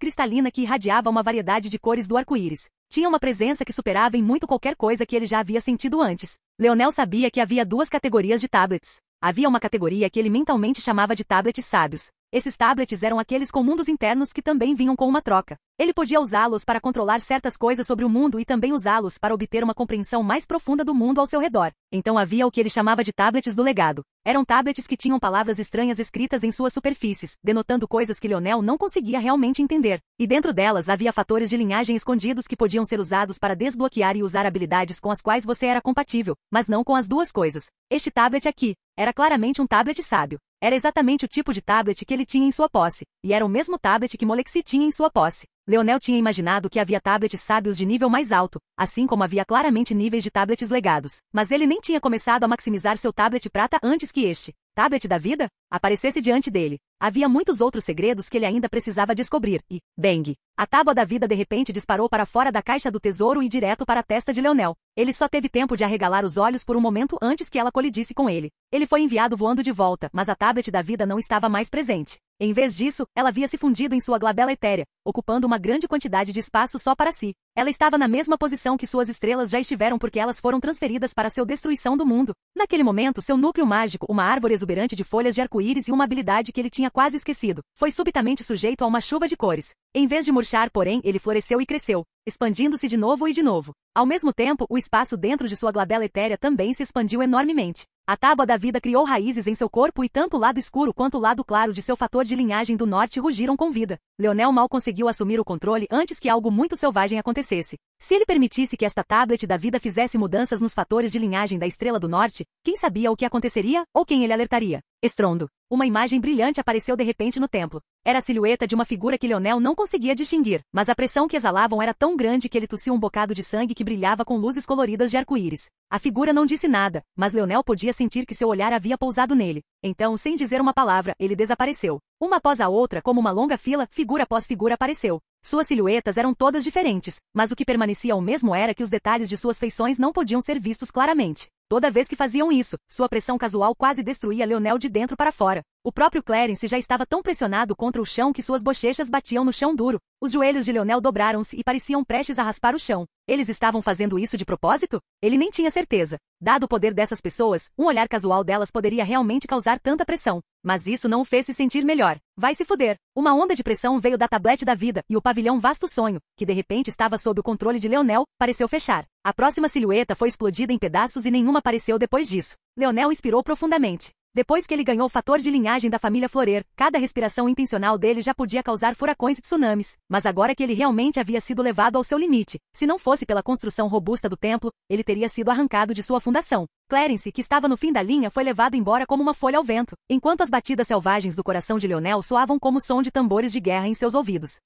que irradiava uma variedade de cores do arco-íris. Tinha uma presença que superava em muito qualquer coisa que ele já havia sentido antes. Leonel sabia que havia 2 categorias de tablets. Havia uma categoria que ele mentalmente chamava de tablets sábios. Esses tablets eram aqueles com mundos internos que também vinham com uma troca. Ele podia usá-los para controlar certas coisas sobre o mundo e também usá-los para obter uma compreensão mais profunda do mundo ao seu redor. Então havia o que ele chamava de tablets do legado. Eram tablets que tinham palavras estranhas escritas em suas superfícies, denotando coisas que Leonel não conseguia realmente entender. E dentro delas havia fatores de linhagem escondidos que podiam ser usados para desbloquear e usar habilidades com as quais você era compatível, mas não com as duas coisas. Este tablet aqui era claramente um tablet sábio. Era exatamente o tipo de tablet que ele tinha em sua posse, e era o mesmo tablet que Molexi tinha em sua posse. Leonel tinha imaginado que havia tablets sábios de nível mais alto, assim como havia claramente níveis de tablets legados. Mas ele nem tinha começado a maximizar seu tablet prata antes que este tablet da vida aparecesse diante dele. Havia muitos outros segredos que ele ainda precisava descobrir, e, bang! A tábua da vida de repente disparou para fora da caixa do tesouro e direto para a testa de Leonel. Ele só teve tempo de arregalar os olhos por um momento antes que ela colidisse com ele. Ele foi enviado voando de volta, mas a tablet da vida não estava mais presente. Em vez disso, ela havia se fundido em sua glabela etérea, ocupando uma grande quantidade de espaço só para si. Ela estava na mesma posição que suas estrelas já estiveram porque elas foram transferidas para seu destruição do mundo. Naquele momento, seu núcleo mágico, uma árvore exuberante de folhas de arco-íris e uma habilidade que ele tinha quase esquecido, foi subitamente sujeito a uma chuva de cores. Em vez de murchar, porém, ele floresceu e cresceu, expandindo-se de novo e de novo. Ao mesmo tempo, o espaço dentro de sua glabela etérea também se expandiu enormemente. A tábua da vida criou raízes em seu corpo e tanto o lado escuro quanto o lado claro de seu fator de linhagem do norte rugiram com vida. Leonel mal conseguiu assumir o controle antes que algo muito selvagem acontecesse. Se ele permitisse que esta tablet da vida fizesse mudanças nos fatores de linhagem da estrela do norte, quem sabia o que aconteceria ou quem ele alertaria? Estrondo. Uma imagem brilhante apareceu de repente no templo. Era a silhueta de uma figura que Leonel não conseguia distinguir, mas a pressão que exalavam era tão grande que ele tossiu um bocado de sangue que brilhava com luzes coloridas de arco-íris. A figura não disse nada, mas Leonel podia sentir que seu olhar havia pousado nele. Então, sem dizer uma palavra, ele desapareceu. Uma após a outra, como uma longa fila, figura após figura apareceu. Suas silhuetas eram todas diferentes, mas o que permanecia o mesmo era que os detalhes de suas feições não podiam ser vistos claramente. Toda vez que faziam isso, sua pressão casual quase destruía Leonel de dentro para fora. O próprio Clarence já estava tão pressionado contra o chão que suas bochechas batiam no chão duro. Os joelhos de Leonel dobraram-se e pareciam prestes a raspar o chão. Eles estavam fazendo isso de propósito? Ele nem tinha certeza. Dado o poder dessas pessoas, um olhar casual delas poderia realmente causar tanta pressão. Mas isso não o fez se sentir melhor. Vai se fuder. Uma onda de pressão veio da tablete da vida, e o pavilhão Vasto Sonho, que de repente estava sob o controle de Leonel, pareceu fechar. A próxima silhueta foi explodida em pedaços e nenhuma apareceu depois disso. Leonel inspirou profundamente. Depois que ele ganhou o fator de linhagem da família Florer, cada respiração intencional dele já podia causar furacões e tsunamis. Mas agora que ele realmente havia sido levado ao seu limite, se não fosse pela construção robusta do templo, ele teria sido arrancado de sua fundação. Clarence, que estava no fim da linha, foi levado embora como uma folha ao vento, enquanto as batidas selvagens do coração de Leonel soavam como o som de tambores de guerra em seus ouvidos.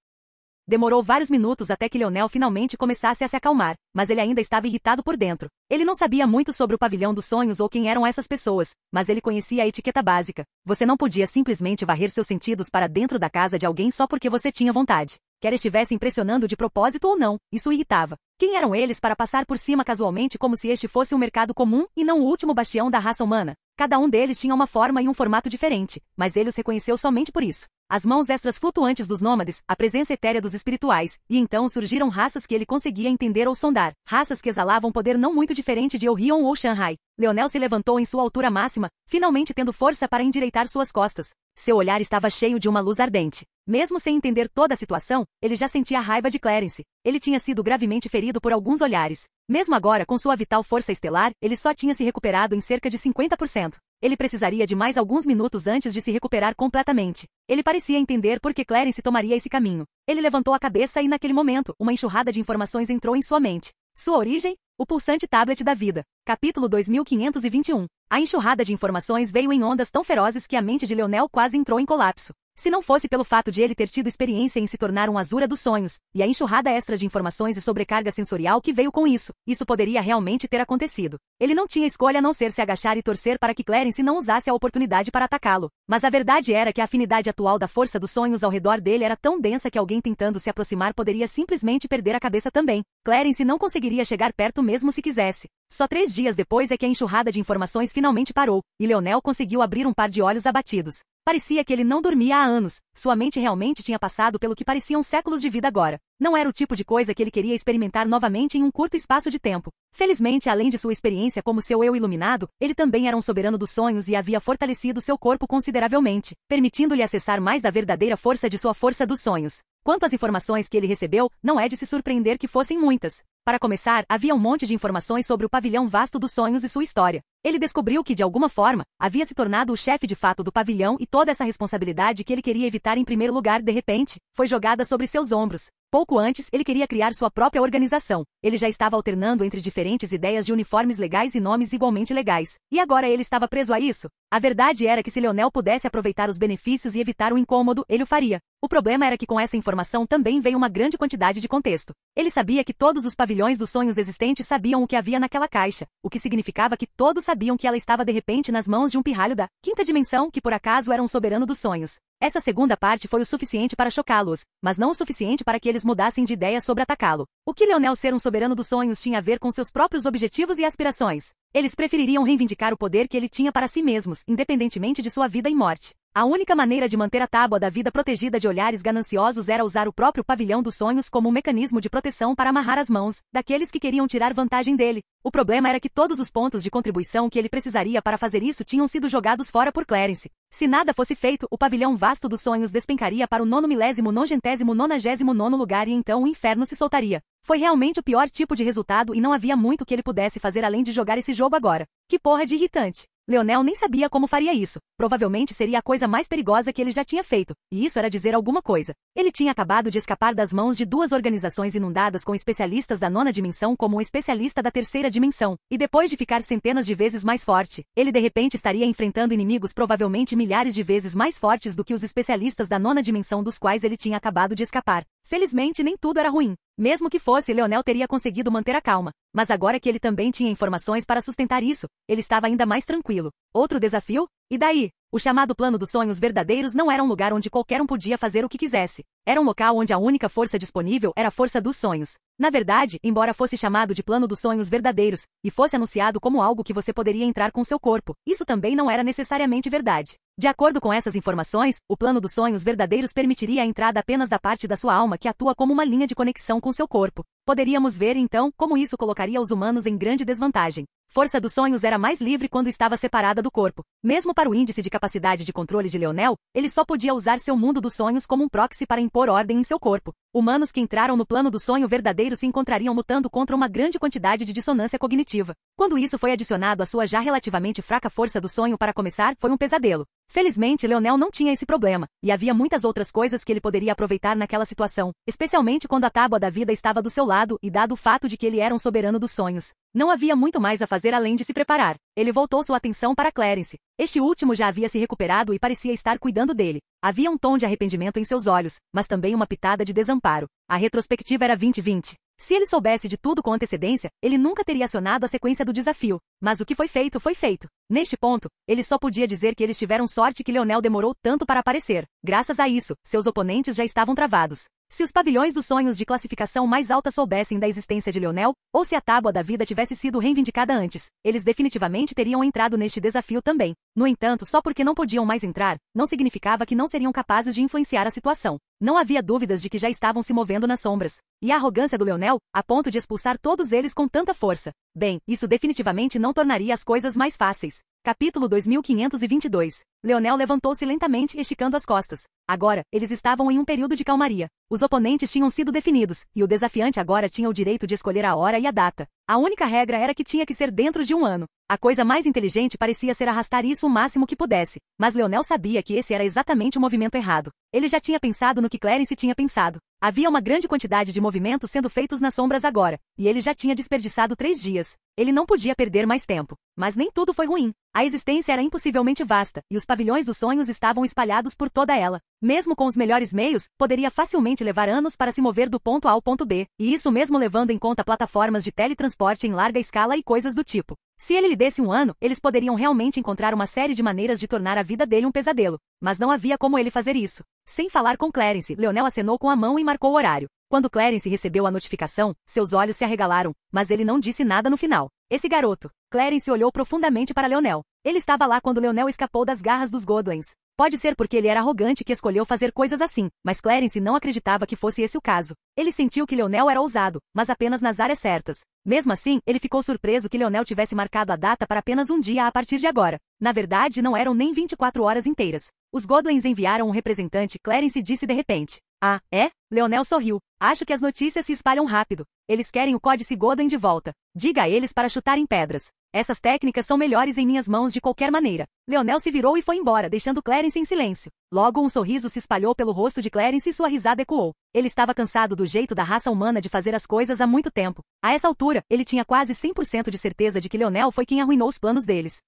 Demorou vários minutos até que Leonel finalmente começasse a se acalmar, mas ele ainda estava irritado por dentro. Ele não sabia muito sobre o pavilhão dos sonhos ou quem eram essas pessoas, mas ele conhecia a etiqueta básica. Você não podia simplesmente varrer seus sentidos para dentro da casa de alguém só porque você tinha vontade. Quer estivesse impressionando de propósito ou não, isso o irritava. Quem eram eles para passar por cima casualmente como se este fosse um mercado comum e não o último bastião da raça humana? Cada um deles tinha uma forma e um formato diferente, mas ele os reconheceu somente por isso. As mãos extras flutuantes dos nômades, a presença etérea dos espirituais, e então surgiram raças que ele conseguia entender ou sondar, raças que exalavam poder não muito diferente de Orion ou Shanghai. Leonel se levantou em sua altura máxima, finalmente tendo força para endireitar suas costas. Seu olhar estava cheio de uma luz ardente. Mesmo sem entender toda a situação, ele já sentia a raiva de Clarence. Ele tinha sido gravemente ferido por alguns olhares. Mesmo agora, com sua vital força estelar, ele só tinha se recuperado em cerca de 50%. Ele precisaria de mais alguns minutos antes de se recuperar completamente. Ele parecia entender por que Clarence tomaria esse caminho. Ele levantou a cabeça e, naquele momento, uma enxurrada de informações entrou em sua mente. Sua origem? O pulsante tablet da vida. Capítulo 2521. A enxurrada de informações veio em ondas tão ferozes que a mente de Leonel quase entrou em colapso. Se não fosse pelo fato de ele ter tido experiência em se tornar um Azura dos sonhos, e a enxurrada extra de informações e sobrecarga sensorial que veio com isso poderia realmente ter acontecido. Ele não tinha escolha a não ser se agachar e torcer para que Clarence não usasse a oportunidade para atacá-lo. Mas a verdade era que a afinidade atual da força dos sonhos ao redor dele era tão densa que alguém tentando se aproximar poderia simplesmente perder a cabeça também. Clarence não conseguiria chegar perto mesmo se quisesse. Só 3 dias depois é que a enxurrada de informações finalmente parou, e Leonel conseguiu abrir um par de olhos abatidos. Parecia que ele não dormia há anos. Sua mente realmente tinha passado pelo que pareciam séculos de vida agora. Não era o tipo de coisa que ele queria experimentar novamente em um curto espaço de tempo. Felizmente, além de sua experiência como seu eu iluminado, ele também era um soberano dos sonhos e havia fortalecido seu corpo consideravelmente, permitindo-lhe acessar mais da verdadeira força de sua força dos sonhos. Quanto às informações que ele recebeu, não é de se surpreender que fossem muitas. Para começar, havia um monte de informações sobre o pavilhão vasto dos sonhos e sua história. Ele descobriu que, de alguma forma, havia se tornado o chefe de fato do pavilhão e toda essa responsabilidade que ele queria evitar em primeiro lugar, de repente, foi jogada sobre seus ombros. Pouco antes, ele queria criar sua própria organização. Ele já estava alternando entre diferentes ideias de uniformes legais e nomes igualmente legais. E agora ele estava preso a isso? A verdade era que se Leonel pudesse aproveitar os benefícios e evitar o incômodo, ele o faria. O problema era que com essa informação também veio uma grande quantidade de contexto. Ele sabia que todos os pavilhões dos sonhos existentes sabiam o que havia naquela caixa, o que significava que todos sabiam que ela estava de repente nas mãos de um pirralho da quinta dimensão que por acaso era um soberano dos sonhos. Essa segunda parte foi o suficiente para chocá-los, mas não o suficiente para que eles mudassem de ideia sobre atacá-lo. O que Leonel ser um soberano dos sonhos tinha a ver com seus próprios objetivos e aspirações? Eles prefeririam reivindicar o poder que ele tinha para si mesmos, independentemente de sua vida e morte. A única maneira de manter a tábua da vida protegida de olhares gananciosos era usar o próprio pavilhão dos sonhos como um mecanismo de proteção para amarrar as mãos daqueles que queriam tirar vantagem dele. O problema era que todos os pontos de contribuição que ele precisaria para fazer isso tinham sido jogados fora por Clarence. Se nada fosse feito, o pavilhão vasto dos sonhos despencaria para o 9.999º lugar e então o inferno se soltaria. Foi realmente o pior tipo de resultado e não havia muito que ele pudesse fazer além de jogar esse jogo agora. Que porra de irritante. Leonel nem sabia como faria isso. Provavelmente seria a coisa mais perigosa que ele já tinha feito, e isso era dizer alguma coisa. Ele tinha acabado de escapar das mãos de 2 organizações inundadas com especialistas da 9ª dimensão como um especialista da 3ª dimensão, e depois de ficar centenas de vezes mais forte, ele de repente estaria enfrentando inimigos provavelmente milhares de vezes mais fortes do que os especialistas da 9ª dimensão dos quais ele tinha acabado de escapar. Felizmente nem tudo era ruim. Mesmo que fosse, Leonel teria conseguido manter a calma. Mas agora que ele também tinha informações para sustentar isso, ele estava ainda mais tranquilo. Outro desafio? E daí? O chamado plano dos sonhos verdadeiros não era um lugar onde qualquer um podia fazer o que quisesse. Era um local onde a única força disponível era a força dos sonhos. Na verdade, embora fosse chamado de plano dos sonhos verdadeiros, e fosse anunciado como algo que você poderia entrar com seu corpo, isso também não era necessariamente verdade. De acordo com essas informações, o plano dos sonhos verdadeiros permitiria a entrada apenas da parte da sua alma que atua como uma linha de conexão com seu corpo. Poderíamos ver, então, como isso colocaria os humanos em grande desvantagem. Força dos sonhos era mais livre quando estava separada do corpo. Mesmo para o índice de capacidade de controle de Leonel, ele só podia usar seu mundo dos sonhos como um proxy para impor ordem em seu corpo. Humanos que entraram no plano do sonho verdadeiro se encontrariam lutando contra uma grande quantidade de dissonância cognitiva. Quando isso foi adicionado à sua já relativamente fraca força do sonho para começar, foi um pesadelo. Felizmente, Leonel não tinha esse problema, e havia muitas outras coisas que ele poderia aproveitar naquela situação, especialmente quando a tábua da vida estava do seu lado e dado o fato de que ele era um soberano dos sonhos. Não havia muito mais a fazer além de se preparar. Ele voltou sua atenção para Clarence. Este último já havia se recuperado e parecia estar cuidando dele. Havia um tom de arrependimento em seus olhos, mas também uma pitada de desamparo. A retrospectiva era 2020. Se ele soubesse de tudo com antecedência, ele nunca teria acionado a sequência do desafio. Mas o que foi feito, foi feito. Neste ponto, ele só podia dizer que eles tiveram sorte que Leonel demorou tanto para aparecer. Graças a isso, seus oponentes já estavam travados. Se os pavilhões dos sonhos de classificação mais alta soubessem da existência de Leonel, ou se a tábua da vida tivesse sido reivindicada antes, eles definitivamente teriam entrado neste desafio também. No entanto, só porque não podiam mais entrar, não significava que não seriam capazes de influenciar a situação. Não havia dúvidas de que já estavam se movendo nas sombras. E a arrogância do Leonel, a ponto de expulsar todos eles com tanta força. Bem, isso definitivamente não tornaria as coisas mais fáceis. Capítulo 2522. Leonel levantou-se lentamente, esticando as costas. Agora, eles estavam em um período de calmaria. Os oponentes tinham sido definidos, e o desafiante agora tinha o direito de escolher a hora e a data. A única regra era que tinha que ser dentro de um ano. A coisa mais inteligente parecia ser arrastar isso o máximo que pudesse, mas Leonel sabia que esse era exatamente o movimento errado. Ele já tinha pensado no que Clarence tinha pensado. Havia uma grande quantidade de movimentos sendo feitos nas sombras agora, e ele já tinha desperdiçado 3 dias. Ele não podia perder mais tempo. Mas nem tudo foi ruim. A existência era impossivelmente vasta, e os pavilhões dos sonhos estavam espalhados por toda ela. Mesmo com os melhores meios, poderia facilmente levar anos para se mover do ponto A ao ponto B, e isso mesmo levando em conta plataformas de teletransporte em larga escala e coisas do tipo. Se ele lhe desse um ano, eles poderiam realmente encontrar uma série de maneiras de tornar a vida dele um pesadelo. Mas não havia como ele fazer isso. Sem falar com Clarence, Leonel acenou com a mão e marcou o horário. Quando Clarence recebeu a notificação, seus olhos se arregalaram, mas ele não disse nada no final. Esse garoto. Clarence olhou profundamente para Leonel. Ele estava lá quando Leonel escapou das garras dos Godwins. Pode ser porque ele era arrogante que escolheu fazer coisas assim, mas Clarence não acreditava que fosse esse o caso. Ele sentiu que Leonel era ousado, mas apenas nas áreas certas. Mesmo assim, ele ficou surpreso que Leonel tivesse marcado a data para apenas um dia a partir de agora. Na verdade, não eram nem 24 horas inteiras. Os Godwins enviaram um representante, Clarence disse de repente. Ah, é? Leonel sorriu. Acho que as notícias se espalham rápido. Eles querem o Códice Godwin de volta. Diga a eles para chutarem pedras. Essas técnicas são melhores em minhas mãos de qualquer maneira. Leonel se virou e foi embora, deixando Clarence em silêncio. Logo um sorriso se espalhou pelo rosto de Clarence e sua risada ecoou. Ele estava cansado do jeito da raça humana de fazer as coisas há muito tempo. A essa altura, ele tinha quase 100% de certeza de que Leonel foi quem arruinou os planos deles.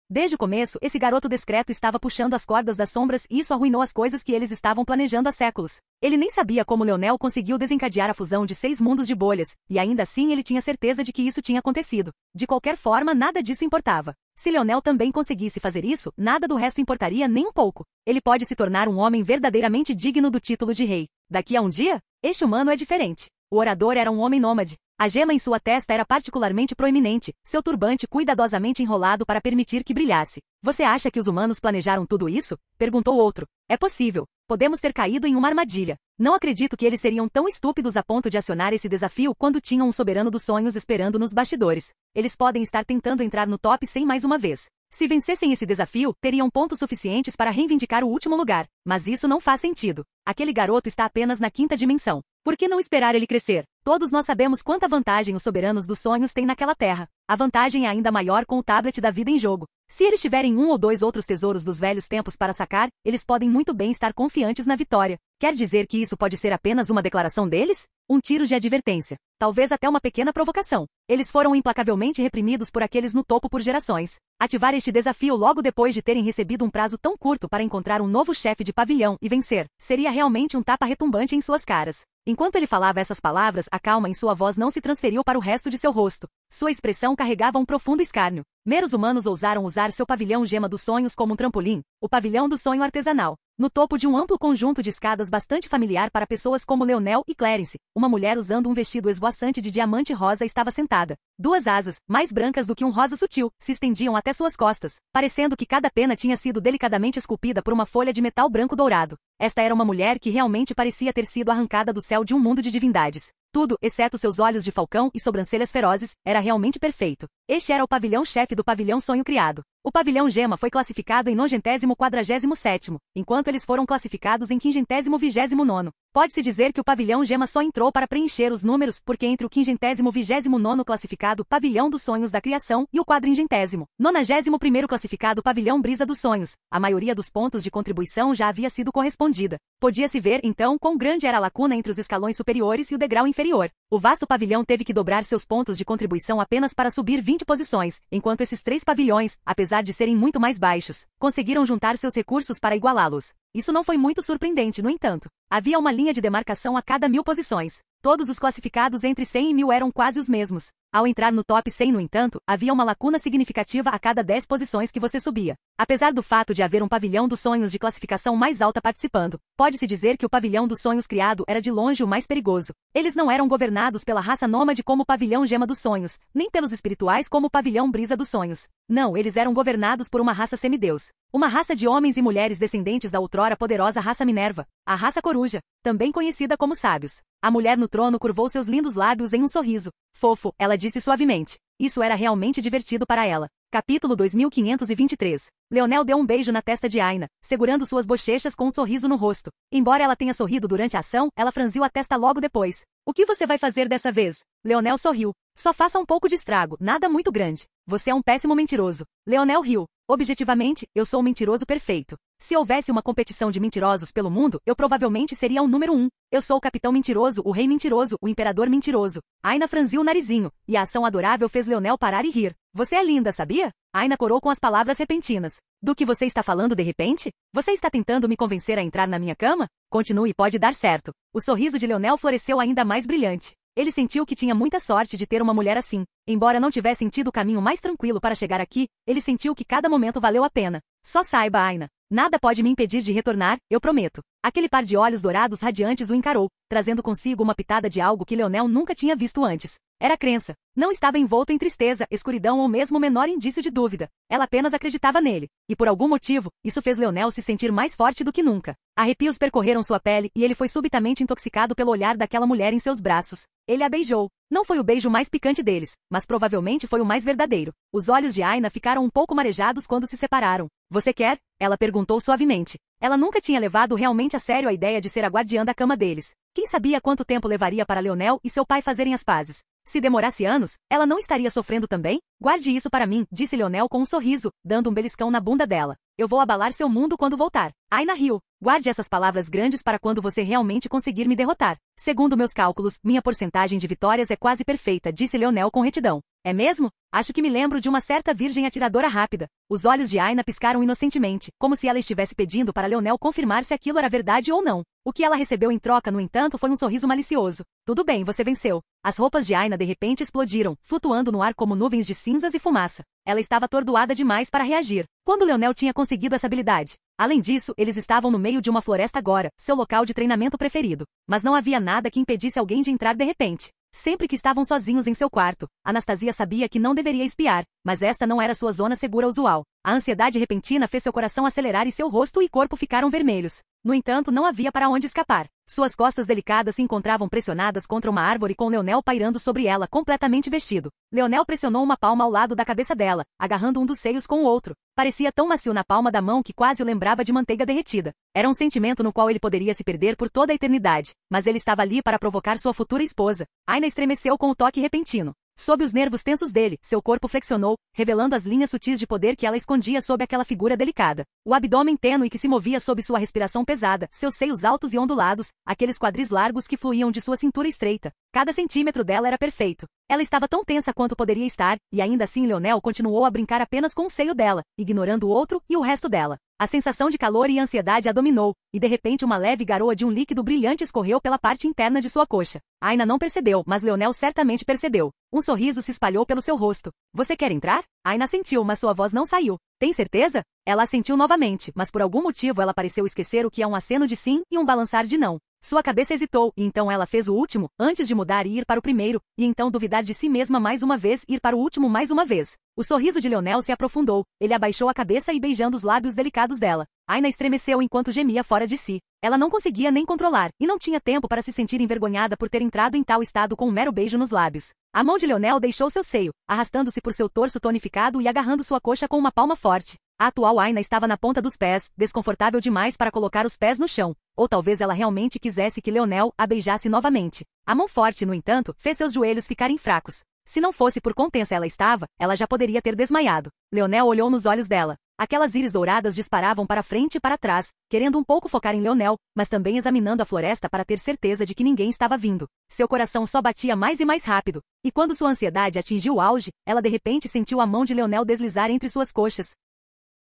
Desde o começo, esse garoto discreto estava puxando as cordas das sombras e isso arruinou as coisas que eles estavam planejando há séculos. Ele nem sabia como Leonel conseguiu desencadear a fusão de 6 mundos de bolhas, e ainda assim ele tinha certeza de que isso tinha acontecido. De qualquer forma, nada disso importava. Se Leonel também conseguisse fazer isso, nada do resto importaria nem um pouco. Ele pode se tornar um homem verdadeiramente digno do título de rei. Daqui a um dia, este humano é diferente. O orador era um homem nômade. A gema em sua testa era particularmente proeminente, seu turbante cuidadosamente enrolado para permitir que brilhasse. Você acha que os humanos planejaram tudo isso? Perguntou outro. É possível. Podemos ter caído em uma armadilha. Não acredito que eles seriam tão estúpidos a ponto de acionar esse desafio quando tinham um soberano dos sonhos esperando nos bastidores. Eles podem estar tentando entrar no top 100 mais uma vez. Se vencessem esse desafio, teriam pontos suficientes para reivindicar o último lugar. Mas isso não faz sentido. Aquele garoto está apenas na 5ª dimensão. Por que não esperar ele crescer? Todos nós sabemos quanta vantagem os soberanos dos sonhos têm naquela terra. A vantagem é ainda maior com o tablet da vida em jogo. Se eles tiverem um ou dois outros tesouros dos velhos tempos para sacar, eles podem muito bem estar confiantes na vitória. Quer dizer que isso pode ser apenas uma declaração deles? Um tiro de advertência. Talvez até uma pequena provocação. Eles foram implacavelmente reprimidos por aqueles no topo por gerações. Ativar este desafio logo depois de terem recebido um prazo tão curto para encontrar um novo chefe de pavilhão e vencer, seria realmente um tapa retumbante em suas caras. Enquanto ele falava essas palavras, a calma em sua voz não se transferiu para o resto de seu rosto. Sua expressão carregava um profundo escárnio. Meros humanos ousaram usar seu pavilhão gema dos sonhos como um trampolim, o pavilhão do sonho artesanal. No topo de um amplo conjunto de escadas bastante familiar para pessoas como Leonel e Clarence, uma mulher usando um vestido esvoaçante de diamante rosa estava sentada. 2 asas, mais brancas do que um rosa sutil, se estendiam até suas costas, parecendo que cada pena tinha sido delicadamente esculpida por uma folha de metal branco dourado. Esta era uma mulher que realmente parecia ter sido arrancada do céu de um mundo de divindades. Tudo, exceto seus olhos de falcão e sobrancelhas ferozes, era realmente perfeito. Este era o pavilhão-chefe do pavilhão sonho criado. O pavilhão gema foi classificado em 90º47º, enquanto eles foram classificados em 529º. Pode-se dizer que o pavilhão gema só entrou para preencher os números porque entre o 529º classificado pavilhão dos sonhos da criação e o 491º classificado pavilhão brisa dos sonhos, a maioria dos pontos de contribuição já havia sido correspondida. Podia-se ver, então, quão grande era a lacuna entre os escalões superiores e o degrau inferior. O vasto pavilhão teve que dobrar seus pontos de contribuição apenas para subir 20 posições, enquanto esses 3 pavilhões, apesar de serem muito mais baixos, conseguiram juntar seus recursos para igualá-los. Isso não foi muito surpreendente, no entanto. Havia uma linha de demarcação a cada 1000 posições. Todos os classificados entre 100 e 1000 eram quase os mesmos. Ao entrar no top 100, no entanto, havia uma lacuna significativa a cada 10 posições que você subia. Apesar do fato de haver um pavilhão dos sonhos de classificação mais alta participando, pode-se dizer que o pavilhão dos sonhos criado era de longe o mais perigoso. Eles não eram governados pela raça nômade como o pavilhão gema dos sonhos, nem pelos espirituais como o pavilhão brisa dos sonhos. Não, eles eram governados por uma raça semideus. Uma raça de homens e mulheres descendentes da outrora poderosa raça Minerva, a raça coruja, também conhecida como sábios. A mulher no trono curvou seus lindos lábios em um sorriso. Fofo, ela disse suavemente. Isso era realmente divertido para ela. Capítulo 2523. Leonel deu um beijo na testa de Aina, segurando suas bochechas com um sorriso no rosto. Embora ela tenha sorrido durante a ação, ela franziu a testa logo depois. O que você vai fazer dessa vez? Leonel sorriu. Só faça um pouco de estrago, nada muito grande. Você é um péssimo mentiroso. Leonel riu. Objetivamente, eu sou um mentiroso perfeito. Se houvesse uma competição de mentirosos pelo mundo, eu provavelmente seria o número 1. Eu sou o capitão mentiroso, o rei mentiroso, o imperador mentiroso. Aina franziu o narizinho, e a ação adorável fez Leonel parar e rir. Você é linda, sabia? Aina corou com as palavras repentinas. Do que você está falando de repente? Você está tentando me convencer a entrar na minha cama? Continue, pode dar certo. O sorriso de Leonel floresceu ainda mais brilhante. Ele sentiu que tinha muita sorte de ter uma mulher assim. Embora não tivesse sentido o caminho mais tranquilo para chegar aqui, ele sentiu que cada momento valeu a pena. Só saiba, Aina. Nada pode me impedir de retornar, eu prometo. Aquele par de olhos dourados radiantes o encarou, trazendo consigo uma pitada de algo que Leonel nunca tinha visto antes. Era crença. Não estava envolto em tristeza, escuridão ou mesmo o menor indício de dúvida. Ela apenas acreditava nele. E por algum motivo, isso fez Leonel se sentir mais forte do que nunca. Arrepios percorreram sua pele e ele foi subitamente intoxicado pelo olhar daquela mulher em seus braços. Ele a beijou. Não foi o beijo mais picante deles, mas provavelmente foi o mais verdadeiro. Os olhos de Aina ficaram um pouco marejados quando se separaram. Você quer? Ela perguntou suavemente. Ela nunca tinha levado realmente a sério a ideia de ser a guardiã da cama deles. Quem sabia quanto tempo levaria para Leonel e seu pai fazerem as pazes? Se demorasse anos, ela não estaria sofrendo também? Guarde isso para mim, disse Leonel com um sorriso, dando um beliscão na bunda dela. Eu vou abalar seu mundo quando voltar. Aina riu. Guarde essas palavras grandes para quando você realmente conseguir me derrotar. Segundo meus cálculos, minha porcentagem de vitórias é quase perfeita, disse Leonel com retidão. É mesmo? Acho que me lembro de uma certa virgem atiradora rápida. Os olhos de Aina piscaram inocentemente, como se ela estivesse pedindo para Leonel confirmar se aquilo era verdade ou não. O que ela recebeu em troca, no entanto, foi um sorriso malicioso. Tudo bem, você venceu. As roupas de Aina de repente explodiram, flutuando no ar como nuvens de cinzas e fumaça. Ela estava atordoada demais para reagir. Quando Leonel tinha conseguido essa habilidade? Além disso, eles estavam no meio de uma floresta agora, seu local de treinamento preferido. Mas não havia nada que impedisse alguém de entrar de repente. Sempre que estavam sozinhos em seu quarto, Anastasia sabia que não deveria espiar, mas esta não era sua zona segura usual. A ansiedade repentina fez seu coração acelerar e seu rosto e corpo ficaram vermelhos. No entanto, não havia para onde escapar. Suas costas delicadas se encontravam pressionadas contra uma árvore com Leonel pairando sobre ela, completamente vestido. Leonel pressionou uma palma ao lado da cabeça dela, agarrando um dos seios com o outro. Parecia tão macio na palma da mão que quase o lembrava de manteiga derretida. Era um sentimento no qual ele poderia se perder por toda a eternidade, mas ele estava ali para provocar sua futura esposa. Aina estremeceu com o toque repentino. Sob os nervos tensos dele, seu corpo flexionou, revelando as linhas sutis de poder que ela escondia sob aquela figura delicada. O abdômen tênue que se movia sob sua respiração pesada, seus seios altos e ondulados, aqueles quadris largos que fluíam de sua cintura estreita. Cada centímetro dela era perfeito. Ela estava tão tensa quanto poderia estar, e ainda assim Leonel continuou a brincar apenas com o seio dela, ignorando o outro e o resto dela. A sensação de calor e ansiedade a dominou, e de repente uma leve garoa de um líquido brilhante escorreu pela parte interna de sua coxa. Aina não percebeu, mas Leonel certamente percebeu. Um sorriso se espalhou pelo seu rosto. Você quer entrar? Aina sentiu, mas sua voz não saiu. Tem certeza? Ela assentiu novamente, mas por algum motivo ela pareceu esquecer o que é um aceno de sim e um balançar de não. Sua cabeça hesitou, e então ela fez o último, antes de mudar e ir para o primeiro, e então duvidar de si mesma mais uma vez e ir para o último mais uma vez. O sorriso de Leonel se aprofundou, ele abaixou a cabeça e beijando os lábios delicados dela. Aina estremeceu enquanto gemia fora de si. Ela não conseguia nem controlar, e não tinha tempo para se sentir envergonhada por ter entrado em tal estado com um mero beijo nos lábios. A mão de Leonel deixou seu seio, arrastando-se por seu torso tonificado e agarrando sua coxa com uma palma forte. A atual Aina estava na ponta dos pés, desconfortável demais para colocar os pés no chão. Ou talvez ela realmente quisesse que Leonel a beijasse novamente. A mão forte, no entanto, fez seus joelhos ficarem fracos. Se não fosse por quão tensa ela estava, ela já poderia ter desmaiado. Leonel olhou nos olhos dela. Aquelas íris douradas disparavam para frente e para trás, querendo um pouco focar em Leonel, mas também examinando a floresta para ter certeza de que ninguém estava vindo. Seu coração só batia mais e mais rápido. E quando sua ansiedade atingiu o auge, ela de repente sentiu a mão de Leonel deslizar entre suas coxas.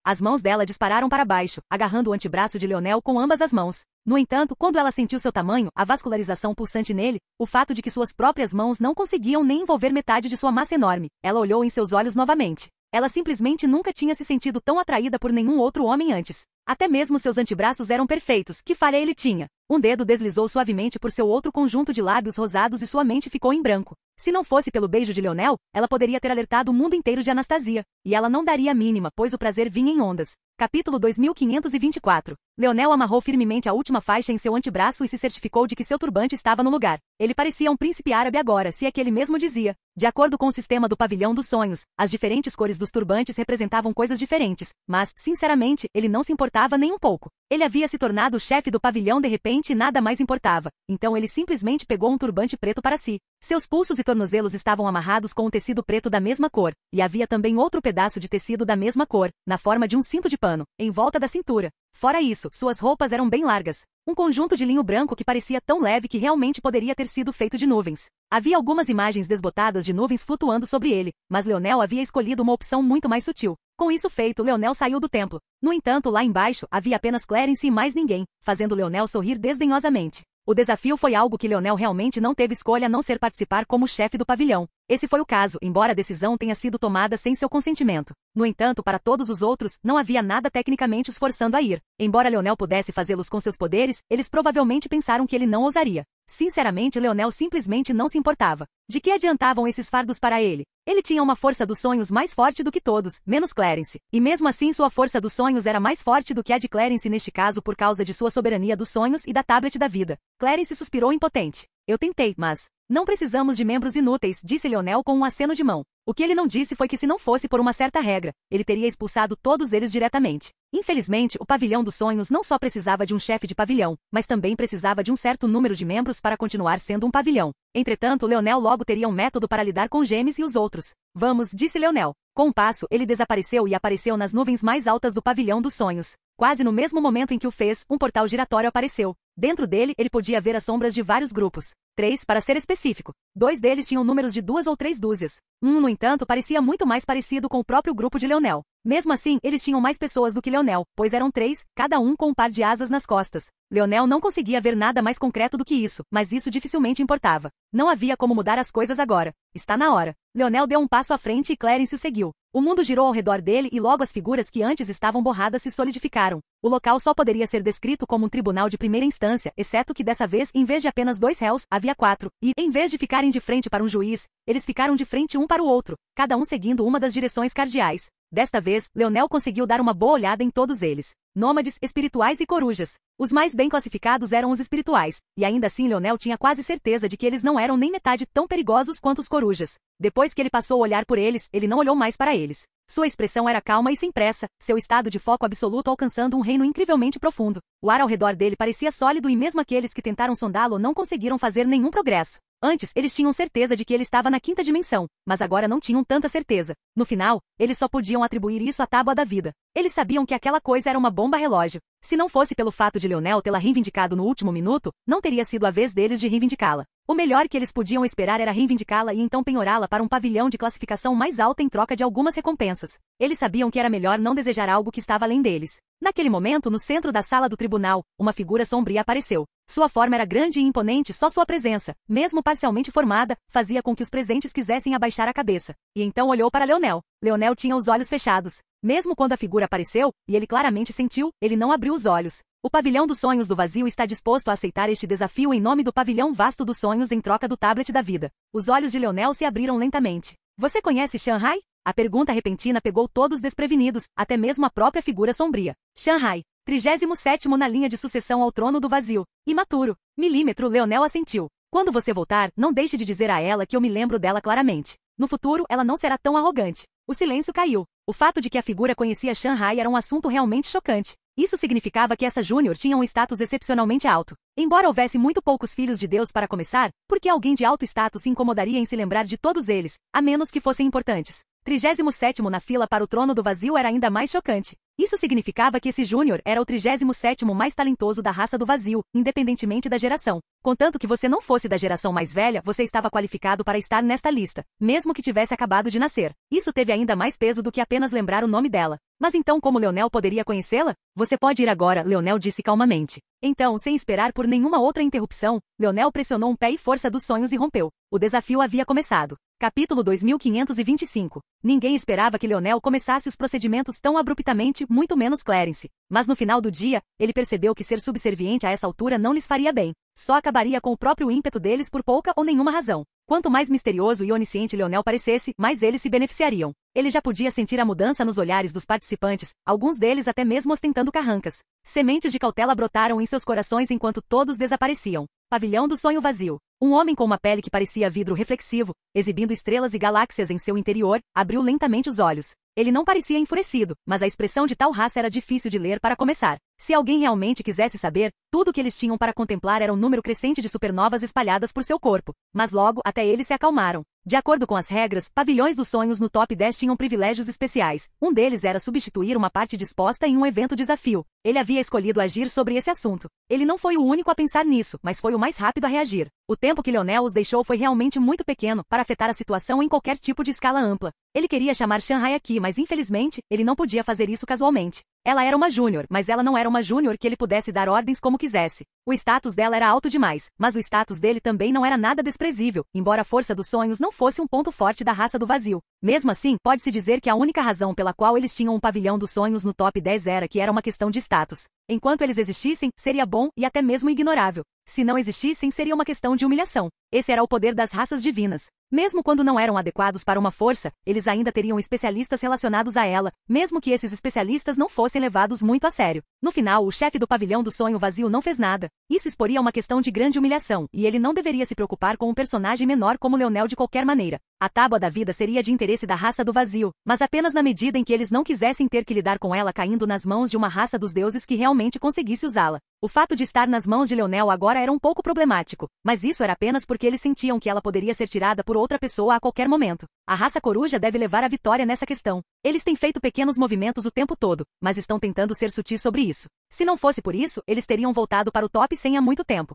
As mãos dela dispararam para baixo, agarrando o antebraço de Leonel com ambas as mãos. No entanto, quando ela sentiu seu tamanho, a vascularização pulsante nele, o fato de que suas próprias mãos não conseguiam nem envolver metade de sua massa enorme, ela olhou em seus olhos novamente. Ela simplesmente nunca tinha se sentido tão atraída por nenhum outro homem antes. Até mesmo seus antebraços eram perfeitos, que falha ele tinha. Um dedo deslizou suavemente por seu outro conjunto de lábios rosados e sua mente ficou em branco. Se não fosse pelo beijo de Leonel, ela poderia ter alertado o mundo inteiro de Anastasia. E ela não daria a mínima, pois o prazer vinha em ondas. Capítulo 2524. Leonel amarrou firmemente a última faixa em seu antebraço e se certificou de que seu turbante estava no lugar. Ele parecia um príncipe árabe agora, se é que ele mesmo dizia. De acordo com o sistema do pavilhão dos sonhos, as diferentes cores dos turbantes representavam coisas diferentes, mas, sinceramente, ele não se importava nem um pouco. Ele havia se tornado o chefe do pavilhão de repente e nada mais importava, então ele simplesmente pegou um turbante preto para si. Seus pulsos e tornozelos estavam amarrados com um tecido preto da mesma cor, e havia também outro pedaço de tecido da mesma cor, na forma de um cinto de pano, em volta da cintura. Fora isso, suas roupas eram bem largas. Um conjunto de linho branco que parecia tão leve que realmente poderia ter sido feito de nuvens. Havia algumas imagens desbotadas de nuvens flutuando sobre ele, mas Leonel havia escolhido uma opção muito mais sutil. Com isso feito, Leonel saiu do templo. No entanto, lá embaixo, havia apenas Clarence e mais ninguém, fazendo Leonel sorrir desdenhosamente. O desafio foi algo que Leonel realmente não teve escolha a não ser participar como chefe do pavilhão. Esse foi o caso, embora a decisão tenha sido tomada sem seu consentimento. No entanto, para todos os outros, não havia nada tecnicamente os forçando a ir. Embora Leonel pudesse fazê-los com seus poderes, eles provavelmente pensaram que ele não ousaria. Sinceramente, Leonel simplesmente não se importava. De que adiantavam esses fardos para ele? Ele tinha uma força dos sonhos mais forte do que todos, menos Clarence. E mesmo assim sua força dos sonhos era mais forte do que a de Clarence neste caso por causa de sua soberania dos sonhos e da tablet da vida. Clarence suspirou impotente. Eu tentei, mas... Não precisamos de membros inúteis, disse Leonel com um aceno de mão. O que ele não disse foi que se não fosse por uma certa regra, ele teria expulsado todos eles diretamente. Infelizmente, o pavilhão dos sonhos não só precisava de um chefe de pavilhão, mas também precisava de um certo número de membros para continuar sendo um pavilhão. Entretanto, Leonel logo teria um método para lidar com James e os outros. Vamos, disse Leonel. Com um passo, ele desapareceu e apareceu nas nuvens mais altas do pavilhão dos sonhos. Quase no mesmo momento em que o fez, um portal giratório apareceu. Dentro dele, ele podia ver as sombras de vários grupos. 3, para ser específico. 2 deles tinham números de 2 ou 3 dúzias. No entanto, parecia muito mais parecido com o próprio grupo de Leonel. Mesmo assim, eles tinham mais pessoas do que Leonel, pois eram 3, cada um com um par de asas nas costas. Leonel não conseguia ver nada mais concreto do que isso, mas isso dificilmente importava. Não havia como mudar as coisas agora. Está na hora. Leonel deu um passo à frente e Clarence o seguiu. O mundo girou ao redor dele e logo as figuras que antes estavam borradas se solidificaram. O local só poderia ser descrito como um tribunal de primeira instância, exceto que dessa vez, em vez de apenas 2 réus, havia 4, e, em vez de ficarem de frente para um juiz, eles ficaram de frente um para o outro, cada um seguindo uma das direções cardeais. Desta vez, Leonel conseguiu dar uma boa olhada em todos eles. Nômades, espirituais e corujas. Os mais bem classificados eram os espirituais, e ainda assim Leonel tinha quase certeza de que eles não eram nem metade tão perigosos quanto os corujas. Depois que ele passou a olhar por eles, ele não olhou mais para eles. Sua expressão era calma e sem pressa, seu estado de foco absoluto alcançando um reino incrivelmente profundo. O ar ao redor dele parecia sólido e mesmo aqueles que tentaram sondá-lo não conseguiram fazer nenhum progresso. Antes, eles tinham certeza de que ele estava na 5ª dimensão, mas agora não tinham tanta certeza. No final, eles só podiam atribuir isso à tábua da vida. Eles sabiam que aquela coisa era uma bomba relógio. Se não fosse pelo fato de Leonel tê-la reivindicado no último minuto, não teria sido a vez deles de reivindicá-la. O melhor que eles podiam esperar era reivindicá-la e então penhorá-la para um pavilhão de classificação mais alta em troca de algumas recompensas. Eles sabiam que era melhor não desejar algo que estava além deles. Naquele momento, no centro da sala do tribunal, uma figura sombria apareceu. Sua forma era grande e imponente, só sua presença, mesmo parcialmente formada, fazia com que os presentes quisessem abaixar a cabeça. E então olhou para Leonel. Leonel tinha os olhos fechados. Mesmo quando a figura apareceu, e ele claramente sentiu, ele não abriu os olhos. O pavilhão dos sonhos do vazio está disposto a aceitar este desafio em nome do pavilhão vasto dos sonhos em troca do tablet da vida. Os olhos de Leonel se abriram lentamente. Você conhece Shanghai? A pergunta repentina pegou todos desprevenidos, até mesmo a própria figura sombria. Shanghai. 37º na linha de sucessão ao trono do vazio. Imaturo. Milímetro. Leonel assentiu. Quando você voltar, não deixe de dizer a ela que eu me lembro dela claramente. No futuro, ela não será tão arrogante. O silêncio caiu. O fato de que a figura conhecia Shanghai era um assunto realmente chocante. Isso significava que essa Júnior tinha um status excepcionalmente alto. Embora houvesse muito poucos filhos de Deus para começar, por que alguém de alto status se incomodaria em se lembrar de todos eles, a menos que fossem importantes? 37º na fila para o trono do vazio era ainda mais chocante. Isso significava que esse Júnior era o 37º mais talentoso da raça do vazio, independentemente da geração. Contanto que você não fosse da geração mais velha, você estava qualificado para estar nesta lista, mesmo que tivesse acabado de nascer. Isso teve ainda mais peso do que apenas lembrar o nome dela. Mas então como Leonel poderia conhecê-la? Você pode ir agora, Leonel disse calmamente. Então, sem esperar por nenhuma outra interrupção, Leonel pressionou um pé e força dos sonhos e rompeu. O desafio havia começado. Capítulo 2525. Ninguém esperava que Leonel começasse os procedimentos tão abruptamente, muito menos Clarence. Mas no final do dia, ele percebeu que ser subserviente a essa altura não lhes faria bem. Só acabaria com o próprio ímpeto deles por pouca ou nenhuma razão. Quanto mais misterioso e onisciente Leonel parecesse, mais eles se beneficiariam. Ele já podia sentir a mudança nos olhares dos participantes, alguns deles até mesmo ostentando carrancas. Sementes de cautela brotaram em seus corações enquanto todos desapareciam. Pavilhão do sonho vazio. Um homem com uma pele que parecia vidro reflexivo, exibindo estrelas e galáxias em seu interior, abriu lentamente os olhos. Ele não parecia enfurecido, mas a expressão de tal raça era difícil de ler para começar. Se alguém realmente quisesse saber, tudo o que eles tinham para contemplar era um número crescente de supernovas espalhadas por seu corpo. Mas logo, até eles se acalmaram. De acordo com as regras, pavilhões dos sonhos no top 10 tinham privilégios especiais. Um deles era substituir uma parte disposta em um evento desafio. Ele havia escolhido agir sobre esse assunto. Ele não foi o único a pensar nisso, mas foi o mais rápido a reagir. O tempo que Leonel os deixou foi realmente muito pequeno para afetar a situação em qualquer tipo de escala ampla. Ele queria chamar Shanghai aqui, mas infelizmente, ele não podia fazer isso casualmente. Ela era uma júnior, mas ela não era uma júnior que ele pudesse dar ordens como quisesse. O status dela era alto demais, mas o status dele também não era nada desprezível, embora a força dos sonhos não fosse um ponto forte da raça do vazio. Mesmo assim, pode-se dizer que a única razão pela qual eles tinham um pavilhão dos sonhos no top 10 era que era uma questão de status. Enquanto eles existissem, seria bom e até mesmo ignorável. Se não existissem, seria uma questão de humilhação. Esse era o poder das raças divinas. Mesmo quando não eram adequados para uma força, eles ainda teriam especialistas relacionados a ela, mesmo que esses especialistas não fossem levados muito a sério. No final, o chefe do pavilhão do sonho vazio não fez nada. Isso exporia uma questão de grande humilhação, e ele não deveria se preocupar com um personagem menor como Leonel de qualquer maneira. A tábua da vida seria de interesse da raça do vazio, mas apenas na medida em que eles não quisessem ter que lidar com ela caindo nas mãos de uma raça dos deuses que realmente conseguisse usá-la. O fato de estar nas mãos de Leonel agora era um pouco problemático, mas isso era apenas porque eles sentiam que ela poderia ser tirada por outra pessoa a qualquer momento. A raça coruja deve levar a vitória nessa questão. Eles têm feito pequenos movimentos o tempo todo, mas estão tentando ser sutis sobre isso. Se não fosse por isso, eles teriam voltado para o top 100 há muito tempo.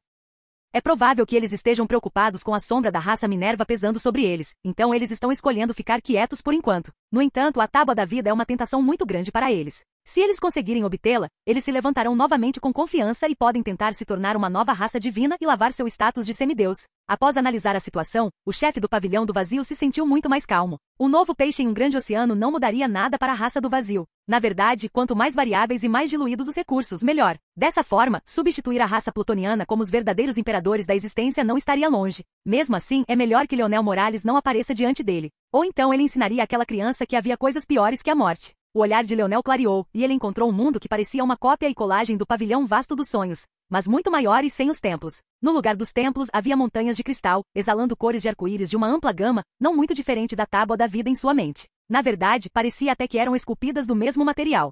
É provável que eles estejam preocupados com a sombra da raça Minerva pesando sobre eles, então eles estão escolhendo ficar quietos por enquanto. No entanto, a tábua da vida é uma tentação muito grande para eles. Se eles conseguirem obtê-la, eles se levantarão novamente com confiança e podem tentar se tornar uma nova raça divina e lavar seu status de semideus. Após analisar a situação, o chefe do pavilhão do vazio se sentiu muito mais calmo. Um novo peixe em um grande oceano não mudaria nada para a raça do vazio. Na verdade, quanto mais variáveis e mais diluídos os recursos, melhor. Dessa forma, substituir a raça plutoniana como os verdadeiros imperadores da existência não estaria longe. Mesmo assim, é melhor que Leonel Morales não apareça diante dele. Ou então ele ensinaria àquela criança que havia coisas piores que a morte. O olhar de Leonel clareou, e ele encontrou um mundo que parecia uma cópia e colagem do pavilhão vasto dos sonhos, mas muito maior e sem os templos. No lugar dos templos havia montanhas de cristal, exalando cores de arco-íris de uma ampla gama, não muito diferente da tábua da vida em sua mente. Na verdade, parecia até que eram esculpidas do mesmo material.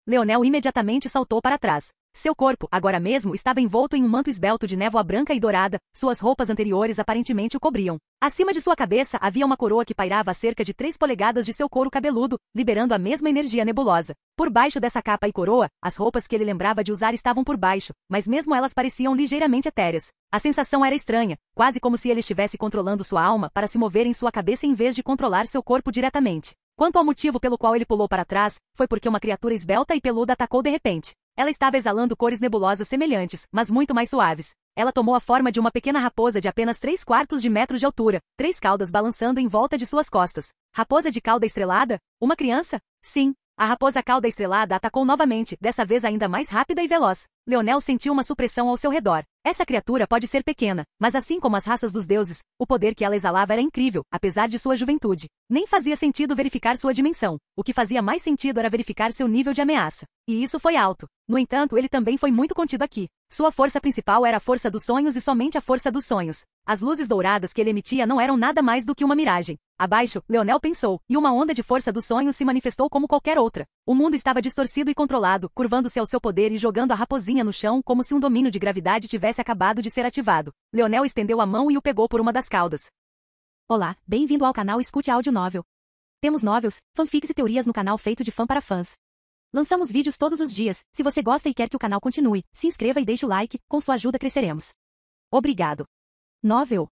Leonel imediatamente saltou para trás. Seu corpo, agora mesmo, estava envolto em um manto esbelto de névoa branca e dourada, suas roupas anteriores aparentemente o cobriam. Acima de sua cabeça havia uma coroa que pairava a cerca de 3 polegadas de seu couro cabeludo, liberando a mesma energia nebulosa. Por baixo dessa capa e coroa, as roupas que ele lembrava de usar estavam por baixo, mas mesmo elas pareciam ligeiramente etéreas. A sensação era estranha, quase como se ele estivesse controlando sua alma para se mover em sua cabeça em vez de controlar seu corpo diretamente. Quanto ao motivo pelo qual ele pulou para trás, foi porque uma criatura esbelta e peluda atacou de repente. Ela estava exalando cores nebulosas semelhantes, mas muito mais suaves. Ela tomou a forma de uma pequena raposa de apenas 3/4 de metro de altura, 3 caudas balançando em volta de suas costas. Raposa de cauda estrelada? Uma criança? Sim. A raposa cauda estrelada atacou novamente, dessa vez ainda mais rápida e veloz. Leonel sentiu uma supressão ao seu redor. Essa criatura pode ser pequena, mas assim como as raças dos deuses, o poder que ela exalava era incrível, apesar de sua juventude. Nem fazia sentido verificar sua dimensão. O que fazia mais sentido era verificar seu nível de ameaça. E isso foi alto. No entanto, ele também foi muito contido aqui. Sua força principal era a força dos sonhos e somente a força dos sonhos. As luzes douradas que ele emitia não eram nada mais do que uma miragem. Abaixo, Leonel pensou, e uma onda de força dos sonhos se manifestou como qualquer outra. O mundo estava distorcido e controlado, curvando-se ao seu poder e jogando a raposinha no chão como se um domínio de gravidade tivesse acabado de ser ativado. Leonel estendeu a mão e o pegou por uma das caudas. Olá, bem-vindo ao canal Escute Áudio Novel. Temos novels, fanfics e teorias no canal feito de fã para fãs. Lançamos vídeos todos os dias. Se você gosta e quer que o canal continue, se inscreva e deixe o like, com sua ajuda cresceremos. Obrigado. Novel.